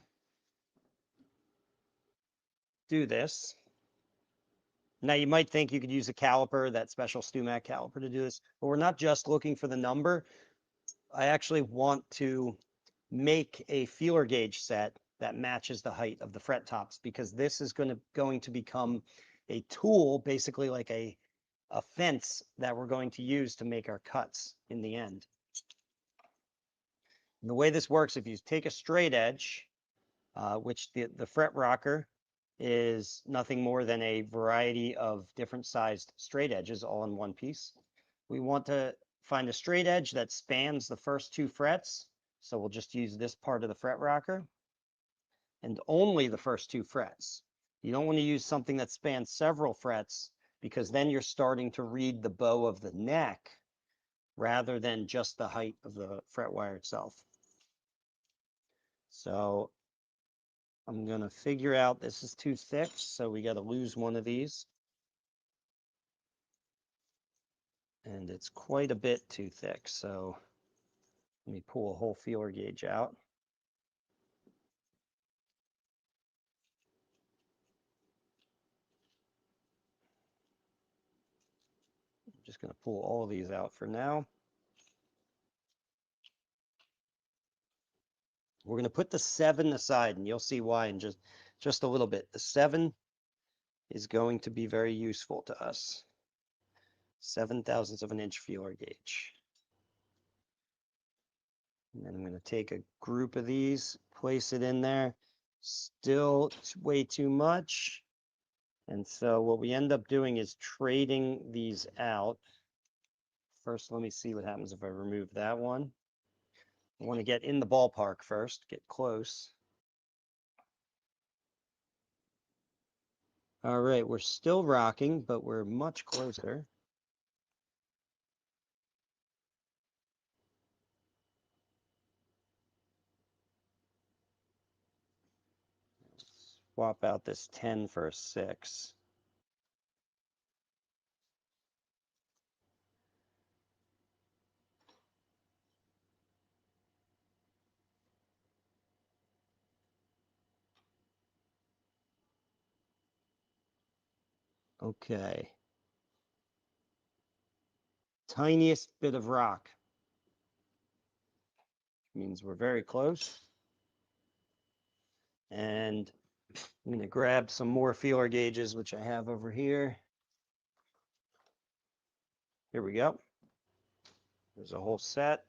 do this, now you might think you could use a caliper, that special StewMac caliper to do this, but we're not just looking for the number. I actually want to make a feeler gauge set that matches the height of the fret tops, because this is going to become a tool, basically like a fence that we're going to use to make our cuts in the end. And the way this works, if you take a straight edge, which the fret rocker is nothing more than a variety of different sized straight edges all in one piece. We want to find a straight edge that spans the first 2 frets. So we'll just use this part of the fret rocker and only the first 2 frets. You don't want to use something that spans several frets, because then you're starting to read the bow of the neck rather than just the height of the fret wire itself. So I'm going to figure out, this is too thick, so we got to lose one of these. And it's quite a bit too thick, so let me pull a whole feeler gauge out. I'm just going to pull all of these out for now. We're going to put the 7 aside, and you'll see why in just a little bit. The 7 is going to be very useful to us. 7/1000 of an inch feeler gauge. And then I'm going to take a group of these, place it in there. Still way too much. And so what we end up doing is trading these out. First, let me see what happens if I remove that one. I want to get in the ballpark first, get close. All right, we're still rocking, but we're much closer. Swap out this 10 for a 6. Okay. Tiniest bit of rock. Means we're very close. And I'm going to grab some more feeler gauges, which I have over here. Here we go. There's a whole set.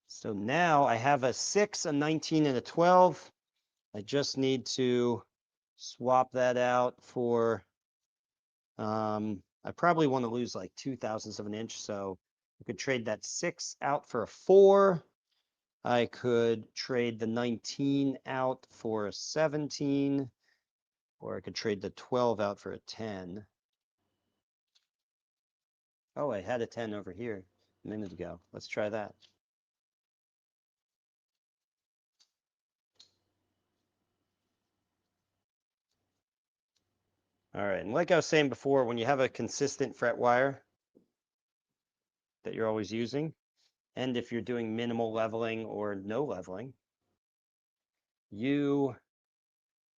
So now I have a 6, a 19, and a 12. I just need to swap that out for, I probably want to lose like 0.02 of an inch. So I could trade that 6 out for a 4. I could trade the 19 out for a 17, or I could trade the 12 out for a 10. Oh, I had a 10 over here a minute ago. Let's try that. All right, and like I was saying before, when you have a consistent fret wire that you're always using, and if you're doing minimal leveling or no leveling, you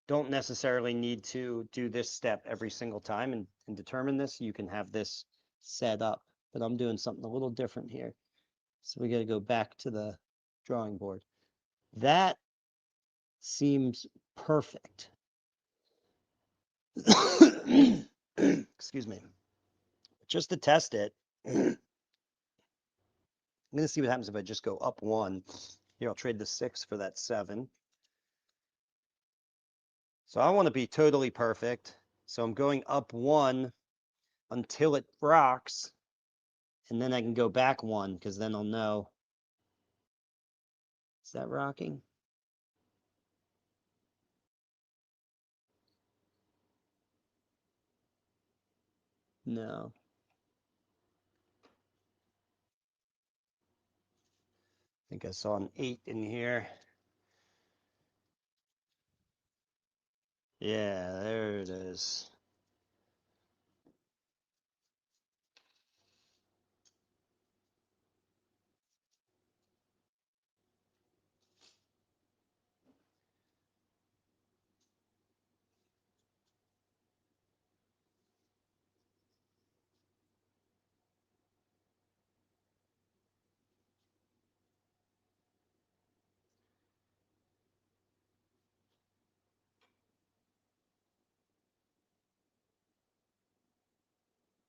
don't necessarily need to do this step every single time and determine this. You can have this set up, but I'm doing something a little different here. So we got to go back to the drawing board. That seems perfect. Excuse me. Just to test it, I'm going to see what happens if I just go up 1. Here, I'll trade the 6 for that 7. So I want to be totally perfect. So I'm going up 1 until it rocks, and then I can go back 1 because then I'll know. Is that rocking? No. I think I saw an 8 in here. Yeah, there it is.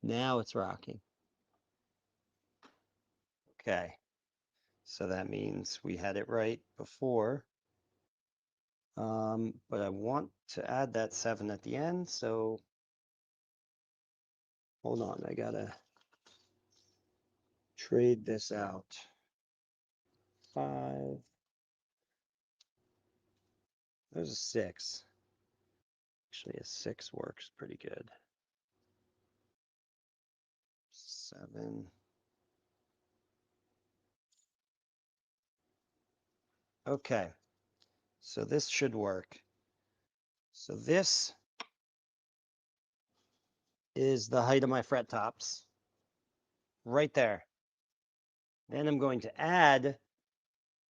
Now it's rocking. Okay. So that means we had it right before. But I want to add that 7 at the end, so hold on, I gotta trade this out. 5. There's a 6. Actually, a 6 works pretty good. 7. Okay, so this should work. So this is the height of my fret tops, right there. Then I'm going to add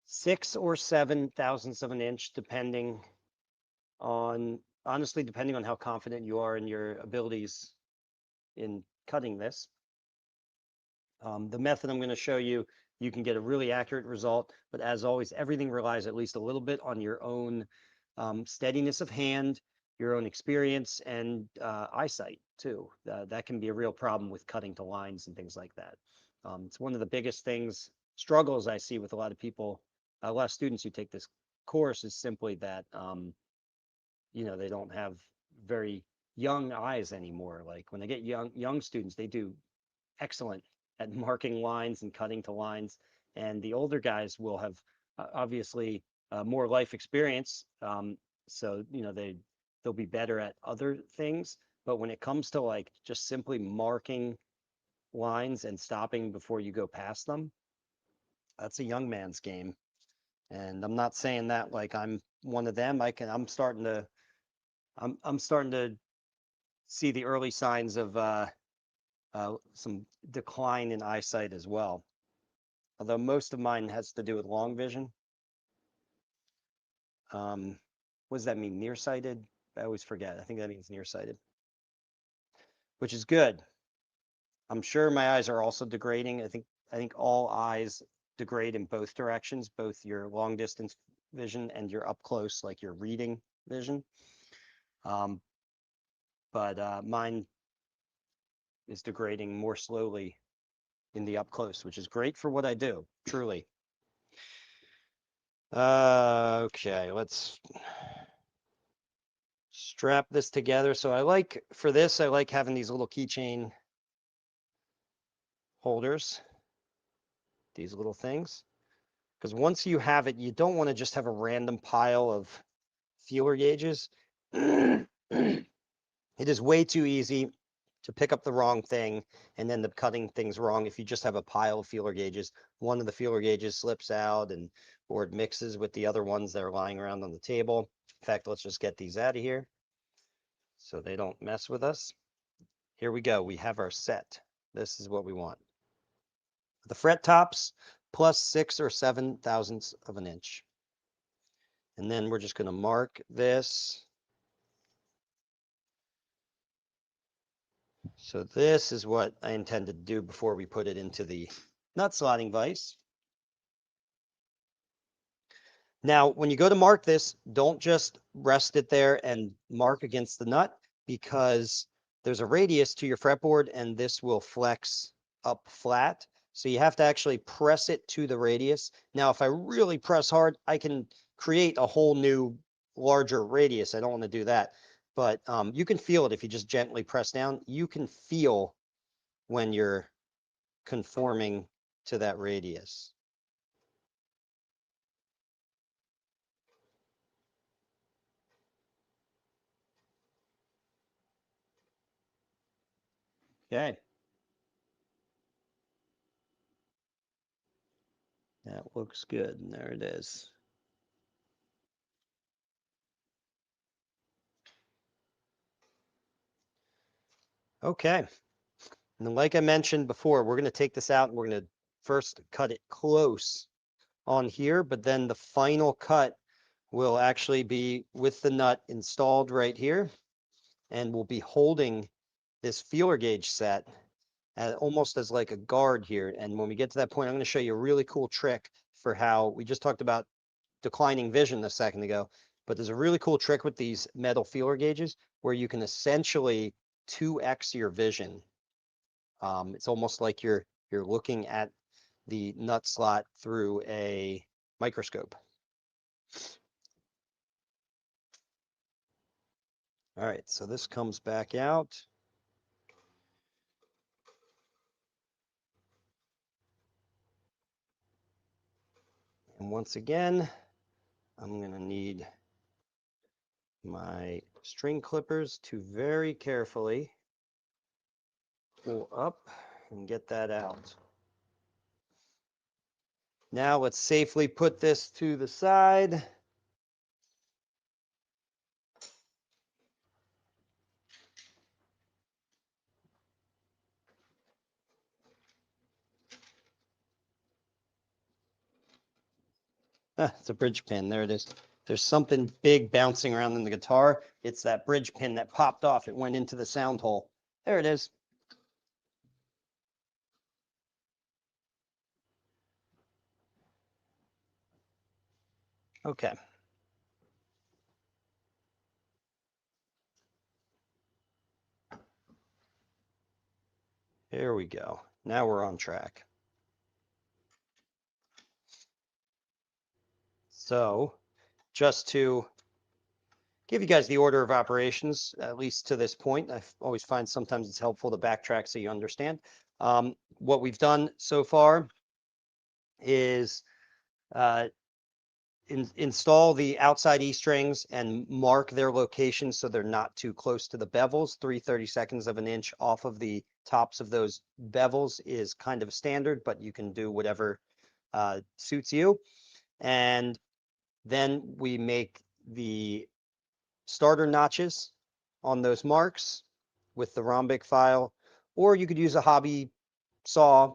6 or 7 thousandths of an inch, depending on, honestly, depending on how confident you are in your abilities in cutting this. The method I'm going to show you, you can get a really accurate result, but as always, everything relies at least a little bit on your own steadiness of hand, your own experience, and eyesight too. That can be a real problem with cutting to lines and things like that. It's one of the biggest struggles I see with a lot of people, a lot of students who take this course, is simply that they don't have very young eyes anymore. Like when they get young students, they do excellent at marking lines and cutting to lines, and the older guys will have obviously more life experience, so they'll be better at other things. But when it comes to like just simply marking lines and stopping before you go past them, that's a young man's game. And I'm not saying that like I'm one of them. I'm starting to see the early signs of some decline in eyesight as well. Although most of mine has to do with long vision. What does that mean? Nearsighted? I always forget. I think that means nearsighted, which is good. I'm sure my eyes are also degrading. I think all eyes degrade in both directions, both your long distance vision and your up close, like your reading vision. But mine is degrading more slowly in the up close, which is great for what I do, truly. Okay, let's strap this together. So for this, I like having these little keychain holders, these little things, because once you have it, you don't want to just have a random pile of feeler gauges. It is way too easy to pick up the wrong thing and end up cutting things wrong if you just have a pile of feeler gauges. One of the feeler gauges slips out or it mixes with the other ones that are lying around on the table. In fact, let's just get these out of here so they don't mess with us. Here we go. We have our set. This is what we want. The fret tops plus 6 or 7 thousandths of an inch. And then we're just going to mark this. So this is what I intended to do before we put it into the nut slotting vise. Now, when you go to mark this, don't just rest it there and mark against the nut, because there's a radius to your fretboard and this will flex up flat. So you have to actually press it to the radius. Now, if I really press hard, I can create a whole new larger radius. I don't want to do that. But you can feel it if you just gently press down. You can feel when you're conforming to that radius. Okay. That looks good. And there it is. Okay. And like I mentioned before, we're going to take this out and we're going to first cut it close on here, but then the final cut will actually be with the nut installed right here, and we'll be holding this feeler gauge set almost as like a guard here. And when we get to that point, I'm going to show you a really cool trick for how we just talked about declining vision a second ago, but there's a really cool trick with these metal feeler gauges where you can essentially 2x your vision. It's almost like you're looking at the nut slot through a microscope. All right, so this comes back out. And once again, I'm going to need my string clippers to very carefully pull up and get that out. Now let's safely put this to the side. It's a bridge pin. There it is. There's something big bouncing around in the guitar. It's that bridge pin that popped off. It went into the sound hole. There it is. Okay. Here we go. Now we're on track. So just to give you guys the order of operations, at least to this point, I always find sometimes it's helpful to backtrack so you understand. What we've done so far is uh, install the outside E strings and mark their location so they're not too close to the bevels. 3/32 of an inch off of the tops of those bevels is kind of standard, but you can do whatever suits you. And then we make the starter notches on those marks with the rhombic file, or you could use a hobby saw,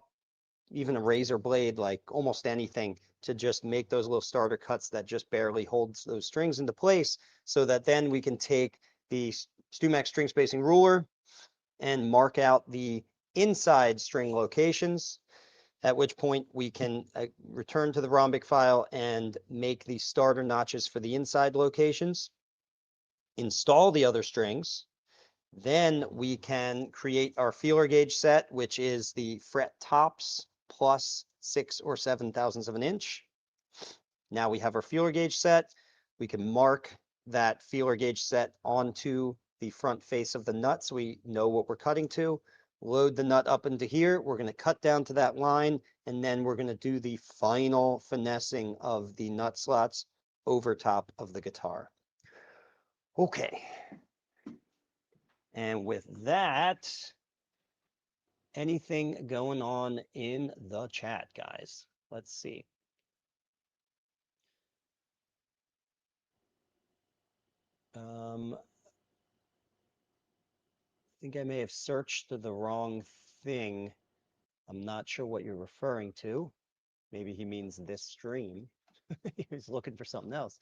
even a razor blade, like almost anything to just make those little starter cuts that just barely holds those strings into place, so that then we can take the StewMax string spacing ruler and mark out the inside string locations, at which point we can return to the rhombic file and make the starter notches for the inside locations, install the other strings. Then we can create our feeler gauge set, which is the fret tops plus 6 or 7 thousandths of an inch. Now we have our feeler gauge set. We can mark that feeler gauge set onto the front face of the nut so we know what we're cutting to. Load the nut up into here. We're going to cut down to that line, and then we're going to do the final finessing of the nut slots over top of the guitar. Okay. And with that, anything going on in the chat, guys? Let's see. I think I may have searched the wrong thing. I'm not sure what you're referring to. Maybe he means this stream. He was looking for something else.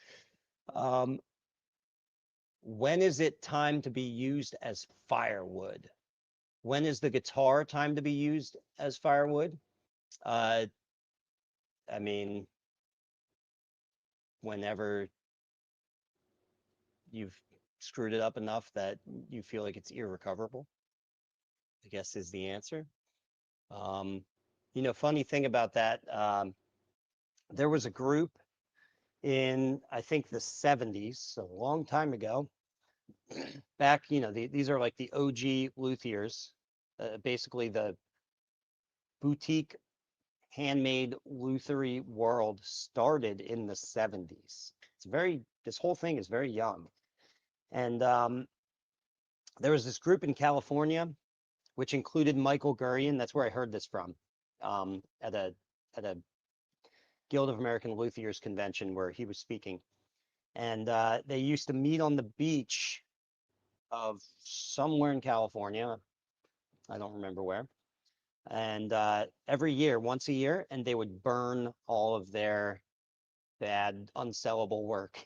When is it time to be used as firewood? When is the guitar time to be used as firewood? I mean, whenever you've screwed it up enough that you feel like it's irrecoverable, I guess is the answer. Um, You know, funny thing about that, there was a group in, I think, the 70s, so a long time ago, back, you know, these are like the OG luthiers, basically the boutique handmade lutherie world started in the 70s. This whole thing is very young. And there was this group in California, which included Michael Gurian. That's where I heard this from, at a Guild of American Luthiers convention where he was speaking. And they used to meet on the beach of somewhere in California. I don't remember where. And every year, once a year, and they would burn all of their bad, unsellable work,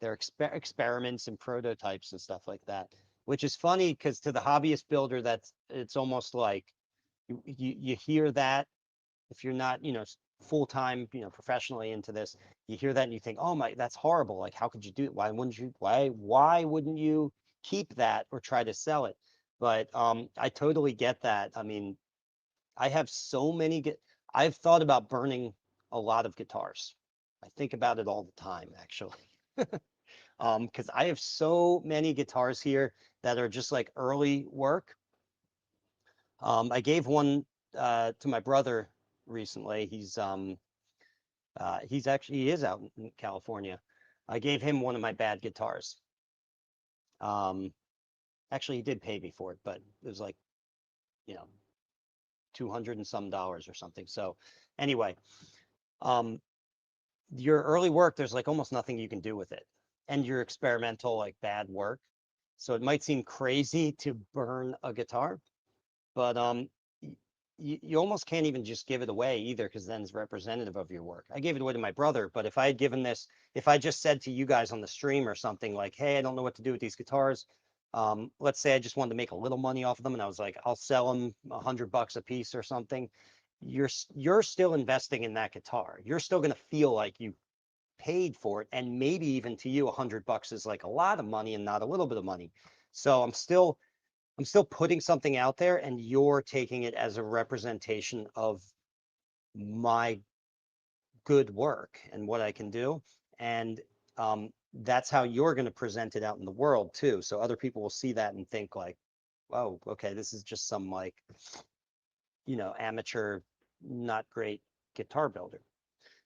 their experiments and prototypes and stuff like that. Which is funny because to the hobbyist builder, it's almost like you hear that if you're not, you know, full time, you know, professionally into this, you hear that and you think, oh my, that's horrible. Like, how could you do it? Why wouldn't you keep that or try to sell it? But I totally get that. I mean, I have so many, I've thought about burning a lot of guitars. I think about it all the time, actually. Because I have so many guitars here that are just like early work. I gave one to my brother recently. He is out in California. I gave him one of my bad guitars. Um, Actually, he did pay me for it, but it was like, you know, 200 and some dollars or something. So anyway, um, your early work, there's like almost nothing you can do with it. And your experimental, like bad work. So it might seem crazy to burn a guitar, but you almost can't even just give it away either, because then it's representative of your work. I gave it away to my brother, but if I had given this, if I just said to you guys on the stream or something like, hey, I don't know what to do with these guitars. Let's say I just wanted to make a little money off of them and I was like, I'll sell them $100 a piece or something. You're still investing in that guitar. You're still going to feel like you paid for it, and maybe even to you, $100 is like a lot of money and not a little bit of money. So I'm still putting something out there, and you're taking it as a representation of my good work and what I can do. And that's how you're going to present it out in the world too. So other people will see that and think like, oh, okay, this is just some like, you know, amateur, not great guitar builder.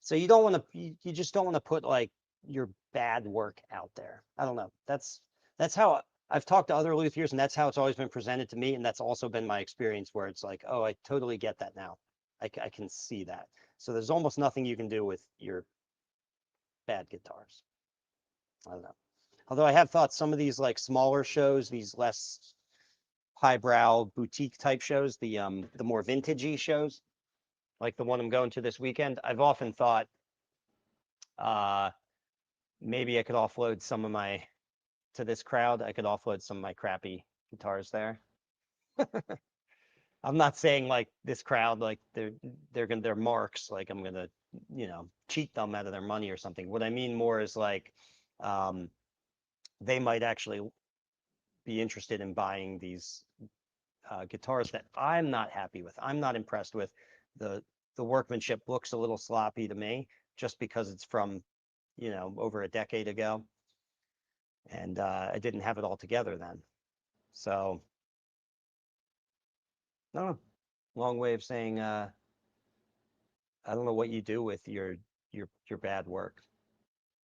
So you don't want to, you just don't want to put like your bad work out there. I don't know. That's how I've talked to other luthiers, and that's how it's always been presented to me. And that's also been my experience where it's like, oh, I totally get that now. I can see that. So there's almost nothing you can do with your bad guitars. I don't know. Although I have thought some of these like smaller shows, these less highbrow boutique type shows, the more vintagey shows, like the one I'm going to this weekend, I've often thought uh maybe I could offload some of my to this crowd. I could offload some of my crappy guitars there. I'm not saying like this crowd, like they're marks, like I'm gonna, you know, cheat them out of their money or something. What I mean more is like um, they might actually be interested in buying these guitars that I'm not happy with. I'm not impressed with. The the workmanship looks a little sloppy to me just because it's from, you know, over a decade ago, and I didn't have it all together then. So, no, long way of saying I don't know what you do with your bad work,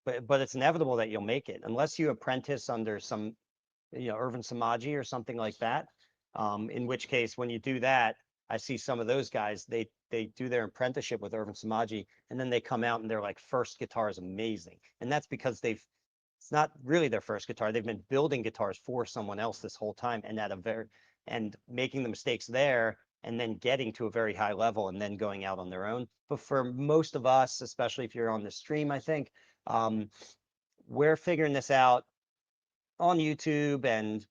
but it's inevitable that you'll make it unless you apprentice under some, you know, Irvin Samaji or something like that. In which case, when you do that, I see some of those guys, they do their apprenticeship with Irvin Samaji, and then they come out and their like first guitar is amazing, and that's because it's not really their first guitar. They've been building guitars for someone else this whole time, and and making the mistakes there, and then getting to a very high level, and then going out on their own. But for most of us, especially if you're on the stream, I think um, we're figuring this out on YouTube and,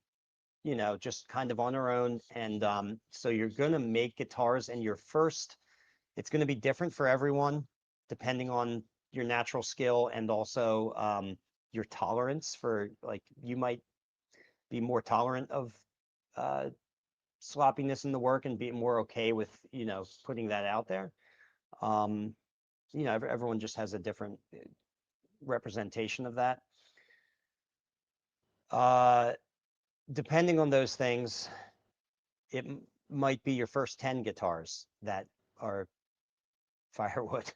you know, just kind of on our own. And so you're gonna make guitars, and it's gonna be different for everyone, depending on your natural skill and also your tolerance for like you might be more tolerant of uh, sloppiness in the work and being more okay with, putting that out there. Um, everyone just has a different representation of that. Uh, Depending on those things, it might be your first 10 guitars that are firewood,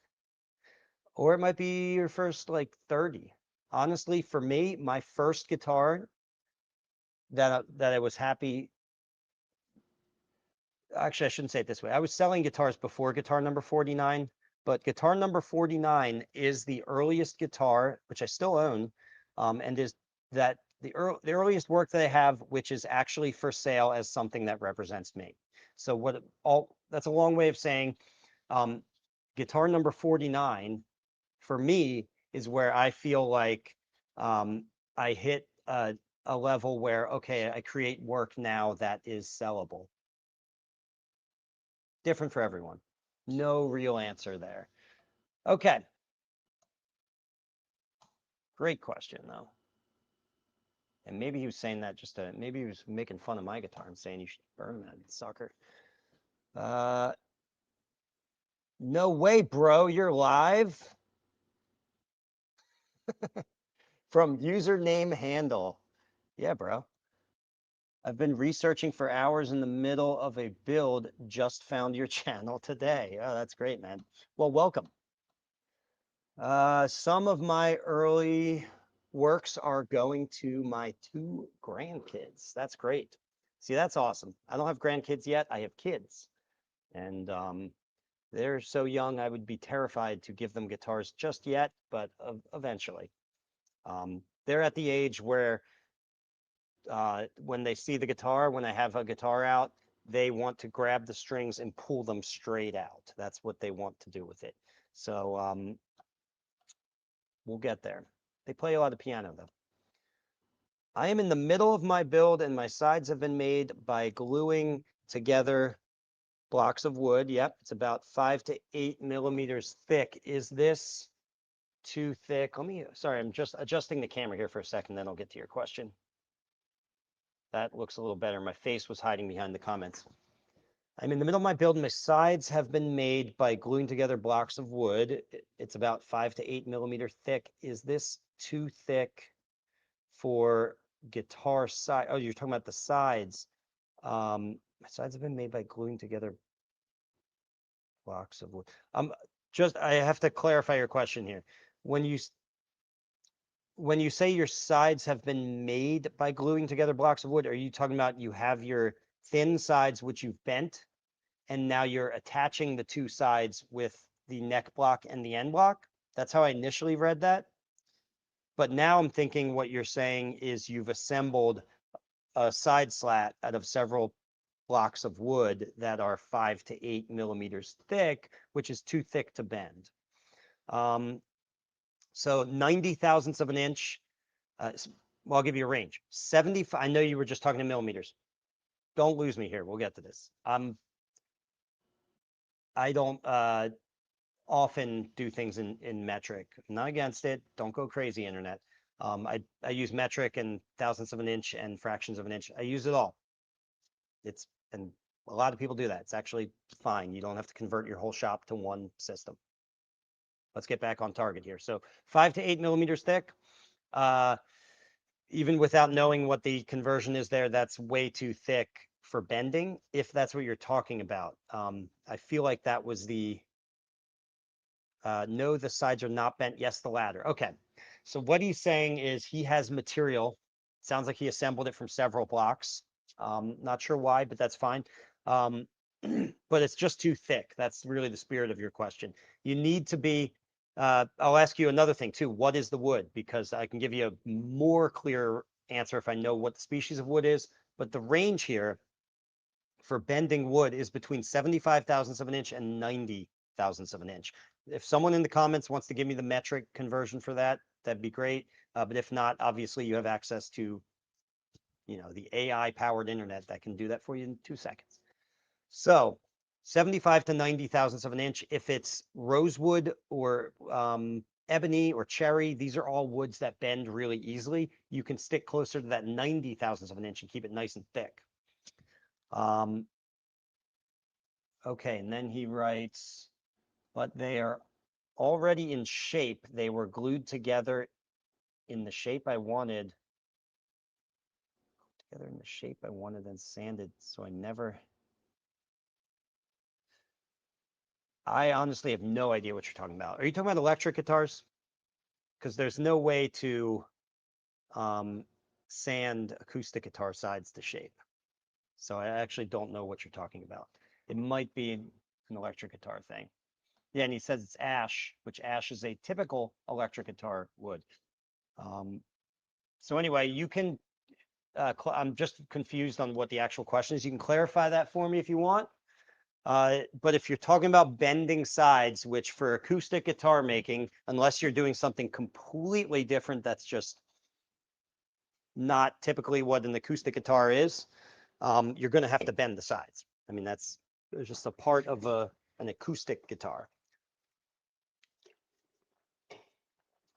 or it might be your first like 30. Honestly, for me, my first guitar that I was happy. Actually, I shouldn't say it this way. I was selling guitars before guitar number 49, but guitar number 49 is the earliest guitar, which I still own, and is that the earliest work that I have, which is actually for sale as something that represents me. So that's a long way of saying um, guitar number 49 for me is where I feel like I hit a level where, okay, I create work now that is sellable. Different for everyone. No real answer there. Okay. Great question, though. And maybe he was saying that maybe he was making fun of my guitar and saying you should burn that sucker. Uh, no way, bro. You're live from username handle. Yeah, bro. I've been researching for hours in the middle of a build. Just found your channel today. Oh, that's great, man. Well, welcome. Some of my early works are going to my 2 grandkids. That's great. See, that's awesome. I don't have grandkids yet. I have kids. And they're so young, I would be terrified to give them guitars just yet, but eventually. They're at the age where when they see the guitar, when I have a guitar out, they want to grab the strings and pull them straight out. That's what they want to do with it. So we'll get there. They play a lot of piano though. I am in the middle of my build and my sides have been made by gluing together blocks of wood. Yep, it's about 5 to 8 millimeters thick. Is this too thick? Sorry, I'm just adjusting the camera here for a second, then I'll get to your question. That looks a little better. My face was hiding behind the comments. I'm in the middle of my build and my sides have been made by gluing together blocks of wood. It's about 5 to 8 millimeter thick. Is this too thick for guitar side? Oh, you're talking about the sides. My sides have been made by gluing together blocks of wood. I have to clarify your question here. When you say your sides have been made by gluing together blocks of wood, are you talking about you have your thin sides which you've bent, and now you're attaching the 2 sides with the neck block and the end block? That's how I initially read that. But now I'm thinking what you're saying is you've assembled a side slat out of several blocks of wood that are 5 to 8 millimeters thick, which is too thick to bend. So 90 thousandths of an inch. Well, I'll give you a range. 75. I know you were just talking in millimeters. Don't lose me here. We'll get to this. I don't often do things in metric. I'm not against it. Don't go crazy, internet. I use metric and thousandths of an inch and fractions of an inch. I use it all. And a lot of people do that. It's actually fine. You don't have to convert your whole shop to one system. Let's get back on target here. So 5 to 8 millimeters thick. Even without knowing what the conversion is there, that's way too thick for bending, if that's what you're talking about. I feel like that was the no, the sides are not bent. Yes, the latter. Okay. So what he's saying is he has material. Sounds like he assembled it from several blocks. Not sure why, but that's fine. But it's just too thick. That's really the spirit of your question. You need to be, I'll ask you another thing too. What is the wood? Because I can give you a more clear answer if I know what the species of wood is. But the range here for bending wood is between 75 thousandths of an inch and 90 thousandths of an inch. If someone in the comments wants to give me the metric conversion for that, that'd be great. But if not, obviously you have access to, the AI powered internet that can do that for you in 2 seconds. So 75 to 90 thousandths of an inch. If it's rosewood or ebony or cherry, these are all woods that bend really easily. You can stick closer to that 90 thousandths of an inch and keep it nice and thick. Okay, and then he writes, but they are already in shape. They were glued together in the shape I wanted. Together in the shape I wanted and sanded, so I honestly have no idea what you're talking about. Are you talking about electric guitars? Because there's no way to sand acoustic guitar sides to shape. So I actually don't know what you're talking about. It might be an electric guitar thing. Yeah, and he says it's ash, which ash is a typical electric guitar wood. So anyway, you can, I'm just confused on what the actual question is. You can clarify that for me if you want. But if you're talking about bending sides, which for acoustic guitar making, unless you're doing something completely different, that's just not typically what an acoustic guitar is, you're going to have to bend the sides. I mean, that's just a part of an acoustic guitar.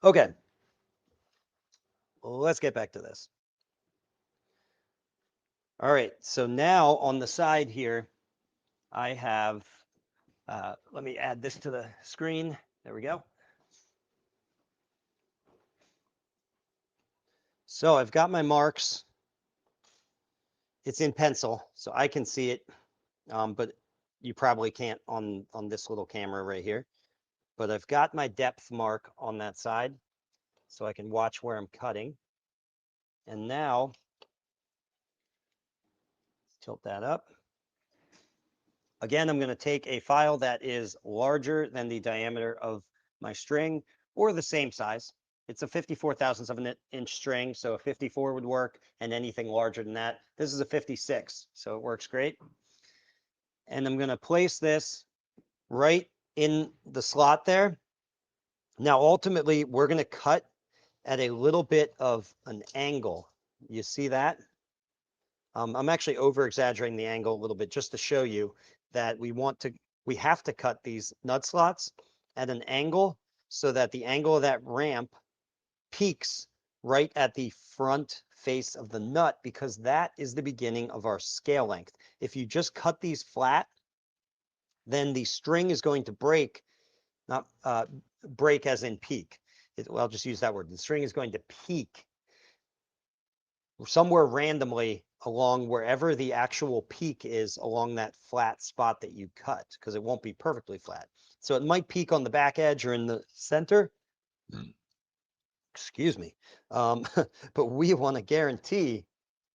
Okay, let's get back to this. All right, so now on the side here, I have, let me add this to the screen. There we go. So I've got my marks. It's in pencil, so I can see it, but you probably can't on this little camera right here. But I've got my depth mark on that side, so I can watch where I'm cutting. And now, tilt that up. Again, I'm going to take a file that is larger than the diameter of my string, or the same size. It's a 54 thousandths of an inch string, so a 54 would work, and anything larger than that. This is a 56, so it works great. And I'm going to place this right in the slot there. Now, ultimately, we're going to cut at a little bit of an angle. You see that? I'm actually over exaggerating the angle a little bit just to show you that we have to cut these nut slots at an angle so that the angle of that ramp peaks right at the front face of the nut, because that is the beginning of our scale length. If you just cut these flat, then the string is going to break, not break as in peak. Well, I'll just use that word. The string is going to peak somewhere randomly along wherever the actual peak is along that flat spot that you cut, because it won't be perfectly flat. So it might peak on the back edge or in the center. Excuse me. But we want to guarantee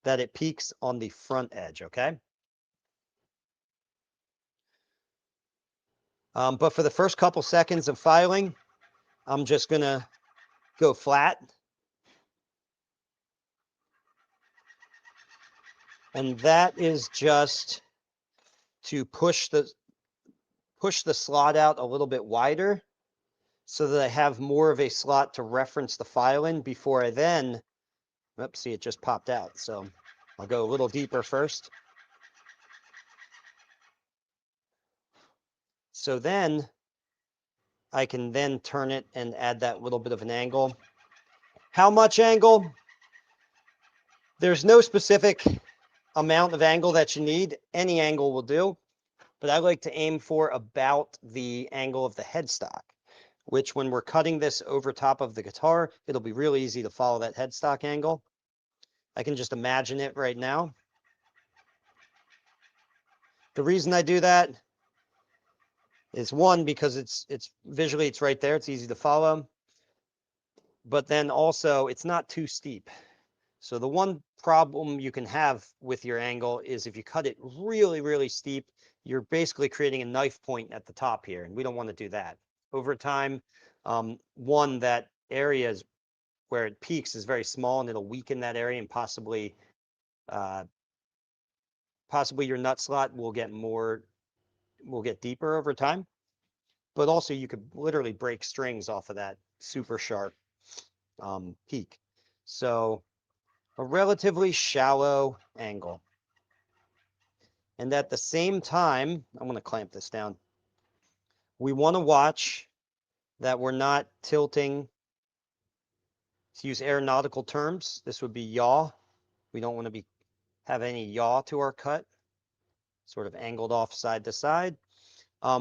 that it peaks on the front edge, okay? But for the first couple seconds of filing, I'm just going to go flat. And that is just to push the slot out a little bit wider so that I have more of a slot to reference the file in before I then, oops, see, it just popped out. So I'll go a little deeper first. So then I can then turn it and add that little bit of an angle. How much angle? There's no specific amount of angle that you need. Any angle will do, but I like to aim for about the angle of the headstock, which when we're cutting this over top of the guitar, it'll be really easy to follow that headstock angle. I can just imagine it right now. The reason I do that is, one, because it's visually it's right there, it's easy to follow, but then also it's not too steep. So the one problem you can have with your angle is if you cut it really, really steep, you're basically creating a knife point at the top here, and we don't want to do that. Over time, one, that area is where it peaks is very small, and it'll weaken that area, and possibly your nut slot will get deeper over time. But also you could literally break strings off of that super sharp peak. So a relatively shallow angle. And at the same time, I'm going to clamp this down. We want to watch that we're not tilting. To use aeronautical terms, this would be yaw. We don't want to have any yaw to our cut. sort of angled off side to side.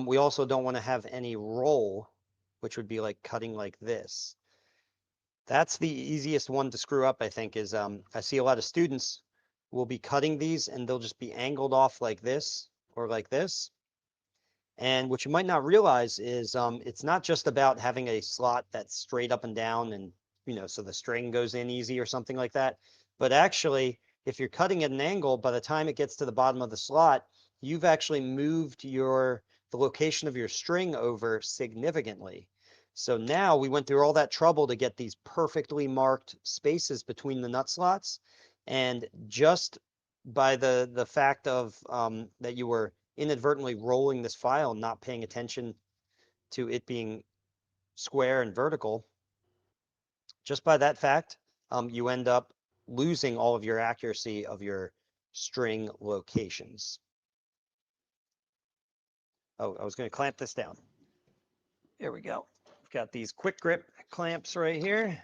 We also don't want to have any roll, which would be like cutting like this. That's the easiest one to screw up, I think, is I see a lot of students will be cutting these and they'll just be angled off like this or like this. And what you might not realize is it's not just about having a slot that's straight up and down and, so the string goes in easy or something like that. But actually, if you're cutting at an angle, by the time it gets to the bottom of the slot, you've actually moved the location of your string over significantly. So now we went through all that trouble to get these perfectly marked spaces between the nut slots. And just by the fact of that you were inadvertently rolling this file and not paying attention to it being square and vertical, just by that fact, you end up losing all of your accuracy of your string locations. Oh, I was going to clamp this down. Here we go. I've got these quick grip clamps right here.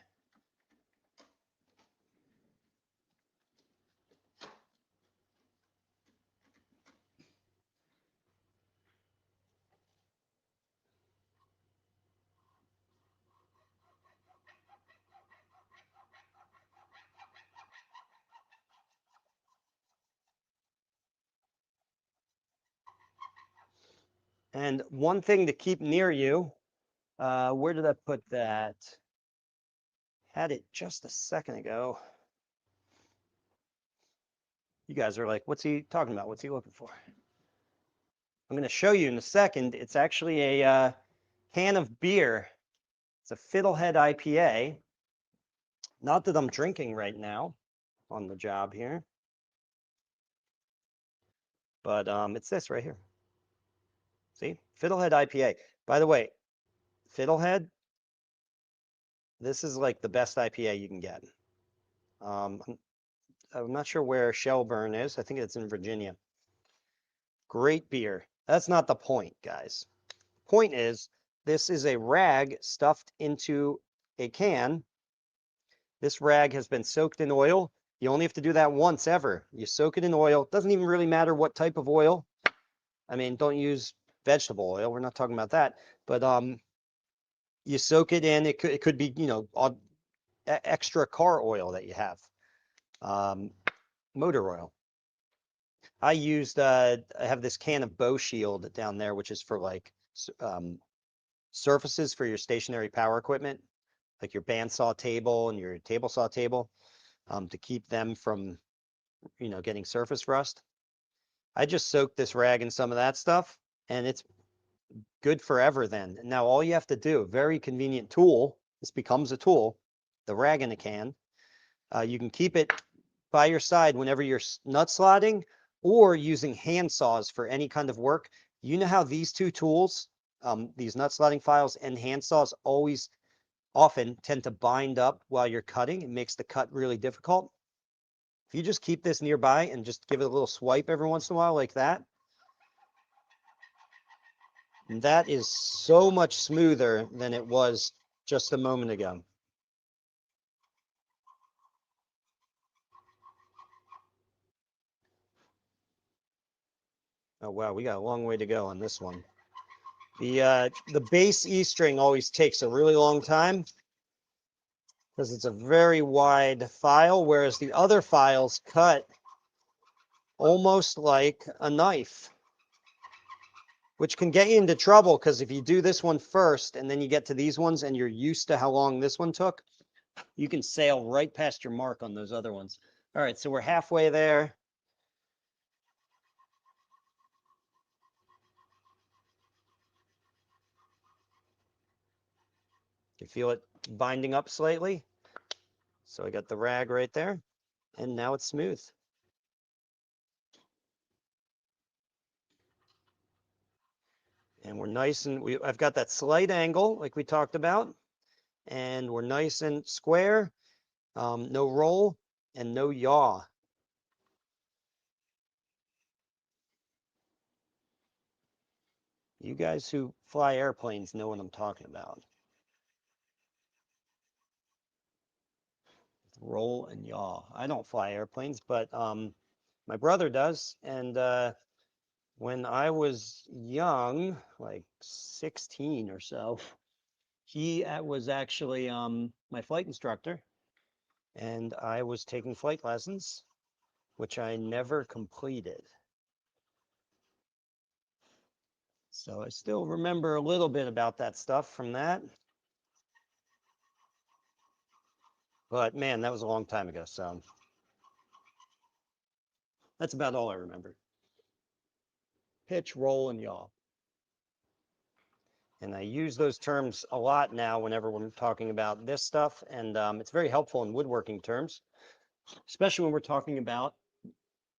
And one thing to keep near you, where did I put that? Had it just a second ago. You guys are like, what's he talking about? What's he looking for? I'm going to show you in a second. It's actually a can of beer. It's a Fiddlehead IPA. Not that I'm drinking right now on the job here, but it's this right here. See, Fiddlehead IPA. By the way, Fiddlehead, this is like the best IPA you can get. I'm not sure where Shelburne is. I think it's in Virginia. Great beer. That's not the point, guys. Point is, this is a rag stuffed into a can. This rag has been soaked in oil. You only have to do that once ever. You soak it in oil. It doesn't even really matter what type of oil. I mean, don't use vegetable oil. We're not talking about that. But you soak it in. It could be, extra car oil that you have. Motor oil. I have this can of Bow Shield down there, which is for like surfaces for your stationary power equipment, like your bandsaw table and your table saw table, to keep them from, getting surface rust. I just soaked this rag in some of that stuff, and it's good forever then. Now all you have to do, very convenient tool, this becomes a tool, the rag in a can. You can keep it by your side whenever you're nut slotting or using hand saws for any kind of work. You know how these two tools, these nut slotting files and hand saws, often tend to bind up while you're cutting. It makes the cut really difficult. If you just keep this nearby and just give it a little swipe every once in a while like that, that is so much smoother than it was just a moment ago. Oh, wow, we got a long way to go on this one. The bass E string always takes a really long time because it's a very wide file, whereas the other files cut almost like a knife, which can get you into trouble because if you do this one first and then you get to these ones and you're used to how long this one took, you can sail right past your mark on those other ones. All right, so we're halfway there. You feel it binding up slightly. So I got the rag right there, and now it's smooth. And we're nice and I've got that slight angle like we talked about, and we're nice and square, no roll and no yaw. You guys who fly airplanes know what I'm talking about. Roll and yaw. I don't fly airplanes, but my brother does, and when I was young, like 16 or so, he was actually my flight instructor, and I was taking flight lessons, which I never completed. So I still remember a little bit about that stuff from that. But man, that was a long time ago, so that's about all I remember. Pitch, roll, and yaw. And I use those terms a lot now whenever we're talking about this stuff, and it's very helpful in woodworking terms, especially when we're talking about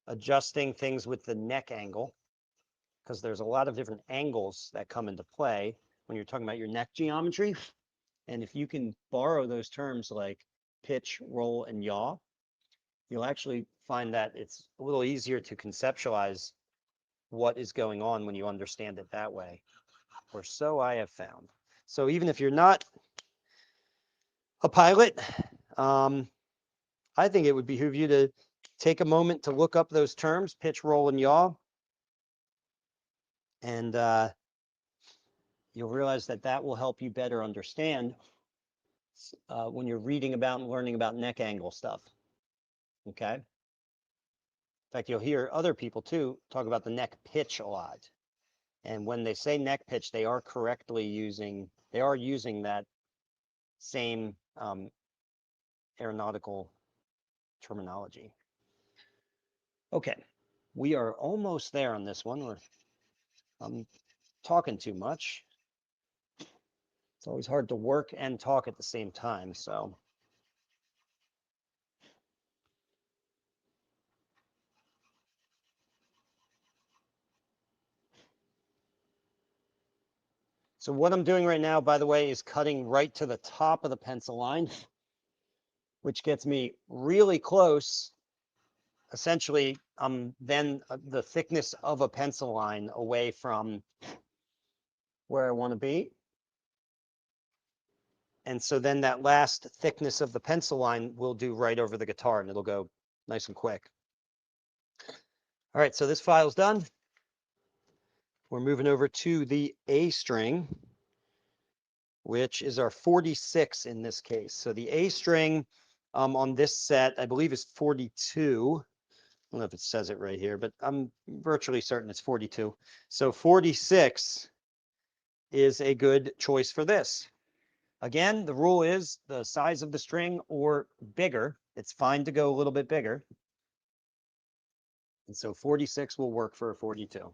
adjusting things with the neck angle, because there's a lot of different angles that come into play when you're talking about your neck geometry. And if you can borrow those terms like pitch, roll, and yaw, you'll actually find that it's a little easier to conceptualize what is going on when you understand it that way, or so I have found. So even if you're not a pilot, I think it would behoove you to take a moment to look up those terms, pitch, roll, and yaw, and you'll realize that that will help you better understand when you're reading about and learning about neck angle stuff. Okay. In fact, you'll hear other people too talk about the neck pitch a lot. And when they say neck pitch, they are using that same aeronautical terminology. Okay, we are almost there on this one. I'm talking too much. It's always hard to work and talk at the same time, so. So what I'm doing right now, by the way, is cutting right to the top of the pencil line, which gets me really close. Essentially, then the thickness of a pencil line away from where I want to be. And so then that last thickness of the pencil line will do right over the guitar, and it'll go nice and quick. All right, so this file's done. We're moving over to the A string, which is our 46 in this case. So the A string on this set, I believe, is 42. I don't know if it says it right here, but I'm virtually certain it's 42. So 46 is a good choice for this. Again, the rule is the size of the string or bigger. It's fine to go a little bit bigger. And so 46 will work for a 42.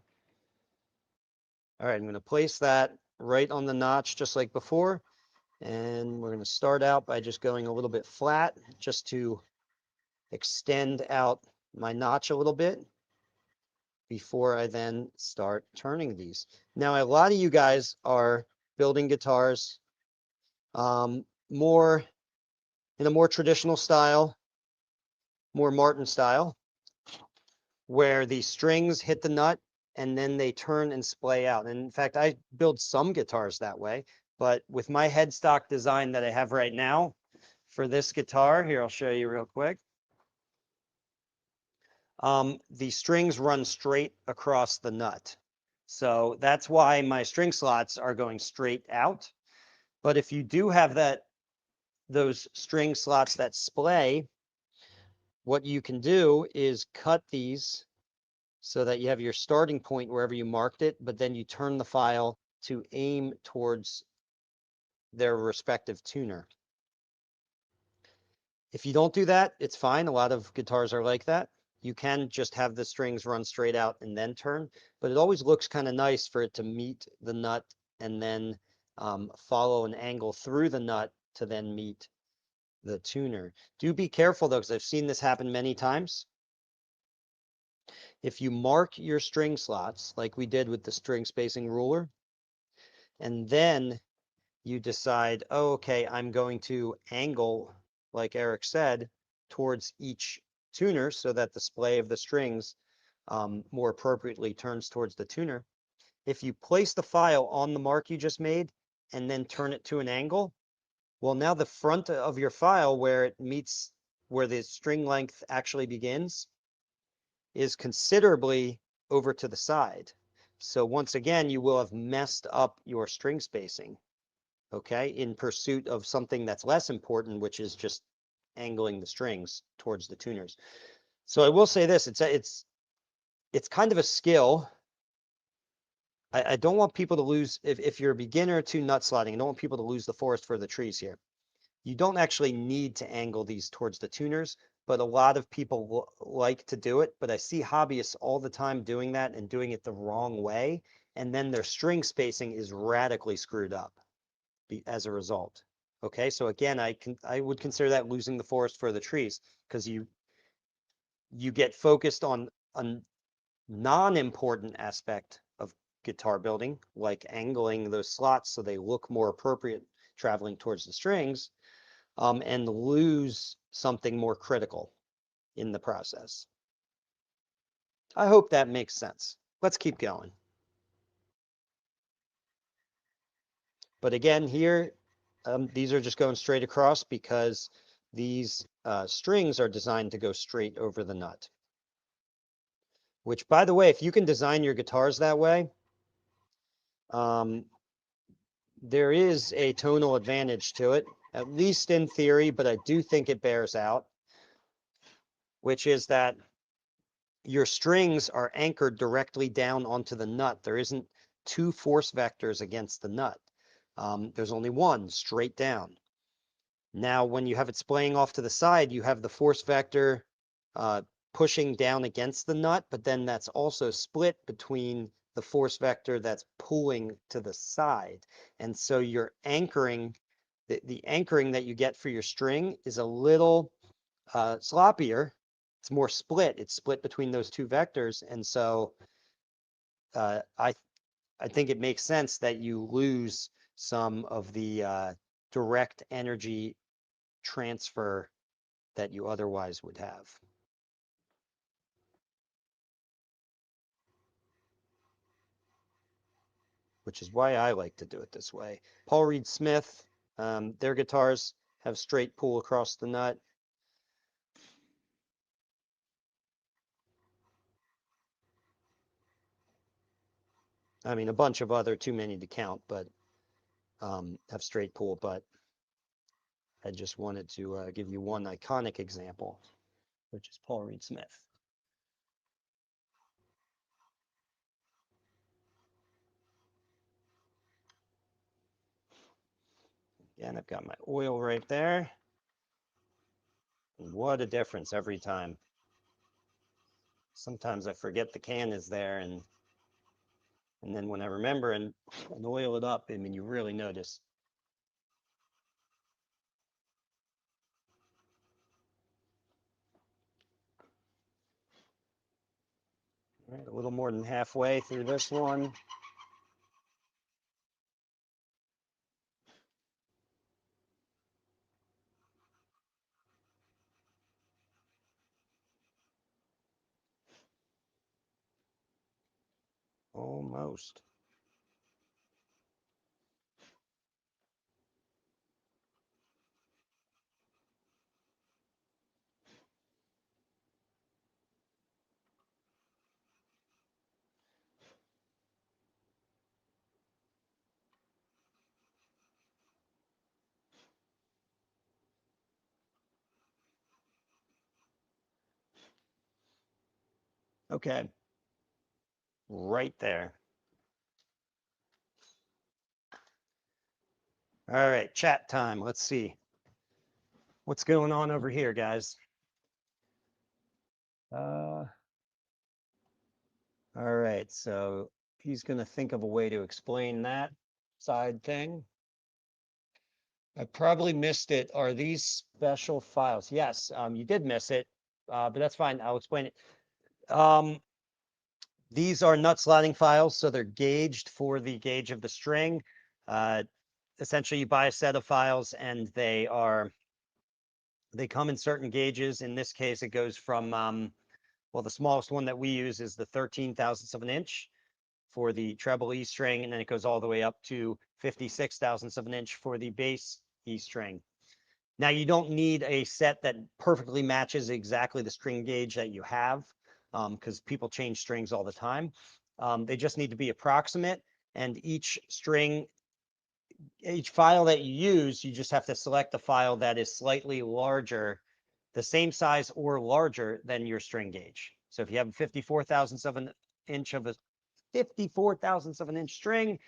All right, I'm going to place that right on the notch just like before. And we're going to start out by just going a little bit flat just to extend out my notch a little bit before I then start turning these. Now, a lot of you guys are building guitars more in a more traditional style, more Martin style, where the strings hit the nut and then they turn and splay out. And in fact, I build some guitars that way, but with my headstock design that I have right now for this guitar, here, I'll show you real quick. The strings run straight across the nut. So that's why my string slots are going straight out. But if you do have those string slots that splay, what you can do is cut these so that you have your starting point wherever you marked it, but then you turn the file to aim towards their respective tuner. If you don't do that, it's fine. A lot of guitars are like that. You can just have the strings run straight out and then turn, but it always looks kind of nice for it to meet the nut and then follow an angle through the nut to then meet the tuner. Do be careful though, because I've seen this happen many times. If you mark your string slots like we did with the string spacing ruler, and then you decide, oh, okay, I'm going to angle, like Eric said, towards each tuner so that the splay of the strings more appropriately turns towards the tuner. If you place the file on the mark you just made and then turn it to an angle, well, now the front of your file where it meets, where the string length actually begins, is considerably over to the side. So once again, you will have messed up your string spacing, okay, in pursuit of something that's less important, which is just angling the strings towards the tuners. So I will say this, it's kind of a skill. I don't want people to lose, if you're a beginner to nut slotting, I don't want people to lose the forest for the trees here. You don't actually need to angle these towards the tuners, but a lot of people like to do it. But I see hobbyists all the time doing that and doing it the wrong way. And then their string spacing is radically screwed up as a result. Okay, so again, I would consider that losing the forest for the trees, because you get focused on a non-important aspect of guitar building, like angling those slots so they look more appropriate traveling towards the strings, and lose something more critical in the process. I hope that makes sense. Let's keep going. But again, here, these are just going straight across because these strings are designed to go straight over the nut. Which, by the way, if you can design your guitars that way, there is a tonal advantage to it, at least in theory, but I do think it bears out, which is that your strings are anchored directly down onto the nut. There isn't two force vectors against the nut. There's only one straight down. Now, when you have it splaying off to the side, you have the force vector pushing down against the nut, but then that's also split between the force vector that's pulling to the side. And so you're anchoring, the anchoring that you get for your string is a little sloppier. It's more split. It's split between those two vectors. And so I think it makes sense that you lose some of the direct energy transfer that you otherwise would have. Which is why I like to do it this way. Paul Reed Smith, their guitars have straight pull across the nut. I mean, a bunch of other, too many to count, but have straight pull. But I just wanted to give you one iconic example, which is Paul Reed Smith. And I've got my oil right there. And what a difference every time. Sometimes I forget the can is there, and then when I remember and oil it up, I mean, you really notice. All right, a little more than halfway through this one. Almost. Okay. Right there. All right, chat time. Let's see. What's going on over here, guys? All right, so he's going to think of a way to explain that side thing. I probably missed it. Are these special files? Yes, you did miss it, but that's fine. I'll explain it. These are nut slotting files, so they're gauged for the gauge of the string. Essentially, you buy a set of files, and they come in certain gauges. In this case, it goes from well, the smallest one that we use is the 13 thousandths of an inch for the treble E string, and then it goes all the way up to 56 thousandths of an inch for the bass E string. Now, you don't need a set that perfectly matches exactly the string gauge that you have, because people change strings all the time. They just need to be approximate, and each file that you use, you just have to select a file that is slightly larger, the same size or larger than your string gauge. So if you have a 54 thousandths of an inch string,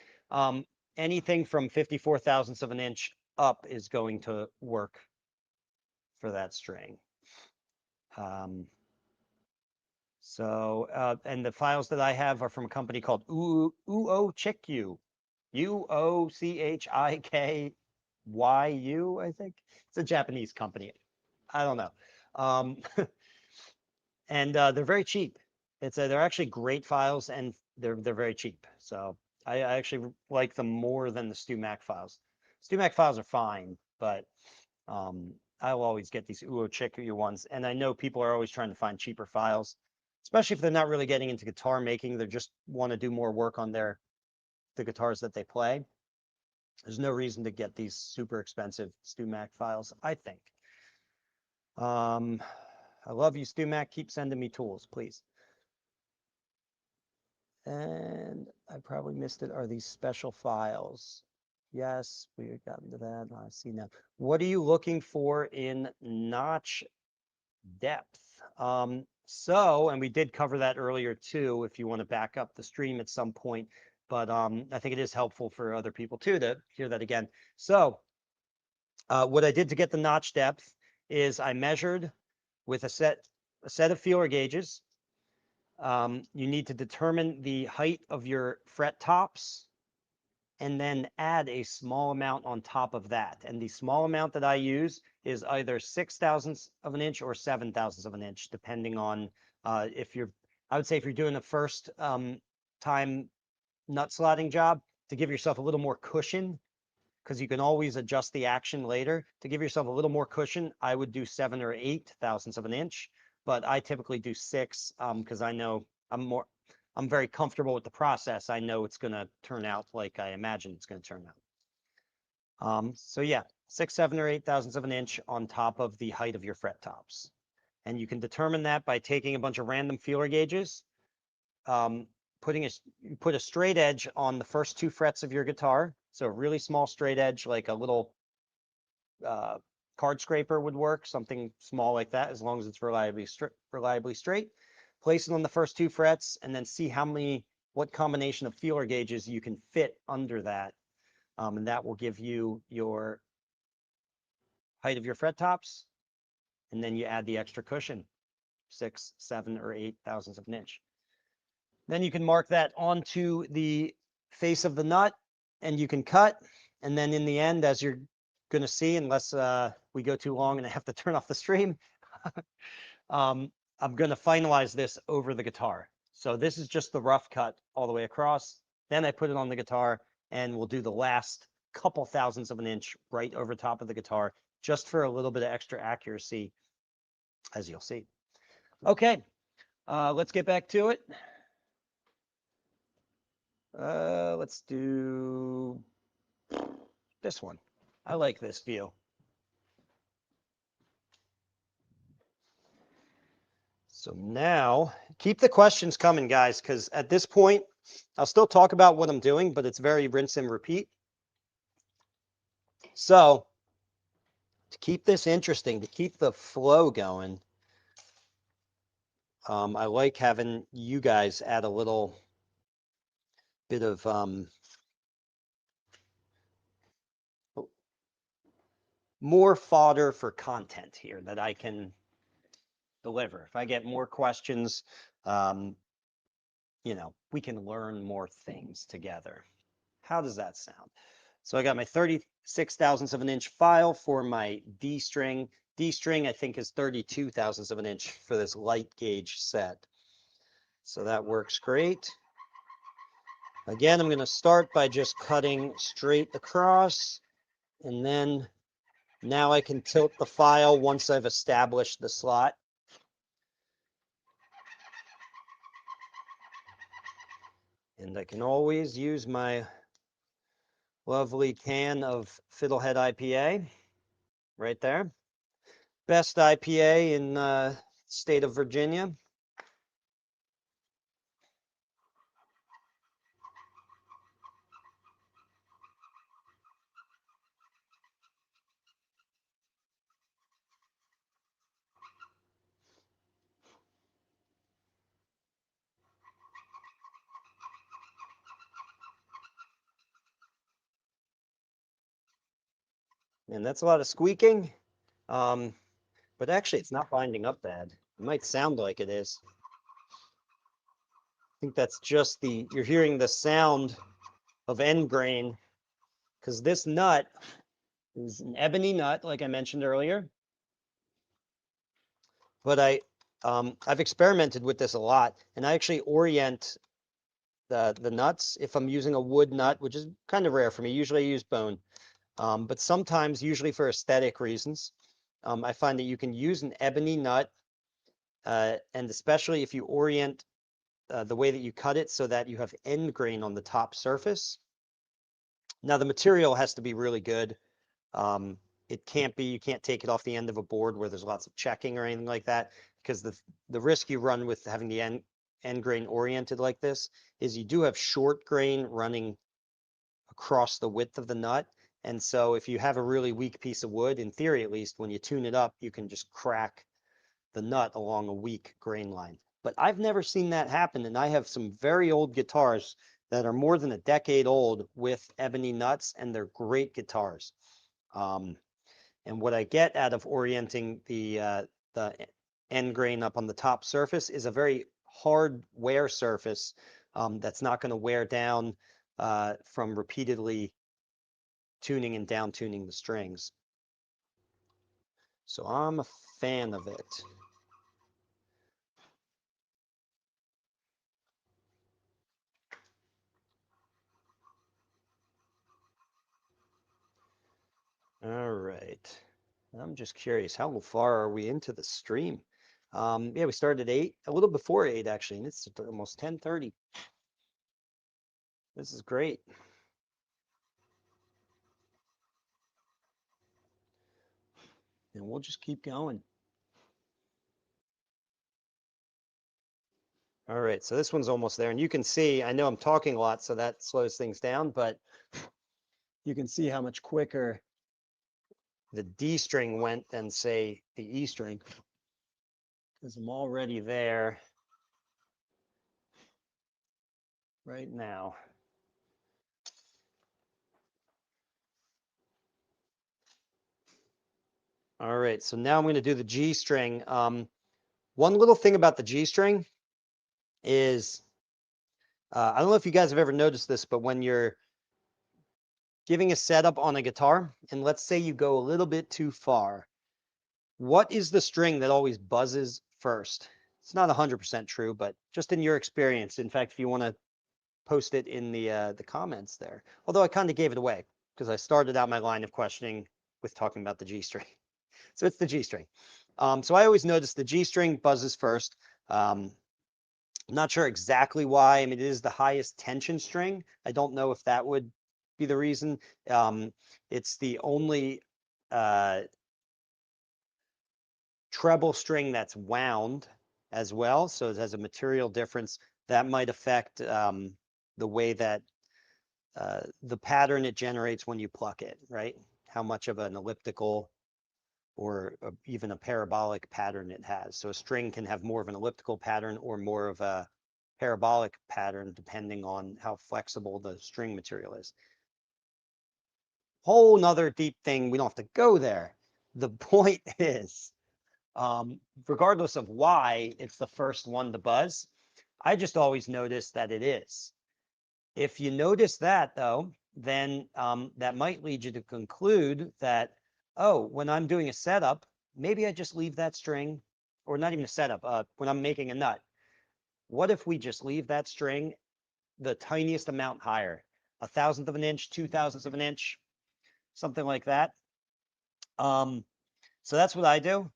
anything from 54 thousandths of an inch up is going to work for that string. And the files that I have are from a company called Uochikyu, Uochikyu, I think. It's a Japanese company. I don't know. And they're very cheap. They're actually great files, and they're very cheap. So I actually like them more than the StewMac files. StewMac files are fine, but I'll always get these Uochikyu ones. And I know people are always trying to find cheaper files, especially if they're not really getting into guitar making. They just want to do more work on the guitars that they play. There's no reason to get these super expensive StewMac files, I think. I love you, StewMac. Keep sending me tools, please. And I probably missed it. Are these special files? Yes, we got into that. I see now. What are you looking for in notch depth? And we did cover that earlier too, if you want to back up the stream at some point. But I think it is helpful for other people too to hear that again. So what I did to get the notch depth is I measured with a set of feeler gauges. You need to determine the height of your fret tops and then add a small amount on top of that. And the small amount that I use is either 6 thousandths of an inch or 7 thousandths of an inch, depending on I would say if you're doing a first time nut slotting job, to give yourself a little more cushion, because you can always adjust the action later. To give yourself a little more cushion, I would do 7 or 8 thousandths of an inch, but I typically do 6 because I know I'm very comfortable with the process. I know it's going to turn out like I imagine it's going to turn out. So yeah, 6, 7, or 8 thousandths of an inch on top of the height of your fret tops. And you can determine that by taking a bunch of random feeler gauges, you put a straight edge on the first 2 frets of your guitar. So a really small straight edge, like a little card scraper would work, something small like that, as long as it's reliably straight. Place it on the first 2 frets and then see what combination of feeler gauges you can fit under that. And that will give you your height of your fret tops. And then you add the extra cushion, 6, 7, or 8 thousandths of an inch. Then you can mark that onto the face of the nut and you can cut. And then in the end, as you're going to see, unless we go too long and I have to turn off the stream, I'm going to finalize this over the guitar. So this is just the rough cut all the way across. Then I put it on the guitar and we'll do the last couple thousandths of an inch right over top of the guitar, just for a little bit of extra accuracy, as you'll see. Okay, let's get back to it. Let's do this one. I like this view. So now, keep the questions coming, guys, because at this point, I'll still talk about what I'm doing, but it's very rinse and repeat. So to keep this interesting, to keep the flow going, I like having you guys add a little bit of more fodder for content here that I can deliver. If I get more questions, we can learn more things together. How does that sound? So I got my 36 thousandths of an inch file for my D string. D string, I think, is 32 thousandths of an inch for this light gauge set. So that works great. Again, I'm going to start by just cutting straight across, and then now I can tilt the file once I've established the slot. And I can always use my lovely can of Fiddlehead IPA right there. Best IPA in state of Virginia. And that's a lot of squeaking. But actually it's not binding up bad. It might sound like it is. I think that's just you're hearing the sound of end grain, because this nut is an ebony nut, like I mentioned earlier. But I've experimented with this a lot, and I actually orient the nuts. If I'm using a wood nut, which is kind of rare for me, usually I use bone. But sometimes, usually for aesthetic reasons, I find that you can use an ebony nut, and especially if you orient the way that you cut it so that you have end grain on the top surface. Now, the material has to be really good. It can't be, you can't take it off the end of a board where there's lots of checking or anything like that, because the risk you run with having the end grain oriented like this is you do have short grain running across the width of the nut. And so if you have a really weak piece of wood, in theory at least, when you tune it up, you can just crack the nut along a weak grain line. But I've never seen that happen, and I have some very old guitars that are more than a decade old with ebony nuts, and they're great guitars. And what I get out of orienting the end grain up on the top surface is a very hard wear surface that's not going to wear down from repeatedly tuning and down tuning the strings. So I'm a fan of it. All right. I'm just curious, how far are we into the stream? Yeah, we started at 8, a little before 8 actually, and it's almost 10:30. This is great. And we'll just keep going. All right, so this one's almost there, and you can see, I know I'm talking a lot, so that slows things down, but you can see how much quicker the D string went than, say, the E string, because I'm already there right now. All right, so now I'm going to do the G string. One little thing about the G string is, I don't know if you guys have ever noticed this, but when you're giving a setup on a guitar, and let's say you go a little bit too far, what is the string that always buzzes first? It's not 100% true, but just in your experience. In fact, if you want to post it in the comments there. Although I kind of gave it away because I started out my line of questioning with talking about the G string. So it's the G string. So I always notice the G string buzzes first. I'm not sure exactly why. I mean, it is the highest tension string. I don't know if that would be the reason. It's the only treble string that's wound as well. So it has a material difference that might affect the way that the pattern it generates when you pluck it, right? How much of an elliptical or even a parabolic pattern it has. So a string can have more of an elliptical pattern or more of a parabolic pattern depending on how flexible the string material is. Whole nother deep thing. We don't have to go there. The point is, regardless of why it's the first one to buzz, I just always notice that it is. If you notice that, though, then that might lead you to conclude that, oh, when I'm doing a setup, maybe I just leave that string, or not even a setup, when I'm making a nut. What if we just leave that string the tiniest amount higher, 1/1000th of an inch, 2/1000ths of an inch, something like that? So that's what I do.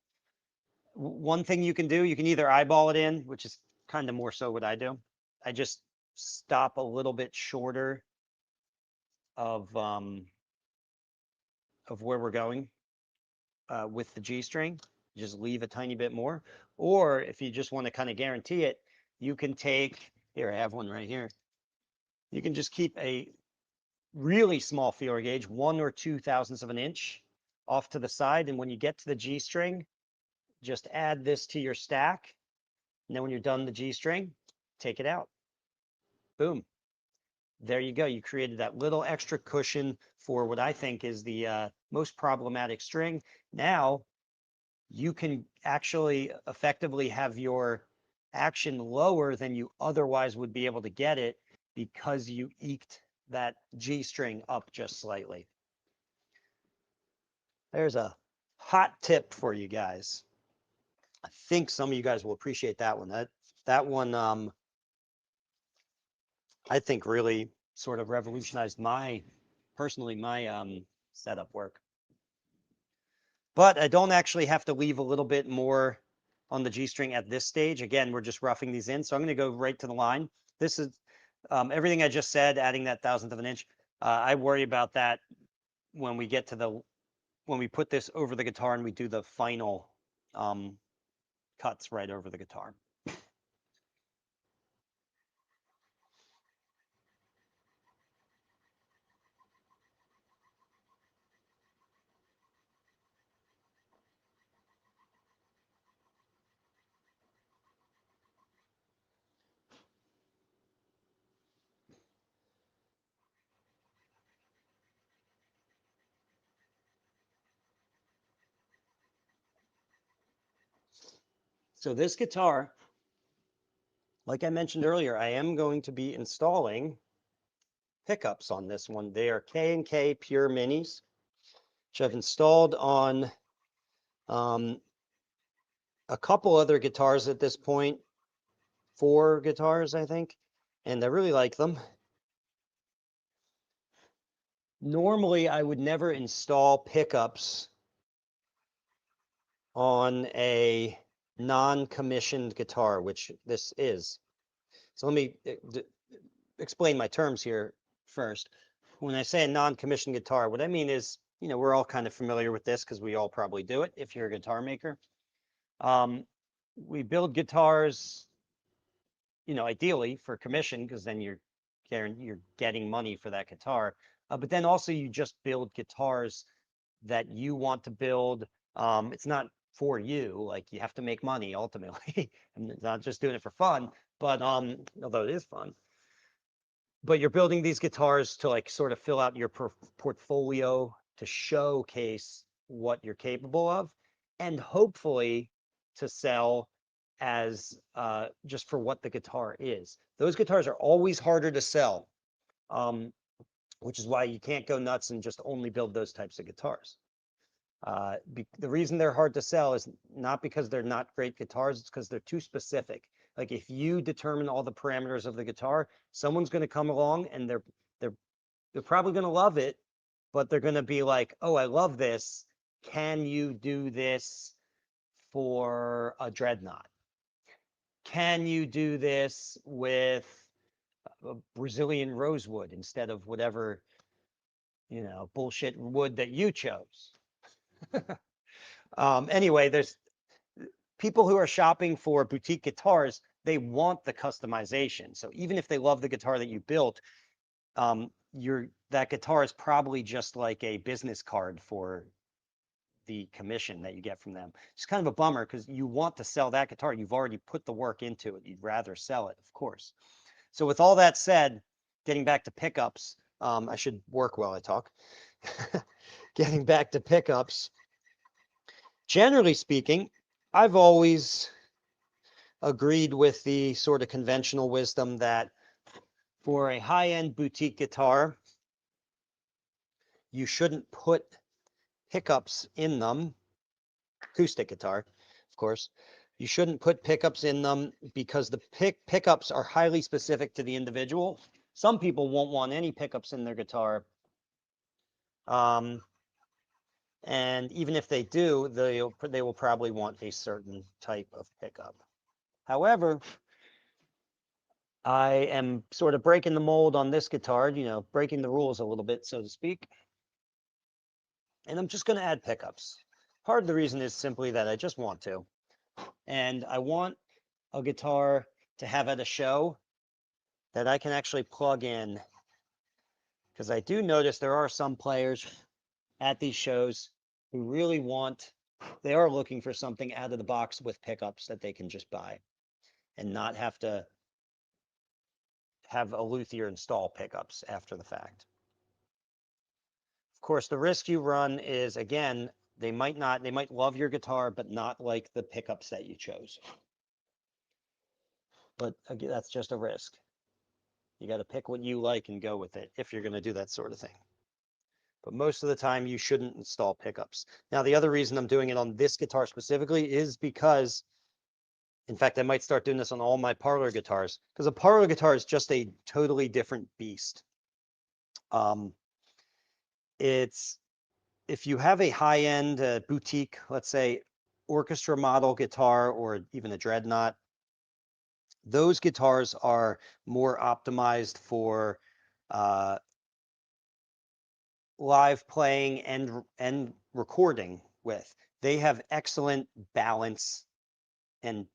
One thing you can do, you can either eyeball it in, which is kind of more so what I do. I just stop a little bit shorter of where we're going with the G string. Just leave a tiny bit more. Or if you just want to kind of guarantee it, you can take, here, I have one right here. You can just keep a really small feeler gauge, 1 or 2/1000ths of an inch off to the side. And when you get to the G string, just add this to your stack. And then when you're done the G string, take it out. Boom. There you go. You created that little extra cushion for what I think is the most problematic string. Now you can actually effectively have your action lower than you otherwise would be able to get it because you eked that G string up just slightly. There's a hot tip for you guys. I think some of you guys will appreciate that one. That one, I think really sort of revolutionized my setup work. But I don't actually have to leave a little bit more on the G string at this stage. Again, we're just roughing these in. So I'm going to go right to the line. This is everything I just said, adding that 1,000th of an inch. I worry about that when we get to when we put this over the guitar and we do the final cuts right over the guitar. So this guitar, like I mentioned earlier, I am going to be installing pickups on this one. They are K&K Pure Minis, which I've installed on a couple other guitars at this point, 4 guitars, I think, and I really like them. Normally, I would never install pickups on a non-commissioned guitar, which this is. So let me explain my terms here first. When I say a non-commissioned guitar, what I mean is, we're all kind of familiar with this because we all probably do it if you're a guitar maker. We build guitars, ideally for commission, because then you're getting money for that guitar. But then also you just build guitars that you want to build. It's not for you, like you have to make money ultimately. I'm not just doing it for fun, but although it is fun. But you're building these guitars to like sort of fill out your portfolio, to showcase what you're capable of, and hopefully to sell as just for what the guitar is. Those guitars are always harder to sell, which is why you can't go nuts and just only build those types of guitars. The reason they're hard to sell is not because they're not great guitars, it's because they're too specific. Like if you determine all the parameters of the guitar, someone's going to come along and they're probably going to love it, but they're going to be like, "Oh, I love this. Can you do this for a dreadnought? Can you do this with a Brazilian rosewood instead of whatever, bullshit wood that you chose?" Anyway, there's people who are shopping for boutique guitars, they want the customization. So even if they love the guitar that you built, that guitar is probably just like a business card for the commission that you get from them. It's kind of a bummer because you want to sell that guitar. You've already put the work into it. You'd rather sell it, of course. So with all that said, getting back to pickups, I should work while I talk. Getting back to pickups, generally speaking, I've always agreed with the sort of conventional wisdom that for a high-end boutique guitar, you shouldn't put pickups in them. Acoustic guitar, of course. You shouldn't put pickups in them because the pickups are highly specific to the individual. Some people won't want any pickups in their guitar. And even if they do, they will probably want a certain type of pickup. However, I am sort of breaking the mold on this guitar, breaking the rules a little bit, so to speak. And I'm just going to add pickups. Part of the reason is simply that I just want to. And I want a guitar to have at a show that I can actually plug in. Because I do notice there are some players at these shows who really they are looking for something out of the box with pickups that they can just buy and not have to have a luthier install pickups after the fact. course, the risk you run is, again, they might love your guitar, but not like the pickups that you chose. But again, that's just a risk. You got to pick what you like and go with it if you're going to do that sort of thing. But most of the time you shouldn't install pickups. Now, the other reason I'm doing it on this guitar specifically is because, in fact, I might start doing this on all my parlor guitars, because a parlor guitar is just a totally different beast. It's, if you have a high-end boutique, let's say orchestra model guitar or even a dreadnought, those guitars are more optimized for live playing and recording with. They have excellent balance and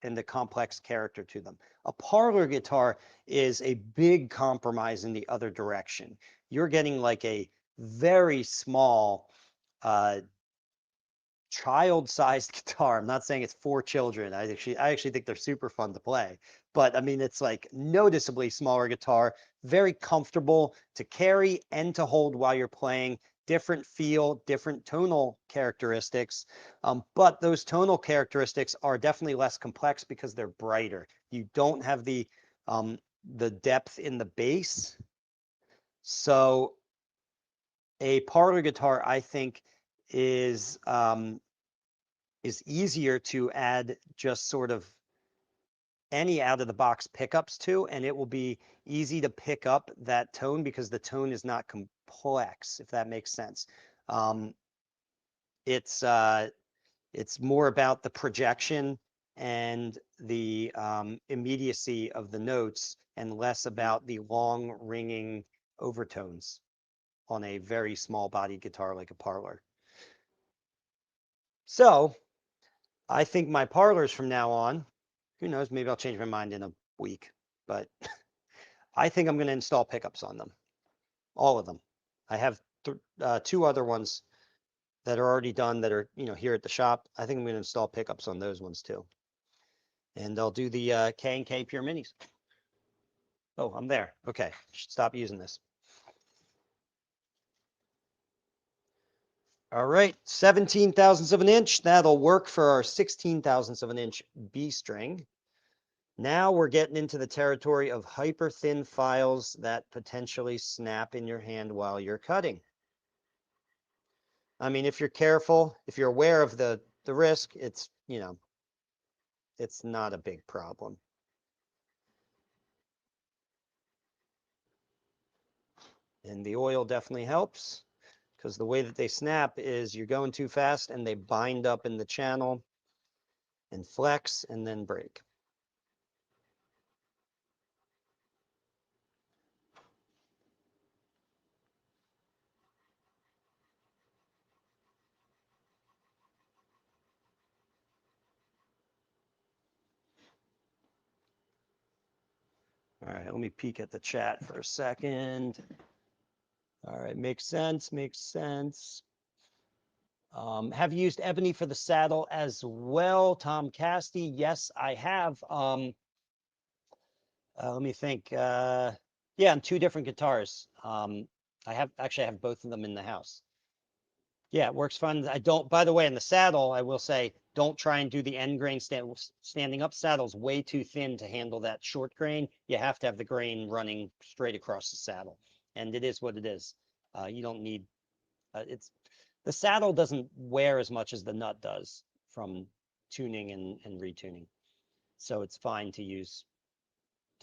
the complex character to them. A parlor guitar is a big compromise in the other direction. You're getting like a very small child-sized guitar. I'm not saying it's for children. I actually think they're super fun to play. But I mean, it's like noticeably smaller guitar, very comfortable to carry and to hold while you're playing. Different feel, different tonal characteristics. But those tonal characteristics are definitely less complex because they're brighter. You don't have the depth in the bass. So a parlor guitar, I think, is easier to add just sort of any out of the box pickups to, and it will be easy to pick up that tone because the tone is not complex, if that makes sense. It's more about the projection and the immediacy of the notes and less about the long ringing overtones on a very small bodied guitar like a parlor. So I think my parlors from now on, who knows, maybe I'll change my mind in a week, but I think I'm going to install pickups on them, all of them. I have two other ones that are already done that are, here at the shop. I think I'm going to install pickups on those ones too. And I'll do the K&K Pure Minis. Oh, I'm there. Okay, should stop using this. All right, 17 thousandths of an inch. That'll work for our 16 thousandths of an inch B string. Now we're getting into the territory of hyper thin files that potentially snap in your hand while you're cutting. I mean, if you're careful, if you're aware of the risk, it's, it's not a big problem. And the oil definitely helps, because the way that they snap is you're going too fast and they bind up in the channel and flex and then break. All right, let me peek at the chat for a second. All right, makes sense, makes sense. Have you used ebony for the saddle as well, Tom Casty? Yes, I have. Let me think. Yeah, on two different guitars. I have both of them in the house. Yeah, it works fine. I don't, by the way, in the saddle, I will say, don't try and do the end grain standing up. Saddle's way too thin to handle that short grain. You have to have the grain running straight across the saddle. And it is what it is. You don't need, the saddle doesn't wear as much as the nut does from tuning and retuning. So it's fine to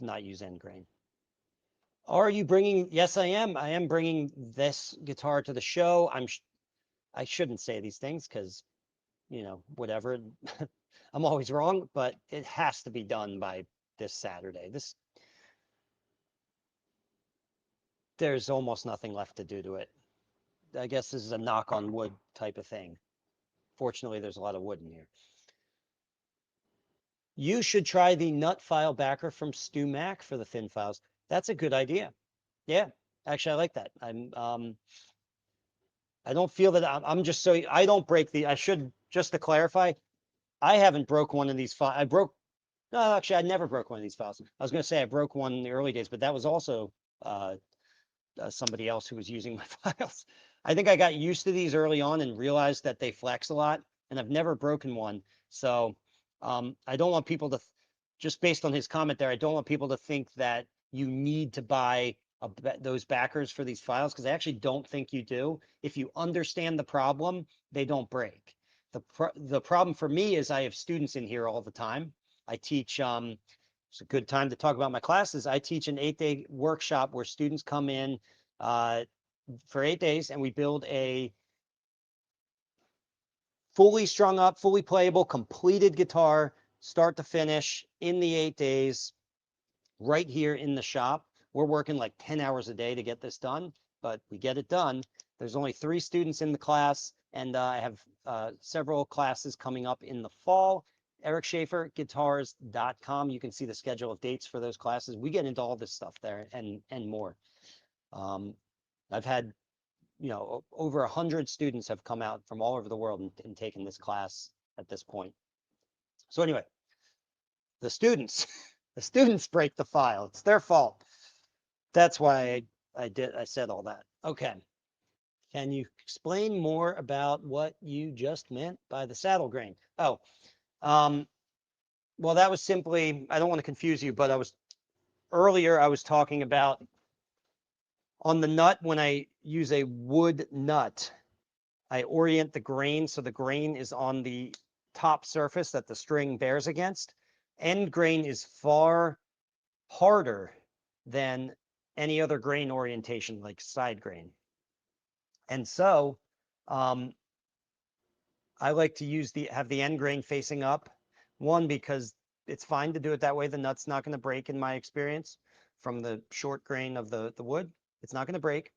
not use end grain. Are you bringing, yes, I am. I am bringing this guitar to the show. I shouldn't say these things because, whatever. I'm always wrong, but it has to be done by this Saturday. There's almost nothing left to do to it. I guess this is a knock on wood type of thing. Fortunately, there's a lot of wood in here. You should try the nut file backer from Stu Mac for the thin files. That's a good idea. Yeah, actually, I like that. I don't feel that I'm just so, I don't break I should, just to clarify, I haven't broke one of these files. No, actually, I never broke one of these files. I was going to say I broke one in the early days, but that was also somebody else who was using my files. I think I got used to these early on and realized that they flex a lot, and I've never broken one. So I don't want people to, just based on his comment there, I don't want people to think that you need to buy those backers for these files, because I actually don't think you do. If you understand the problem, they don't break. The problem for me is I have students in here all the time. I teach, it's a good time to talk about my classes. I teach an 8-day workshop where students come in for 8 days, and we build a fully strung up, fully playable, completed guitar, start to finish in the 8 days, right here in the shop. We're working like 10 hours a day to get this done, but we get it done. There's only 3 students in the class, and I have several classes coming up in the fall. EricSchaeferGuitars.com. You can see the schedule of dates for those classes. We get into all this stuff there and more. I've had, over 100 students have come out from all over the world and taken this class at this point. So anyway, the students, the students break the file. It's their fault. That's why I said all that. Okay. Can you explain more about what you just meant by the saddle grain? Oh, well, that was simply, I don't want to confuse you, but earlier I was talking about on the nut, when I use a wood nut, I orient the grain so the grain is on the top surface that the string bears against. End grain is far harder than any other grain orientation, like side grain. And so I like to have the end grain facing up. One, because it's fine to do it that way. The nut's not going to break in my experience from the short grain of the wood. It's not going to break.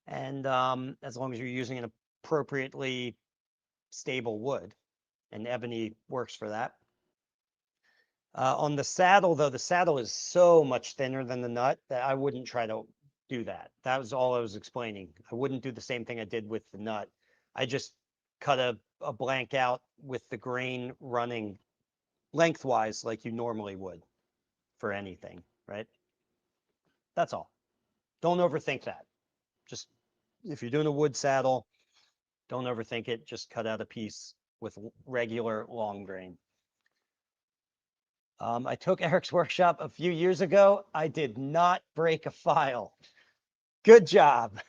And as long as you're using an appropriately stable wood, and ebony works for that. On the saddle, though, the saddle is so much thinner than the nut that I wouldn't try to do that. That was all I was explaining. I wouldn't do the same thing I did with the nut. I just cut a blank out with the grain running lengthwise like you normally would for anything, right? That's all. Don't overthink that. Just, if you're doing a wood saddle, don't overthink it. Just cut out a piece with regular long grain. I took Eric's workshop a few years ago. I did not break a file. Good job.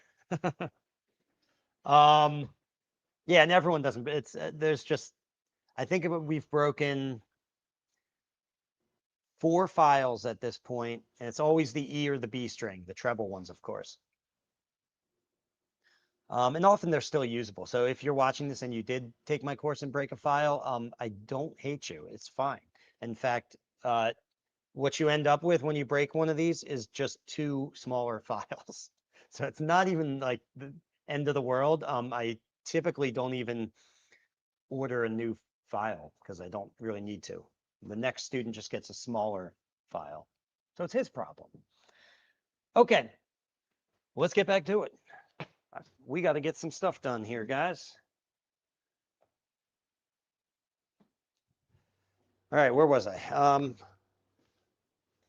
Yeah, and everyone doesn't. There's just, I think we've broken 4 files at this point, and it's always the E or the B string, the treble ones, of course. And often they're still usable. So if you're watching this and you did take my course and break a file, I don't hate you. It's fine. In fact, what you end up with when you break one of these is just 2 smaller files. So it's not even like the end of the world. I typically don't even order a new file because I don't really need to. The next student just gets a smaller file. So it's his problem. Okay, let's get back to it. We got to get some stuff done here, guys. All right, where was I?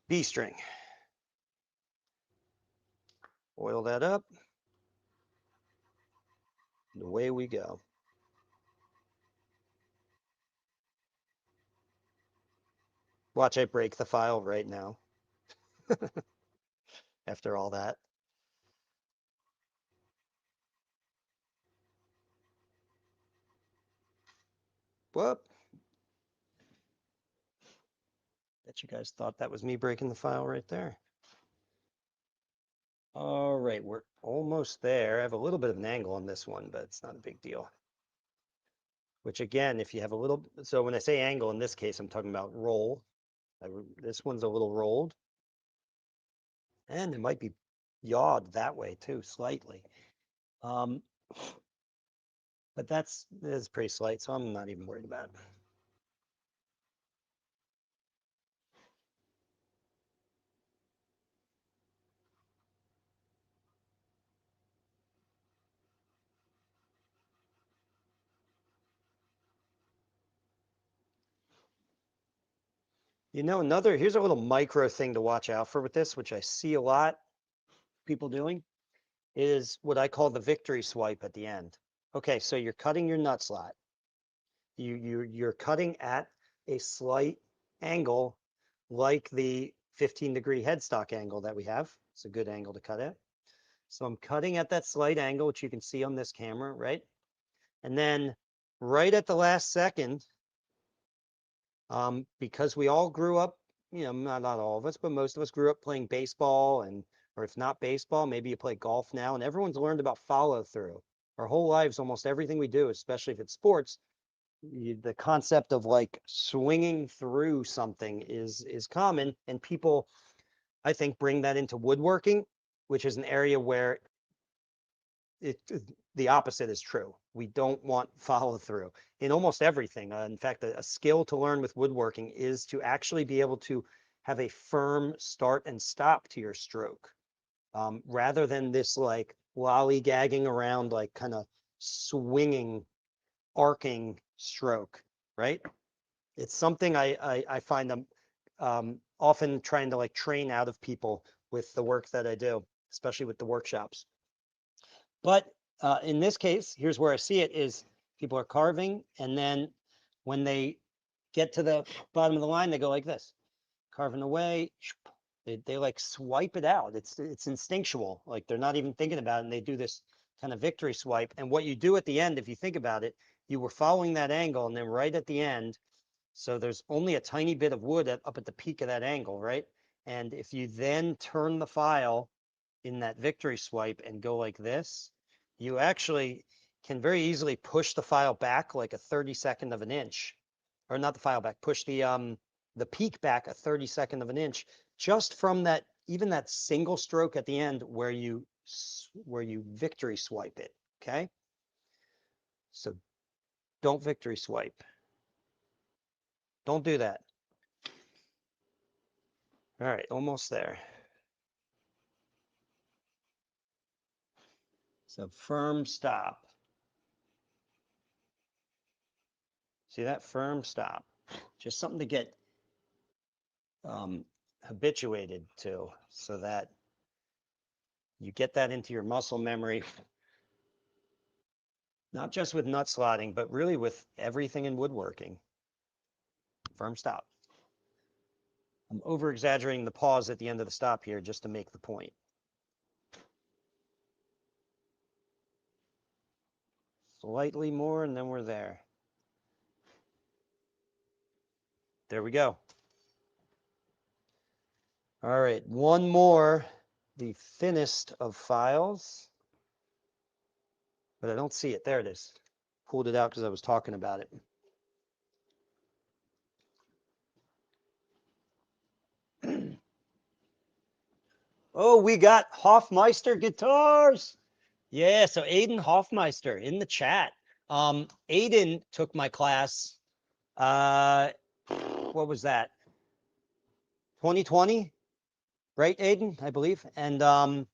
B string. Oil that up. And away we go. Watch, I break the file right now. After all that. Whoop. Bet you guys thought that was me breaking the file right there. All right, we're almost there. I have a little bit of an angle on this one, but it's not a big deal. Which again, if you have a little, so when I say angle in this case, I'm talking about roll. This one's a little rolled. And it might be yawed that way too, slightly. But that's pretty slight, so I'm not even worried about it. Here's a little micro thing to watch out for with this, which I see a lot people doing. is what I call the victory swipe at the end. Okay, so you're cutting your nut slot. You're cutting at a slight angle like the 15-degree headstock angle that we have. It's a good angle to cut at. So I'm cutting at that slight angle, which you can see on this camera, right? And then right at the last second, because we all grew up, not all of us, but most of us grew up playing baseball, and or if not baseball, maybe you play golf now, and everyone's learned about follow through. Our whole lives, almost everything we do, especially if it's sports, the concept of like swinging through something is common, and people, I think, bring that into woodworking, which is an area where the opposite is true. We don't want follow through in almost everything. In fact, a skill to learn with woodworking is to actually be able to have a firm start and stop to your stroke, rather than this like lollygagging around, like kind of swinging, arcing stroke, right? It's something I find them often trying to like train out of people with the work that I do, especially with the workshops. But in this case, here's where I see it is people are carving, and then when they get to the bottom of the line, they go like this, carving away. They like swipe it out. It's instinctual. Like they're not even thinking about it, and they do this kind of victory swipe. And what you do at the end, if you think about it, you were following that angle, and then right at the end, so there's only a tiny bit of wood up at the peak of that angle, right? And if you then turn the file in that victory swipe and go like this, you actually can very easily push the file back like a 32nd of an inch, or not the file back, push the peak back a 32nd of an inch, just from that, even that single stroke at the end where you victory swipe it. Okay, so don't victory swipe. Don't do that. All right, almost there. So firm stop. See that? Firm stop. Just something to get habituated to, so that you get that into your muscle memory, not just with nut slotting, but really with everything in woodworking. Firm stop. I'm over exaggerating the pause at the end of the stop here just to make the point. Slightly more, and then we're there. There we go. All right, one more, the thinnest of files, but I don't see it. There it is. Pulled it out because I was talking about it. Oh, we got Hofmeister guitars. Yeah, so Aiden Hofmeister in the chat. Aiden took my class. What was that? 2020, right, Aiden? I believe. And now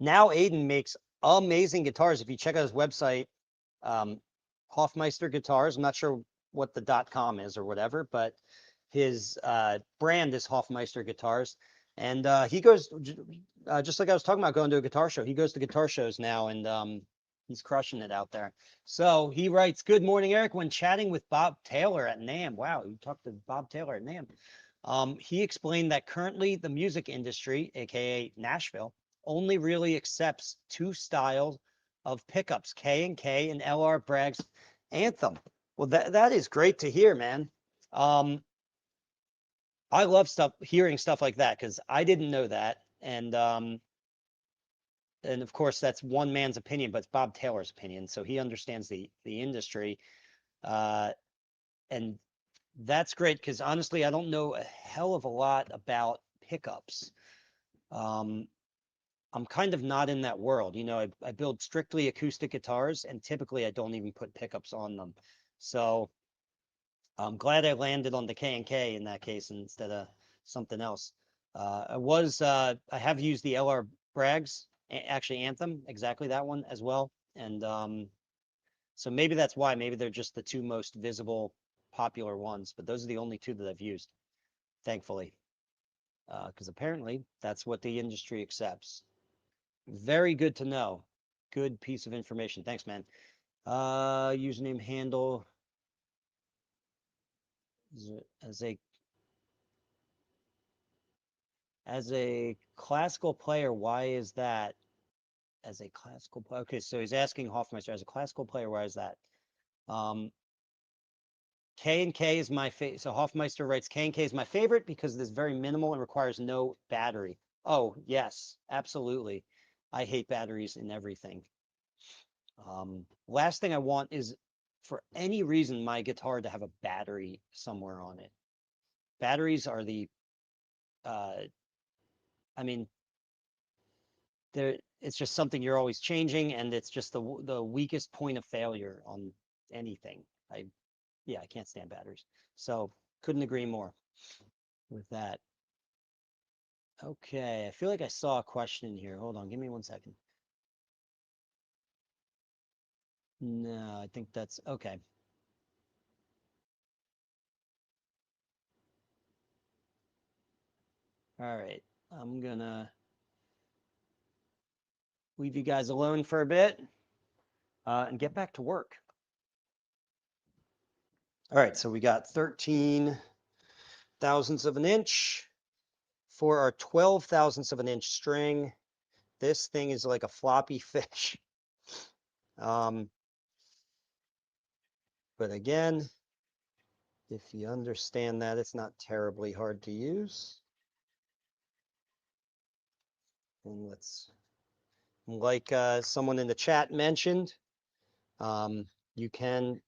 Aiden makes amazing guitars. If you check out his website, Hofmeister Guitars. I'm not sure what the .com is or whatever, but his brand is Hofmeister Guitars. And he goes, just like I was talking about going to a guitar show, he goes to guitar shows now, and he's crushing it out there. So he writes, "Good morning, Eric. When chatting with Bob Taylor at NAMM," wow, you talked to Bob Taylor at NAMM. He explained that currently the music industry, aka Nashville, only really accepts two styles of pickups, K and LR Bragg's Anthem. Well, that is great to hear, man. I love hearing stuff like that, because I didn't know that, and of course that's one man's opinion, but it's Bob Taylor's opinion, so he understands the industry, and that's great, because honestly, I don't know a hell of a lot about pickups. I'm kind of not in that world. I build strictly acoustic guitars, and typically I don't even put pickups on them. So I'm glad I landed on the K in that case instead of something else. I have used the LR Bragg's, actually Anthem, exactly that one as well. And so maybe that's why. Maybe they're just the two most visible, popular ones, but those are the only two that I've used, thankfully, because apparently that's what the industry accepts. Very good to know. Good piece of information. Thanks, man. Username handle as a classical player, why is that? As a classical player, okay, so he's asking Hoffmeister as a classical player, why is that? K and K is my favorite. So Hoffmeister writes K and K is my favorite because it is very minimal and requires no battery. Oh, yes, absolutely. I hate batteries in everything. Last thing I want is for any reason my guitar to have a battery somewhere on it. Batteries are the, I mean, it's just something you're always changing, and it's just the weakest point of failure on anything. Yeah, I can't stand batteries. So couldn't agree more with that. Okay, I feel like I saw a question in here. Hold on, give me 1 second. No, I think that's okay. All right, I'm gonna leave you guys alone for a bit and get back to work. All right, so we got 13 thousandths of an inch for our 12 thousandths of an inch string. This thing is like a floppy fish. But again, if you understand that, it's not terribly hard to use. And let's, like someone in the chat mentioned, you can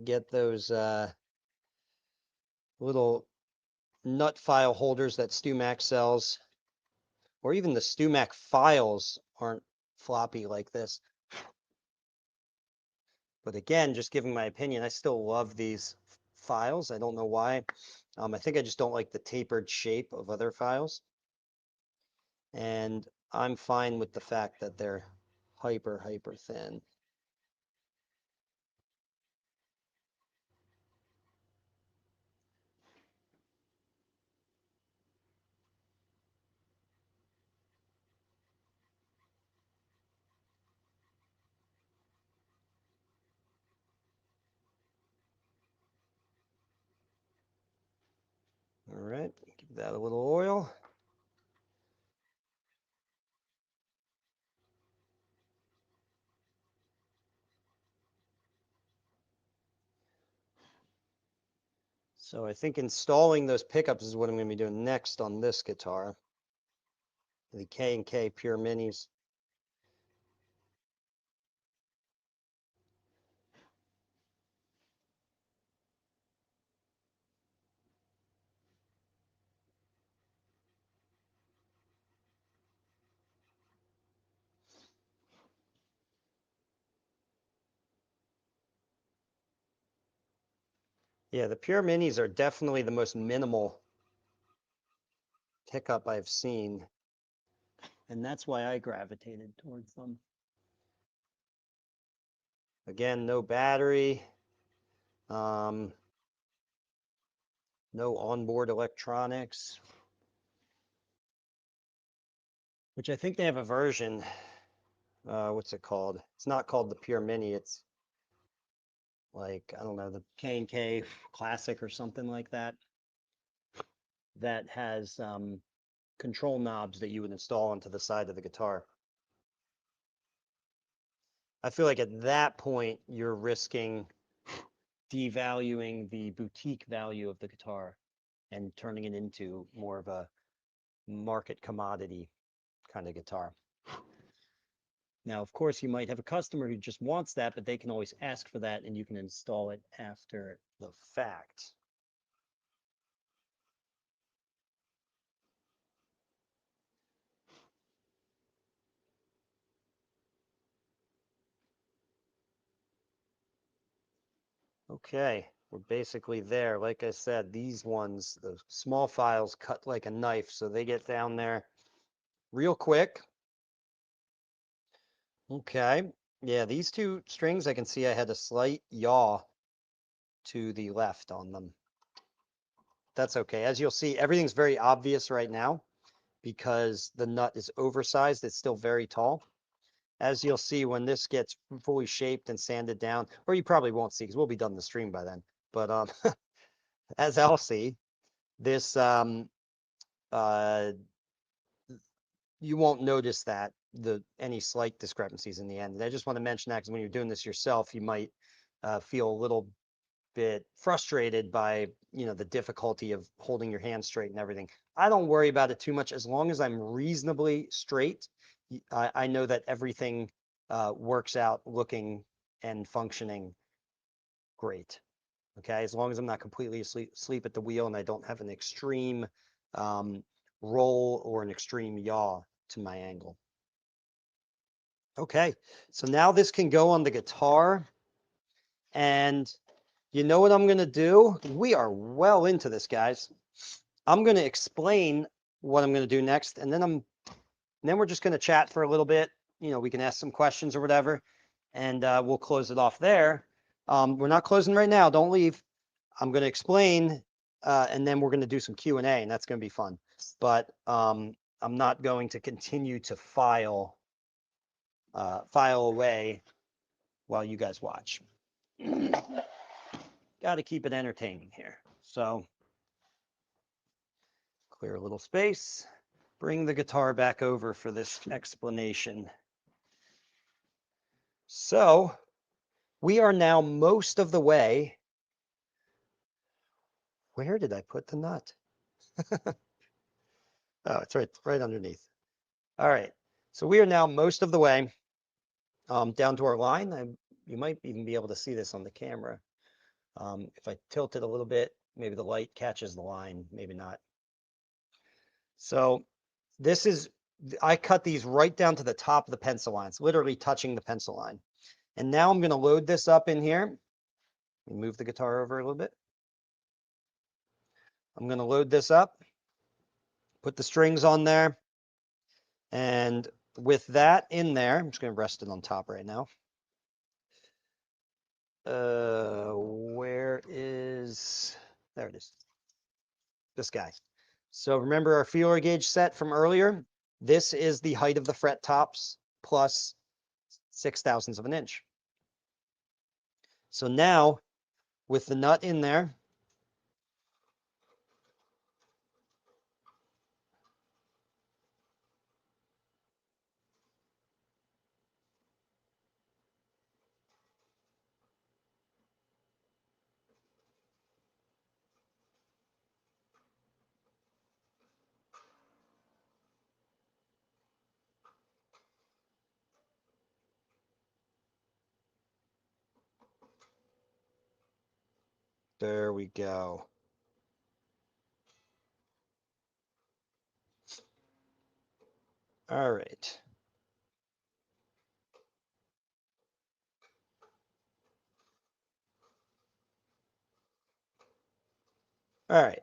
get those little nut file holders that StewMac sells, or even the StewMac files aren't floppy like this. But again, just giving my opinion, I still love these files. I don't know why. I think I just don't like the tapered shape of other files. And I'm fine with the fact that they're hyper thin. All right, give that a little oil. So I think installing those pickups is what I'm going to be doing next on this guitar. The K&K Pure Minis. Yeah, the Pure Minis are definitely the most minimal pickup I've seen. And that's why I gravitated towards them. Again, no battery, no onboard electronics, which I think they have a version. What's it called? It's not called the Pure Mini. It's like, I don't know, the K&K Classic or something like that, that has control knobs that you would install onto the side of the guitar. I feel like at that point, you're risking devaluing the boutique value of the guitar and turning it into more of a market commodity kind of guitar. Now, of course, you might have a customer who just wants that, but they can always ask for that and you can install it after the fact. Okay, we're basically there. Like I said, these ones, the small files cut like a knife, so they get down there real quick. Okay, yeah, these two strings, I can see I had a slight yaw to the left on them. That's okay. As you'll see, everything's very obvious right now. because the nut is oversized. It's still very tall. As you'll see when this gets fully shaped and sanded down, or you probably won't see because we'll be done the stream by then. But as I'll see, this you won't notice that any slight discrepancies in the end. And I just want to mention that because when you're doing this yourself, you might feel a little bit frustrated by the difficulty of holding your hand straight and everything. I don't worry about it too much as long as I'm reasonably straight. I know that everything works out looking and functioning great. Okay, as long as I'm not completely asleep at the wheel and I don't have an extreme roll or an extreme yaw to my angle. Okay, so now this can go on the guitar. And you know what I'm going to do? We are well into this, guys. I'm going to explain what I'm going to do next, and then we're just going to chat for a little bit. We can ask some questions or whatever, and we'll close it off there. We're not closing right now. Don't leave. I'm going to explain, and then we're going to do some Q&A, and that's going to be fun. But I'm not going to continue to file away while you guys watch. Got to keep it entertaining here. So clear a little space, bring the guitar back over for this explanation. So we are now most of the way. Where did I put the nut? Oh, it's right underneath. All right. So we are now most of the way down to our line. You might even be able to see this on the camera. If I tilt it a little bit, maybe the light catches the line, maybe not. So I cut these right down to the top of the pencil line. It's literally touching the pencil line. And now I'm going to load this up in here. Move the guitar over a little bit. I'm going to load this up, put the strings on there. And with that in there, I'm just going to rest it on top right now. There it is. This guy. So remember our feeler gauge set from earlier? This is the height of the fret tops plus 0.006 of an inch. So now with the nut in there, there we go. All right. All right.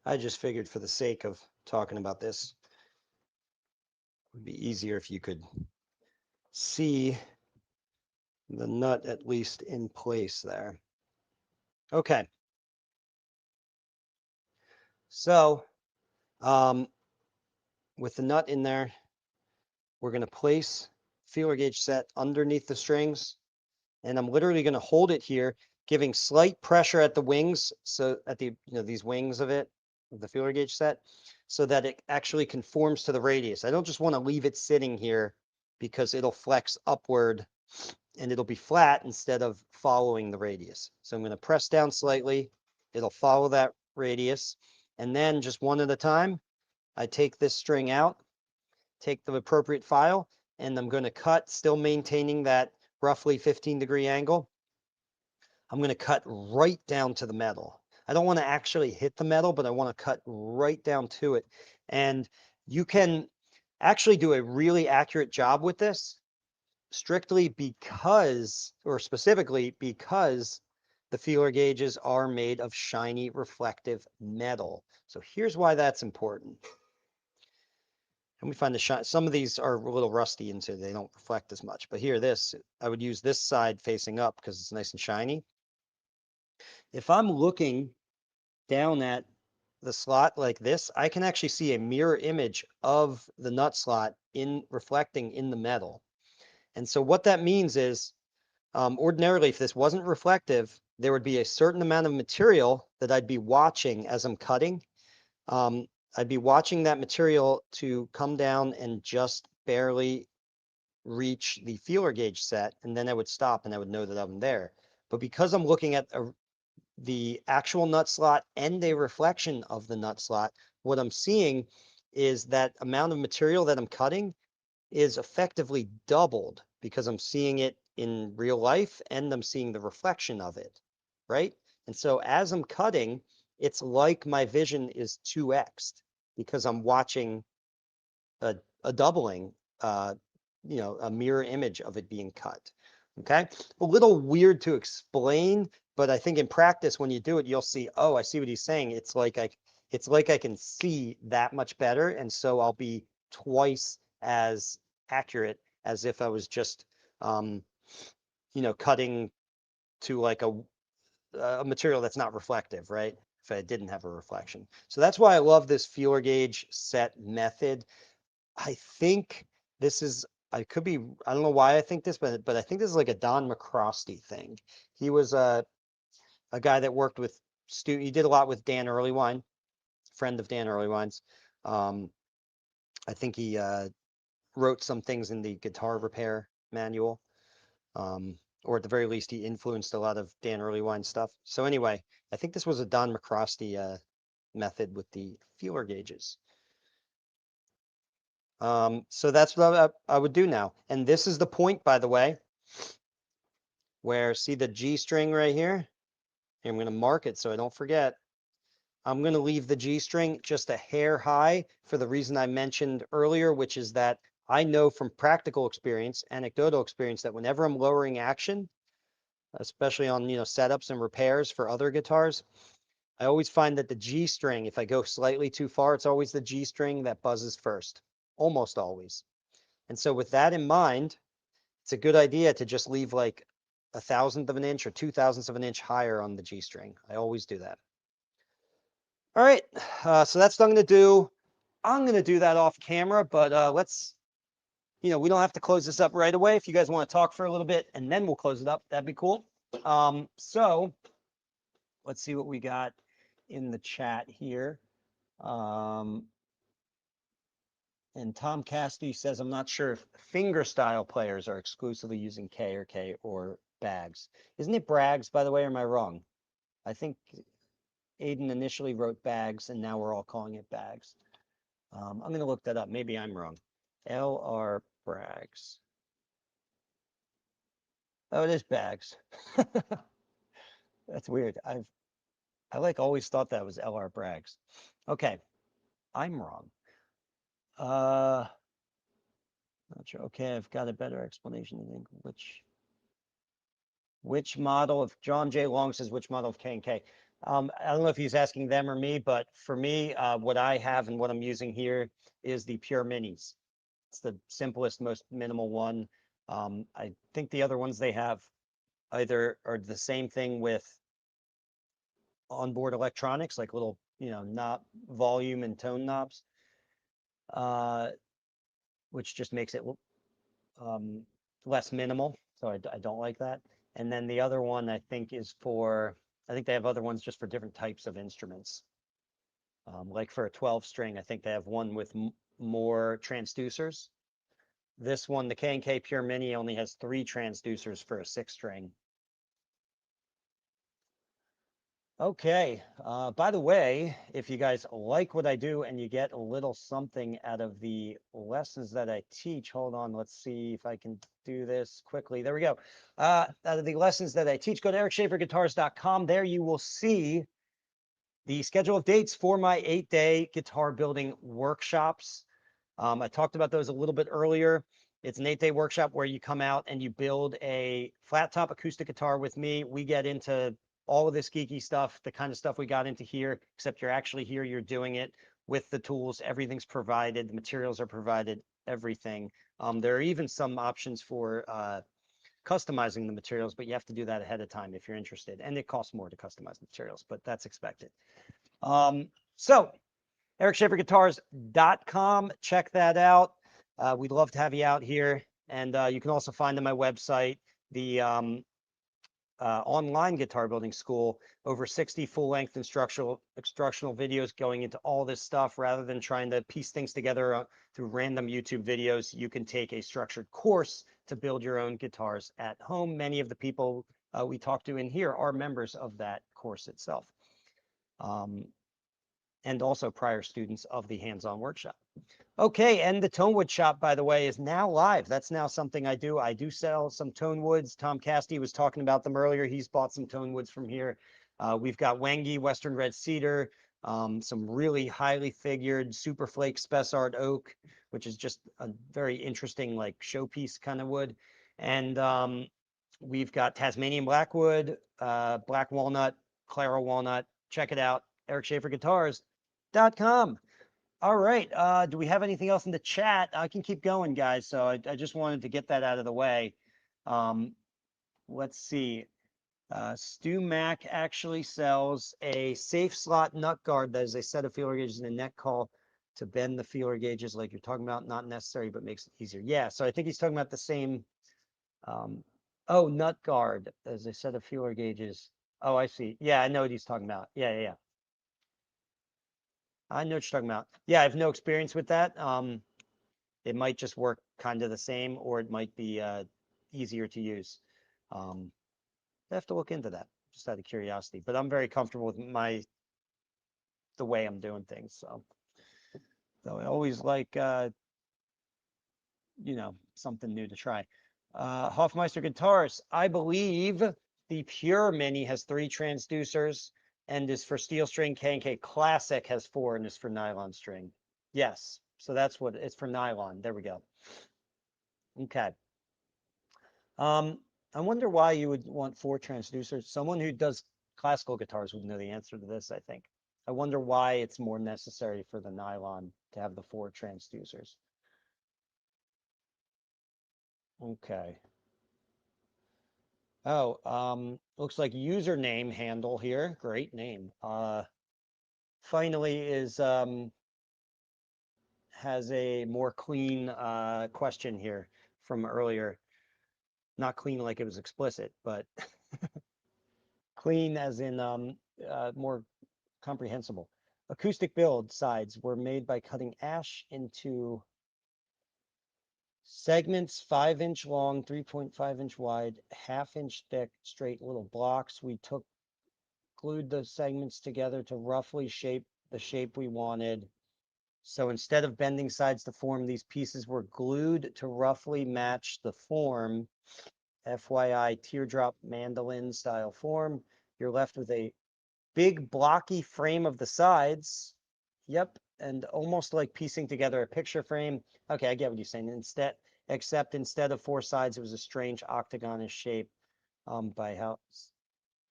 I just figured for the sake of talking about this, it would be easier if you could see the nut at least in place there. Okay. So with the nut in there, we're going to place feeler gauge set underneath the strings. And I'm literally going to hold it here, giving slight pressure at the wings. So at the, these wings of it, of the feeler gauge set, so that it actually conforms to the radius. I don't just want to leave it sitting here because it'll flex upward and it'll be flat instead of following the radius. So I'm going to press down slightly. It'll follow that radius. And then just one at a time, I take this string out, take the appropriate file, and I'm going to cut, still maintaining that roughly 15-degree angle. I'm going to cut right down to the metal. I don't want to actually hit the metal, but I want to cut right down to it. And you can actually do a really accurate job with this strictly because, or specifically because, the feeler gauges are made of shiny reflective metal. So here's why that's important. And we find some of these are a little rusty and so they don't reflect as much. But here, I would use this side facing up because it's nice and shiny. If I'm looking down at the slot like this, I can actually see a mirror image of the nut slot in reflecting in the metal. And so what that means is, ordinarily, if this wasn't reflective, there would be a certain amount of material that I'd be watching as I'm cutting. Um, I'd be watching that material to come down and just barely reach the feeler gauge set, and then I would stop and I would know that I'm there. But because I'm looking at the actual nut slot and a reflection of the nut slot, what I'm seeing is that amount of material that I'm cutting is effectively doubled because I'm seeing it in real life and I'm seeing the reflection of it, right? And so as I'm cutting, it's like my vision is 2x'd because I'm watching a doubling, a mirror image of it being cut. Okay, a little weird to explain, but I think in practice, when you do it, you'll see, oh, I see what he's saying. It's like I can see that much better, and so I'll be twice as accurate as if I was just, um, cutting to like a material that's not reflective, right? If I didn't have a reflection. So that's why I love this feeler gauge set method. I think this is, I could be, I don't know why I think this, but I think this is like a Don McCrosty thing. He was a guy that worked with he did a lot with Dan Earlywine, friend of Dan Earlywine's. Um, I think he wrote some things in the guitar repair manual, or at the very least, he influenced a lot of Dan Earlywine stuff. So anyway, I think this was a Don McCrosty method with the feeler gauges. So that's what I would do now. And this is the point, by the way, where see the G string right here? I'm going to mark it so I don't forget. I'm going to leave the G string just a hair high for the reason I mentioned earlier, which is that I know from practical experience, anecdotal experience, that whenever I'm lowering action, especially on, setups and repairs for other guitars, I always find that the G string, if I go slightly too far, it's always the G string that buzzes first, almost always. And so with that in mind, it's a good idea to just leave like 1/1000th of an inch or 2/1000ths of an inch higher on the G string. I always do that. All right, so that's what I'm going to do. I'm going to do that off camera, but let's, we don't have to close this up right away. If you guys want to talk for a little bit and then we'll close it up, that'd be cool. So let's see what we got in the chat here. And Tom Cassidy says, I'm not sure if fingerstyle players are exclusively using K or bags. Isn't it Brags, by the way, or am I wrong? I think Aiden initially wrote bags and now we're all calling it bags. I'm going to look that up. Maybe I'm wrong. LR Brags. Oh, it is bags. That's weird. I like always thought that was LR Brags. Okay, I'm wrong. Not sure. Okay, I've got a better explanation. I think which model of John J. Long says which model of K&K. I don't know if he's asking them or me, but for me, what I have and what I'm using here is the Pure Minis. It's the simplest, most minimal one. I think the other ones they have either are the same thing with onboard electronics, like little, knob volume and tone knobs, which just makes it less minimal. So I don't like that. And then the other one I think is I think they have other ones just for different types of instruments. Like for a 12 string, I think they have one with more transducers. This one, the K&K Pure Mini, only has 3 transducers for a 6 string. Okay, by the way, if you guys like what I do and you get a little something out of the lessons that I teach, hold on, let's see if I can do this quickly. There we go. Out of the lessons that I teach, go to ericschaferguitars.com. There you will see the schedule of dates for my 8-day guitar building workshops. I talked about those a little bit earlier. It's an 8-day workshop where you come out and you build a flat top acoustic guitar with me. We get into all of this geeky stuff, the kind of stuff we got into here, except you're actually here, you're doing it with the tools. Everything's provided, the materials are provided, everything. There are even some options for customizing the materials, but you have to do that ahead of time if you're interested. And it costs more to customize the materials, but that's expected. So, EricSchaeferGuitars.com. Check that out. We'd love to have you out here. And you can also find on my website the online guitar building school, over 60 full-length instructional videos going into all this stuff. Rather than trying to piece things together through random YouTube videos, you can take a structured course to build your own guitars at home. Many of the people we talk to in here are members of that course itself, and also prior students of the hands-on workshop. Okay, and the Tonewood shop, by the way, is now live. That's now something I do. I do sell some Tonewoods. Tom Casti was talking about them earlier. He's bought some Tonewoods from here. We've got Wangi, Western Red Cedar, some really highly figured Super Flake Spessart Oak, which is just a very interesting like showpiece kind of wood. And we've got Tasmanian Blackwood, Black Walnut, Claro Walnut. Check it out, EricSchaeferGuitars.com. All right. Do we have anything else in the chat? I can keep going, guys. So I just wanted to get that out of the way. Let's see. Stu Mack actually sells a safe slot nut guard that is a set of feeler gauges and a neck call to bend the feeler gauges like you're talking about. Not necessary, but makes it easier. Yeah. So I think he's talking about the same. Oh, nut guard as a set of feeler gauges. Oh, I see. Yeah, I know what he's talking about. Yeah. I know what you're talking about. Yeah, I have no experience with that. It might just work kind of the same, or it might be easier to use. I have to look into that just out of curiosity. But I'm very comfortable with the way I'm doing things. So I always like something new to try. Hofmeister Guitars. I believe the Pure Mini has 3 transducers and is for steel string. K&K Classic has 4 and is for nylon string. Yes. So that's what it's for, nylon. There we go. Okay. I wonder why you would want 4 transducers. Someone who does classical guitars would know the answer to this, I think. I wonder why it's more necessary for the nylon to have the 4 transducers. Okay. Oh, looks like username handle here. Great name. Finally is has a more clean question here from earlier. Not clean like it was explicit, but clean as in more comprehensible. Acoustic build sides were made by cutting ash into segments 5-inch long, 3.5-inch wide, half-inch thick, straight little blocks. We glued the segments together to roughly shape the shape we wanted. So instead of bending sides to form, these pieces were glued to roughly match the form. FYI, teardrop mandolin style form. You're left with a big blocky frame of the sides. Yep. And almost like piecing together a picture frame. Okay, I get what you're saying. Except instead of 4 sides, it was a strange octagonish shape by how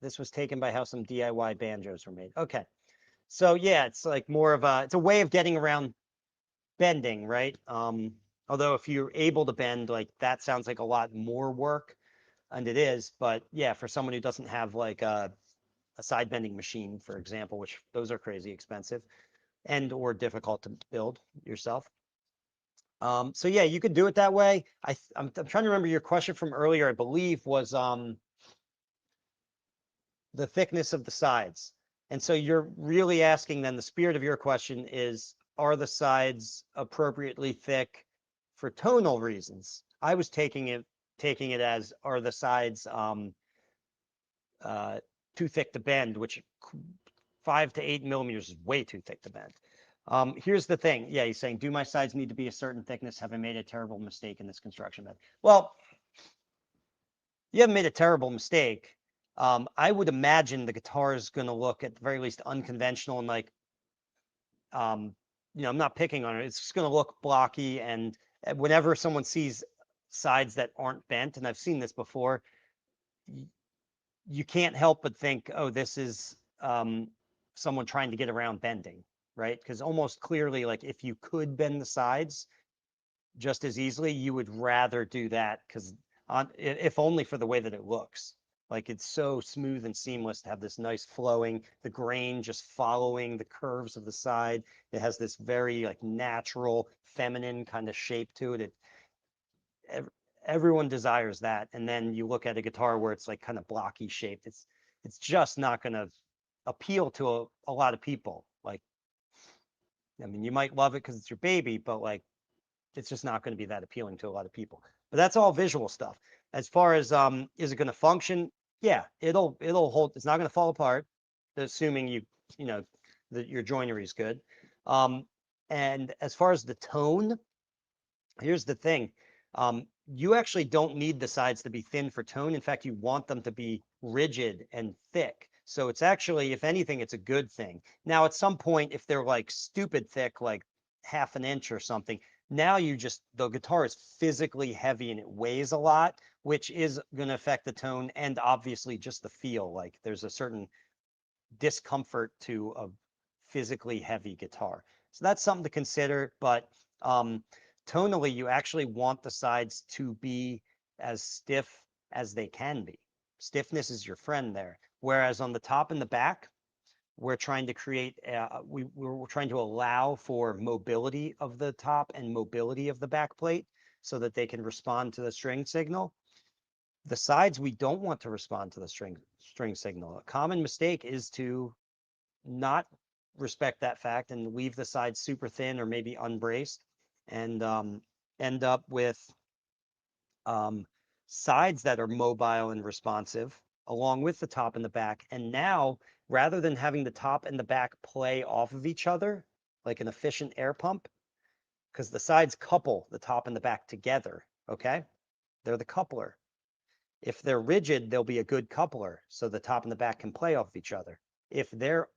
this was taken by how some DIY banjos were made. Okay. So yeah, it's like more of it's a way of getting around bending, right? Although if you're able to bend, like that sounds like a lot more work, and it is, but yeah, for someone who doesn't have like a side bending machine, for example, which those are crazy expensive and or difficult to build yourself. So yeah, you could do it that way. I'm trying to remember your question from earlier, I believe was the thickness of the sides. And so you're really asking then, the spirit of your question is, are the sides appropriately thick for tonal reasons? I was taking it as, are the sides too thick to bend, which 5 to 8 millimeters is way too thick to bend. Here's the thing. Yeah, he's saying, do my sides need to be a certain thickness? Have I made a terrible mistake in this construction method? Well, you haven't made a terrible mistake. I would imagine the guitar is going to look at the very least unconventional and like, I'm not picking on it. It's just going to look blocky. And whenever someone sees sides that aren't bent, and I've seen this before, you can't help but think, oh, this is someone trying to get around bending, right? Because almost clearly, like if you could bend the sides just as easily, you would rather do that because if only for the way that it looks. Like it's so smooth and seamless to have this nice flowing, the grain just following the curves of the side. It has this very like natural, feminine kind of shape to it. Ev- Everyone desires that. And then you look at a guitar where it's like kind of blocky shaped. It's just not going to appeal to a lot of people. Like, I mean, you might love it because it's your baby, but like it's just not going to be that appealing to a lot of people. But that's all visual stuff. As far as is it going to function? Yeah, it'll hold. It's not going to fall apart, assuming you know that your joinery is good. Um, and as far as the tone, here's the thing. You actually don't need the sides to be thin for tone. In fact, you want them to be rigid and thick. So it's actually, if anything, it's a good thing. Now, at some point, if they're like stupid thick, like half an inch or something, now the guitar is physically heavy and it weighs a lot, which is going to affect the tone and obviously just the feel. Like there's a certain discomfort to a physically heavy guitar. So that's something to consider. But tonally, you actually want the sides to be as stiff as they can be. Stiffness is your friend there. Whereas on the top and the back, we're trying to create, we're trying to allow for mobility of the top and mobility of the back plate so that they can respond to the string signal. The sides, we don't want to respond to the string signal. A common mistake is to not respect that fact and leave the sides super thin or maybe unbraced and end up with um, sides that are mobile and responsive along with the top and the back. And now, rather than having the top and the back play off of each other like an efficient air pump, because the sides couple the top and the back together, okay? They're the coupler. If they're rigid, they'll be a good coupler, so the top and the back can play off each other. If they're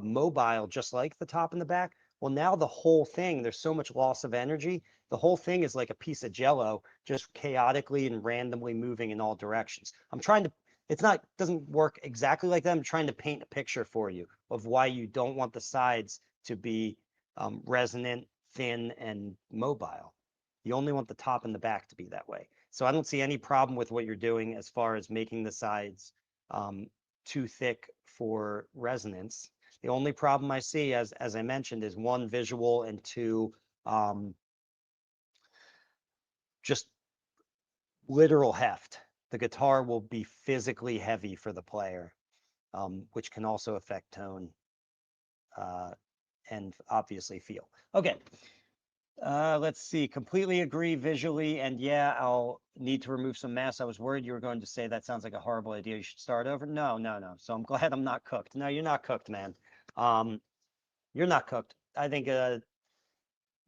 mobile, just like the top and the back, well, now the whole thing, there's so much loss of energy. The whole thing is like a piece of jello, just chaotically and randomly moving in all directions. I'm trying to, it's not, doesn't work exactly like that. I'm trying to paint a picture for you of why you don't want the sides to be resonant, thin, and mobile. You only want the top and the back to be that way. So I don't see any problem with what you're doing as far as making the sides too thick for resonance. The only problem I see, as I mentioned, is one, visual, and two, just literal heft. The guitar will be physically heavy for the player, which can also affect tone and obviously feel. Okay. Let's see. Completely agree visually, and yeah, I'll need to remove some mass. I was worried you were going to say that sounds like a horrible idea. You should start over. No, no, no. So I'm glad I'm not cooked. No, you're not cooked, man. Um, you're not cooked. I think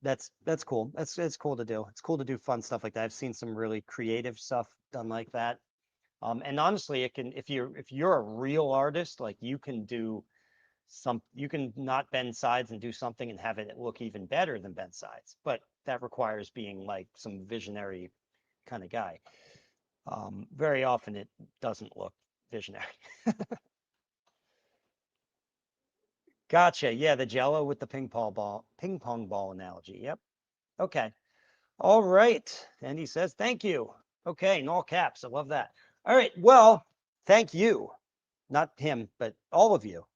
that's cool. It's cool to do. It's cool to do fun stuff like that. I've seen some really creative stuff done like that. And honestly, it can if you're a real artist, like you can not bend sides and do something and have it look even better than bent sides, but that requires being like some visionary kind of guy. Very often it doesn't look visionary. Gotcha. Yeah, the jello with the ping pong ball analogy. Yep. Okay. All right. And he says, thank you. Okay, in all caps. I love that. All right. Well, thank you. Not him, but all of you.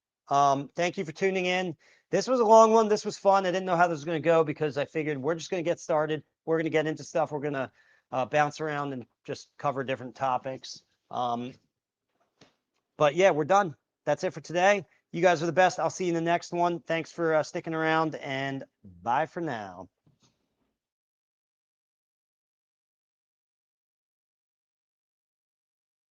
Thank you for tuning in. This was a long one. This was fun. I didn't know how this was going to go because I figured we're just going to get started. We're going to get into stuff. We're going to bounce around and just cover different topics. But yeah, we're done. That's it for today. You guys are the best. I'll see you in the next one. Thanks for sticking around and bye for now.